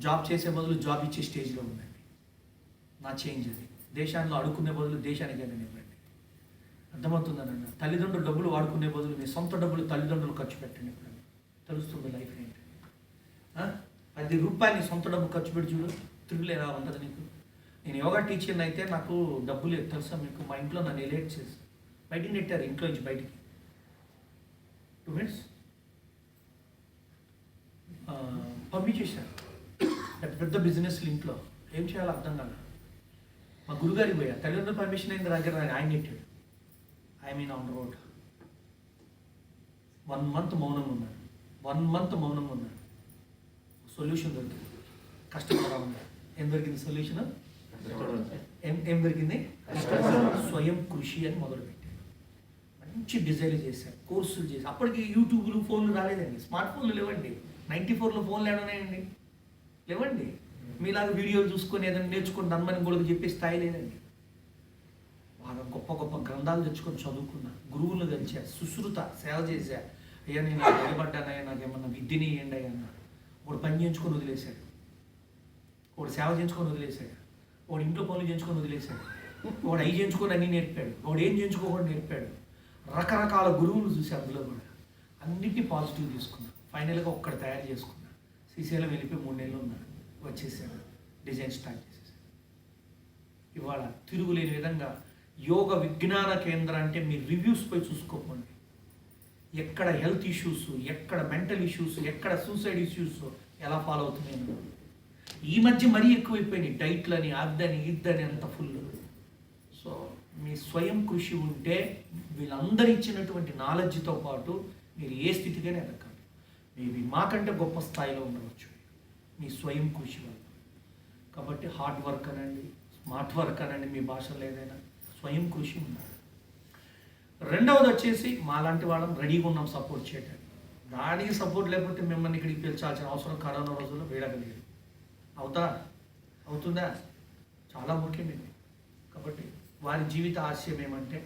జాబ్ చేసే బదులు జాబ్ ఇచ్చే స్టేజ్లో ఉండండి. నా చేంజ్ అది. దేశాల్లో అడుక్కునే బదులు దేశానికి వెళ్ళనివ్వండి. అర్థమవుతుందన్న. తల్లిదండ్రులు డబ్బులు వాడుకునే బదులు మీ సొంత డబ్బులు తల్లిదండ్రులు ఖర్చు పెట్టండి. ఇప్పుడు తెలుస్తుంది లైఫ్ ఏంటి. 10 రూపాయలు సొంత డబ్బు ఖర్చు పెట్టి చూడు, తిరుగులు ఎలా ఉంటుంది నీకు. నేను యోగా టీచర్ని అయితే నాకు డబ్బులు తెలుసా మీకు? మా ఇంట్లో నన్ను ఎలేట్ చేసి బయటికి నెట్టారు, ఇంట్లో నుంచి బయటికి 2 minutes పంపించేశారు. పెద్ద బిజినెస్లు ఇంట్లో ఏం చేయాలో అర్థం కాదు. మా గురుగారికి పోయా, తల్లిదండ్రులు పర్మిషన్ అయింది దగ్గర ఆయన నెట్టాడు. I mean on road 1 month మౌనంగా ఉన్నాడు. 1 month మౌనంగా ఉన్నాడు. సొల్యూషన్ దొరికింది. కష్టపడా ఉన్నాడు. ఏం దొరికింది సొల్యూషన్? ఏం దొరికింది? స్వయం కృషి అని మొదలుపెట్టాడు. మంచి డిజైన్ చేశారు, కోర్సులు చేశారు. అప్పటికి యూట్యూబ్లు, ఫోన్లు రాలేదండి, స్మార్ట్ ఫోన్లు లేవండి. 94లో ఫోన్లు ఏడున్నాయండి? లేవండి. మీలాగా వీడియోలు చూసుకొని ఏదైనా నేర్చుకొని నమ్మని గొడవకు చెప్పే స్థాయి లేదండి. బాగా గొప్ప గ్రంథాలు తెచ్చుకొని చదువుకున్నా, గురువులు కలిసా, సుశ్రుత సేవ చేశా. అయ్యా నేను నిలబడ్డానయ్యా, నాకేమన్నా విద్యని ఇవ్వండి అయ్యా అన్న. వాడు పని చేయించుకొని వదిలేశాడు, వాడు సేవ చేయించుకొని వదిలేశాడు, వాడు ఇంట్లో పనులు చేయించుకొని వదిలేశాడు, వాడు అవి చేయించుకొని అన్నీ నేర్పాడు, వాడు ఏం చేయించుకోకుండా నేర్పాడు. రకరకాల గురువులు చూసి అందులో కూడా అన్నింటినీ పాజిటివ్ తీసుకున్నా. ఫైనల్గా ఒక్కడు తయారు చేసుకున్నా. శ్రీశైలం వెళ్ళిపోయి 3 నెలలు ఉన్నాడు, వచ్చేసాను, డిజైన్ స్టార్ట్ చేసేసాను. ఇవాళ తిరుగులేని విధంగా యోగ విజ్ఞాన కేంద్రం అంటే మీరు రివ్యూస్ పోయి చూసుకోకండి. ఎక్కడ హెల్త్ ఇష్యూస్, ఎక్కడ మెంటల్ ఇష్యూస్, ఎక్కడ సూసైడ్ ఇష్యూస్ ఎలా ఫాలో అవుతున్నాయి. ఈ మధ్య మరీ ఎక్కువైపోయినాయి డైట్లని, అద్దని ఇద్దని అంత ఫుల్. సో మీ స్వయం కృషి ఉంటే వీళ్ళందరూ ఇచ్చినటువంటి నాలెడ్జ్తో పాటు మీరు ఏ స్థితికైనా ఎదగాలి. మేబీ మాకంటే గొప్ప స్థాయిలో ఉండవచ్చు మీ స్వయం కృషి వల్ల. కాబట్టి హార్డ్ వర్క్ అనండి, స్మార్ట్ వర్క్ అనండి, మీ భాషలో ఏదైనా స్వయం కృషి ఉండాలి. రెండవది వచ్చేసి మాలాంటి వాళ్ళం రెడీగా ఉన్నాం సపోర్ట్ చేయడానికి. దానికి సపోర్ట్ లేకపోతే మిమ్మల్ని ఇక్కడికి పిలిచాల్సిన అవసరం కరోనా రోజుల్లో వేడగలిగేది. అవుతుందా? చాలా ముఖ్యమైనది. కాబట్టి వారి జీవిత ఆశయం ఏమంటే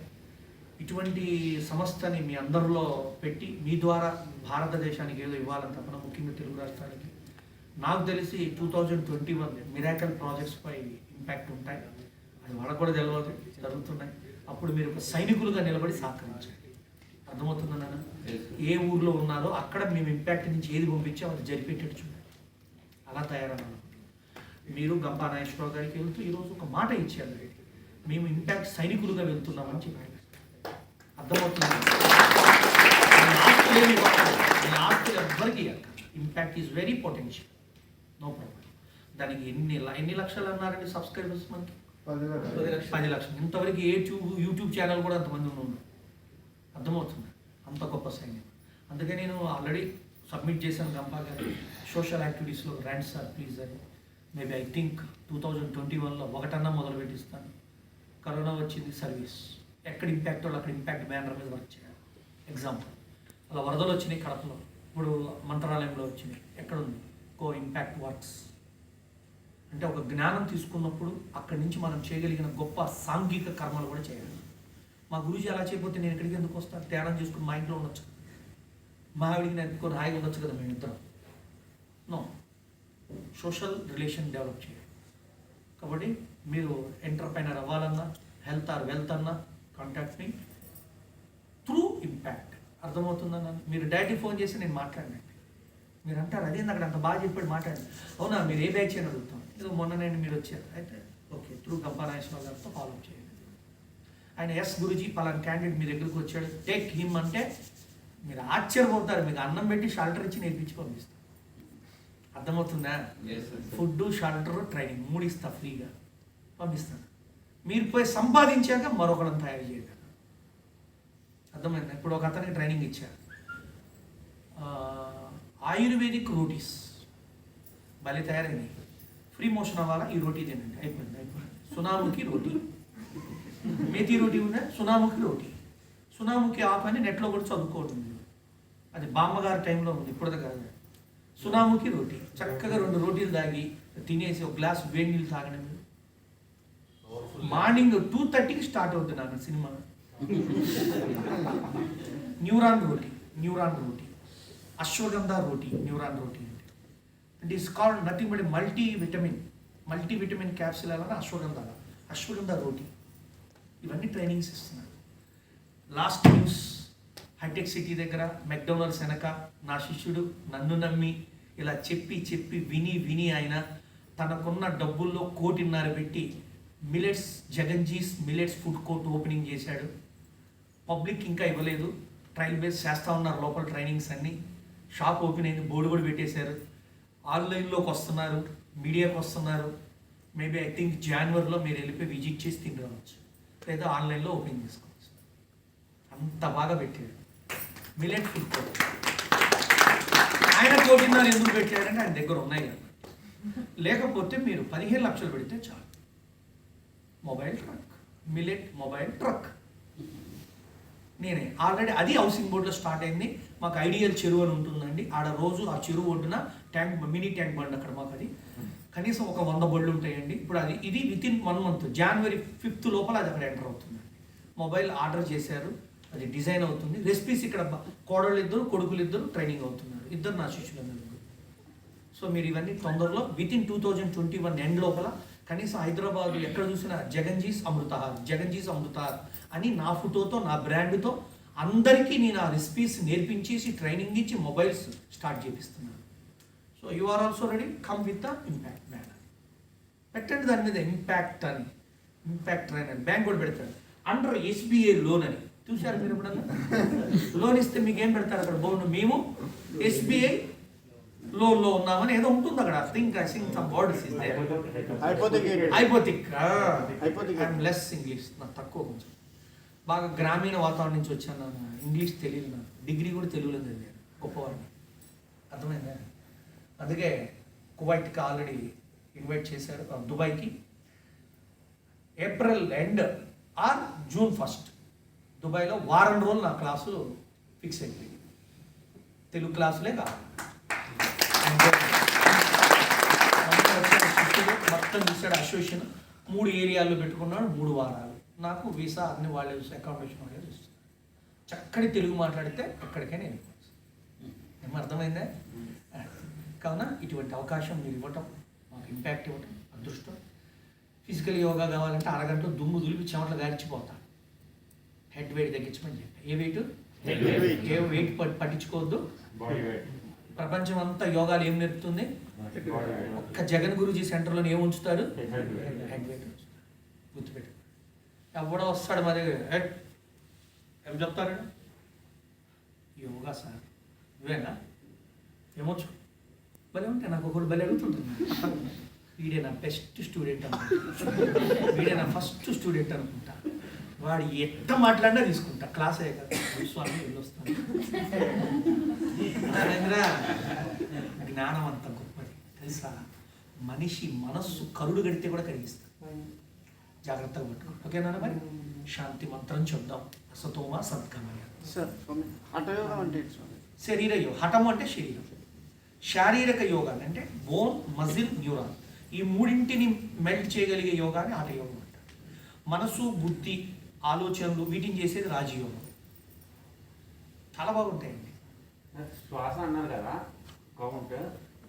ఇటువంటి సంస్థని మీ అందరిలో పెట్టి మీ ద్వారా భారతదేశానికి ఏదో ఇవ్వాలని తప్పన, ముఖ్యంగా తెలుగు రాష్ట్రానికి. నాకు తెలిసి 2021 మిరాకల్ ప్రాజెక్ట్స్పై ఇంపాక్ట్ ఉంటాయి. అది వాళ్ళకు కూడా తెలియదు జరుగుతున్నాయి. అప్పుడు మీరు ఒక సైనికులుగా నిలబడి సహకరించండి. అర్థమవుతుందా నాన్న? ఏ ఊర్లో ఉన్నారో అక్కడ మేము ఇంపాక్ట్ నుంచి ఏది పంపించామో అది జరిపేటట్టు చూడండి. అలా తయారవ్వాలి. మీరు గంపా నాగేశ్వరరావు గారికి వెళ్తూ ఈరోజు ఒక మాట ఇచ్చారు, మేము ఇంపాక్ట్ సైనికులుగా వెళ్తున్నామని చెప్పారు. అర్థమవుతుంది? మీ ఆస్తులు ఎవ్వరికి impact is very potential, no problem. దానికి ఎన్ని లక్షలు అన్నారండి సబ్స్క్రైబర్స్ మనకి? 10 లక్షలు. ఇంతవరకు యూట్యూబ్ ఛానల్ కూడా అంతమంది ఉన్నారు. అర్థమవుతుంది? అంత గొప్ప సైన్యం. అందుకే నేను ఆల్రెడీ సబ్మిట్ చేశాను గంపా గారు సోషల్ యాక్టివిటీస్లో రండి సార్ ప్లీజ్ అని. మేబీ ఐ థింక్ 2021లో ఒకటన్నా మొదలు పెట్టిస్తాను. కరోనా వచ్చింది, సర్వీస్ ఎక్కడ ఇంపాక్ట్ వాళ్ళు అక్కడ ఇంపాక్ట్ బ్యానర్ మీద వర్క్ చేయాలి. ఎగ్జాంపుల్ అలా వరదలు వచ్చినాయి కడపలో, ఇప్పుడు మంత్రాలయంలో వచ్చినాయి, ఎక్కడ ఉంది కో ఇంపాక్ట్ వర్క్స్. అంటే ఒక జ్ఞానం తీసుకున్నప్పుడు అక్కడి నుంచి మనం చేయగలిగిన గొప్ప సాంఘిక కర్మలు కూడా చేయాలి. మా గురుజీ అలా చేయకపోతే నేను ఎక్కడికి ఎందుకు వస్తాను? ధ్యానం చేసుకుని మా ఇంట్లో ఉండొచ్చు, మా ఆవిడికి నేను ఎత్తుకొని హాయిగా ఉండొచ్చు కదా మేమిద్దరం. నో, సోషల్ రిలేషన్ డెవలప్ చేయాలి. కాబట్టి మీరు ఎంటర్ప్రైనర్ అవ్వాలన్నా, హెల్త్ ఆర్ వెల్త్ అన్నా కాంటాక్ట్ మీ త్రూ ఇంపాక్ట్. అర్థమవుతుందన్నా? మీరు డైరెక్ట్ ఫోన్ చేసి నేను మాట్లాడినండి, మీరు అంటారు అదేంది అక్కడ అంత బాగా చెప్పాడు మాట్లాడి. అవునా మీరు ఏ బ్యాచ్ అని అడుగుతాం. ఏదో మొన్న నేను మీరు వచ్చారు అయితే ఓకే త్రూ గంపా నాగేశ్వరరావు గారితో ఫాలో చేయండి. ఆయన ఎస్ గురుజీ పలానా క్యాండిడేట్ మీ దగ్గరికి వచ్చాడు, టేక్ హిమ్ అంటే మీరు ఆశ్చర్యపోతారు. మీకు అన్నం పెట్టి షెల్టర్ ఇచ్చి నేర్పించి పంపిస్తాను. అర్థమవుతుందా? ఫుడ్, షెల్టర్, ట్రైనింగ్ 3 ఇస్తా ఫ్రీగా పంపిస్తాను. మీరు పోయి సంపాదించాక మరొకళ్ళని తయారు చేయగలరు. అర్థమైందా? ఇప్పుడు ఒక అతనికి ట్రైనింగ్ ఇచ్చారు, ఆయుర్వేదిక్ రోటీస్ భలే తయారైంది. ఫ్రీ మోషన్ అవ్వాలా ఈ రోటీ తినండి, అయిపోయింది. సునాముఖి రోటీ, మేతి రోటీ ఉందా, సునాముఖి రోటీ. సునాముఖి ఆప్ అని నెట్లో కూడా చదువుకోవడం, అది బామ్మగారి టైంలో ఉంది, ఇప్పుడు కాదు. సునాముఖి రోటీ చక్కగా 2 రోటీలు తాగి తినేసి ఒక గ్లాస్ వేడి నీళ్ళు తాగండి. మీరు మార్నింగ్ 2:30కి స్టార్ట్ అవుతుంది నాకు సినిమా. న్యూరాన్ రోటీ, అశ్వగంధ రోటీ, న్యూరాన్ రోటీ అంటే it's called nothing but multivitamin capsule అలా అశ్వగంధ రోటీ. ఇవన్నీ ట్రైనింగ్స్ ఇస్తున్నారు. లాస్ట్ న్యూస్, హైటెక్ సిటీ దగ్గర మెక్డొనాల్డ్స్ వెనక నా శిష్యుడు నన్ను నమ్మి ఇలా చెప్పి విని ఆయన తనకున్న డబ్బుల్లో 1.5 కోటి పెట్టి జగన్జీస్ మిలెట్స్ ఫుడ్ కోర్ట్ ఓపెనింగ్ చేశాడు. పబ్లిక్ ఇంకా ఇవ్వలేదు, ట్రయల్ బేస్ చేస్తూ ఉన్నారు లోపల ట్రైనింగ్స్ అన్నీ. షాప్ ఓపెన్ అయింది, బోర్డు కూడా పెట్టేశారు. ఆన్లైన్లోకి వస్తున్నారు, మీడియాకి వస్తున్నారు. మేబీ ఐ థింక్ జనవరిలో మీరు వెళ్ళిపోయి విజిట్ చేసి తిని రావచ్చు, లేదా ఆన్లైన్లో ఓపెన్ చేసుకోవచ్చు. అంత బాగా పెట్టాడు మిలెట్ ఫుడ్ కోర్ట్. ఆయన 1.5 కోటి ఎందుకు పెట్టాడంటే ఆయన దగ్గర ఉన్నాయి కదా. లేకపోతే మీరు 15 లక్షలు పెడితే చాలు. Mobile truck, millet mobile truck నేనే ఆల్రెడీ అది హౌసింగ్ బోర్డులో స్టార్ట్ అయింది. మాకు ఐడియల్ చెరువు అని ఉంటుందండి, ఆడ రోజు ఆ చెరువు ఒడ్డున మినీ ట్యాంక్ బండ్ అక్కడ మాకు అది కనీసం ఒక 100 బళ్ళు ఉంటాయండి. ఇప్పుడు ఇది వితిన్ 1 మంత్ జనవరి 5th లోపల అది అక్కడ ఎంటర్ అవుతుంది. మొబైల్ ఆర్డర్ చేశారు, అది డిజైన్ అవుతుంది. రెసిపీస్ ఇక్కడ కోడళ్ళు 2 కొడుకులు 2 ట్రైనింగ్ అవుతున్నారు, 2 నా శిష్యులు. సో మీరు ఇవన్నీ తొందరలో వితిన్ 2021 ఎండ్ లోపల కనీసం హైదరాబాద్ ఎక్కడ చూసినా జగన్జీస్ అమృతహార్ అని నా ఫోటోతో నా బ్రాండ్తో అందరికీ నేను ఆ రెసిపీస్ నేర్పించేసి ట్రైనింగ్ ఇచ్చి మొబైల్స్ స్టార్ట్ చేపిస్తున్నాను. So you are also ready, come with the impact banner. పెట్టండి దాని మీద ఇంపాక్ట్ ట్రైన్ అని బ్యాంక్ కూడా పెడతాడు. అండర్ SBI లోన్ అని చూశారు మీరు ఎప్పుడన్నా? లోన్ ఇస్తే మీకు ఏం పెడతారు అక్కడ బోర్డు, మేము SBI లోన్లో ఉన్నామని ఏదో ఉంటుంది అక్కడ. I think some words is there. Hypothetic I'm less English, నాకు తక్కువ, కొంచెం బాగా గ్రామీణ వాతావరణం నుంచి వచ్చాను. నాకు ఇంగ్లీష్ తెలియదు, నాకు డిగ్రీ కూడా తెలుగులో చదివాను, గొప్పవాడిని. అర్థమైందా? అందుకే కువైట్కి ఆల్రెడీ ఇన్వైట్ చేశారు, దుబాయ్కి ఏప్రిల్ ఎండ్ ఆర్ జూన్ 1 దుబాయ్లో వారం రోజులు నా క్లాసు ఫిక్స్ అయింది. తెలుగు క్లాసులే కాదు, మొత్తం చూసాడు. అసోసియేషన్ 3 ఏరియాల్లో పెట్టుకున్నాడు, 3 వారాలు. నాకు వీసా అన్ని వాళ్ళే చూస్తారు, అకామిడేషన్ వాళ్ళే చూస్తారు. చక్కటి తెలుగు మాట్లాడితే ఎక్కడికైనా వెళ్ళిపోవచ్చు. ఏమో అర్థమైందా? కావున ఇటువంటి అవకాశం మీరు ఇవ్వటం, మాకు ఇంపాక్ట్ ఇవ్వటం అదృష్టం. ఫిజికల్ యోగా కావాలంటే అరగంటలో దుమ్ము దులిపి చెమటలు గార్చిపోతా. హెడ్ వెయిట్ తగ్గించమని చెప్పి. ఏ వెయిట్? Head weight. ఏ వెయిట్ పట్టించుకోవద్దు. ప్రపంచం అంతా యోగాలు ఏం నేర్పుతుంది? ఒక్క జగన్ గురుజీ సెంటర్లో ఏం ఉంచుతారు? హెడ్ వెయిట్ ఉంచుతారు. గుర్తుపెట్టు. ఎవడో వస్తాడు మరి హెడ్ ఏం చెప్తారు? యోగా సార్ నువ్వేనా? ఏమొచ్చు? భలే ఉంటే నాకు ఒకటి భలే అడుగుతుంటుంది. వీడే నా బెస్ట్ స్టూడెంట్ అనుకుంటా, వీడే నా ఫస్ట్ స్టూడెంట్ అనుకుంటా, వాడు ఎంత మాట్లాడినా తీసుకుంటా. క్లాస్ అయ్యే కదా స్వామి వెళ్ళొస్తాను. జ్ఞానం అంత గొప్పది తెలుసా. మనిషి మనస్సు కరుడు గడితే కూడా కరిగిస్తుంది. జాగ్రత్తగా పట్టుకోండి. ఓకేనా మరి? శాంతి మంత్రం చెప్దాం. అసతోమ సద్గమయ. సార్ స్వామి హఠయోగం అంటే ఏంటి స్వామి? శరీర యోగం. హఠము అంటే శరీరం. శారీరక యోగాన్ని అంటే బోన్, మజిల్, న్యూరాన్ ఈ మూడింటిని మెల్ట్ చేయగలిగే యోగాన్ని హఠయోగం అంటారు. మనసు, బుద్ధి, ఆలోచనలు వీటిని చేసేది రాజయోగం. చాలా బాగుంటాయండి. శ్వాస అన్నారు కదా, కౌంట్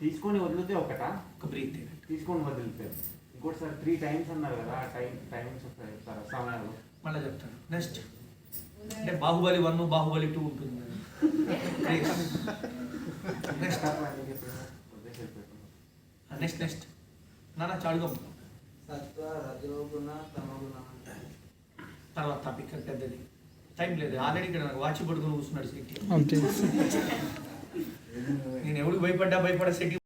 తీసుకొని వదిలితే ఒకటా? ఒక బ్రీత్ తీసుకొని వదిలితే ఇంకోటి సార్ 3 times అన్నారు కదా, టైమ్స్ వస్తాయి సార్ సమయాలు. మళ్ళీ చెప్తాను. నెక్స్ట్ అంటే బాహుబలి 1, బాహుబలి 2 ఉంటుంది. నెక్స్ట్ నెక్స్ట్ నాన్న చాడుగం. సత్వ రజోగుణ తమగుణ. తర్వాత టాపిక్ పెద్దది, టైం లేదు. ఆల్రెడీ ఇక్కడ నాకు వాచి పడుకుని కూర్చున్నాడు సెట్. నేను ఎవరికి భయపడ్డా సెట్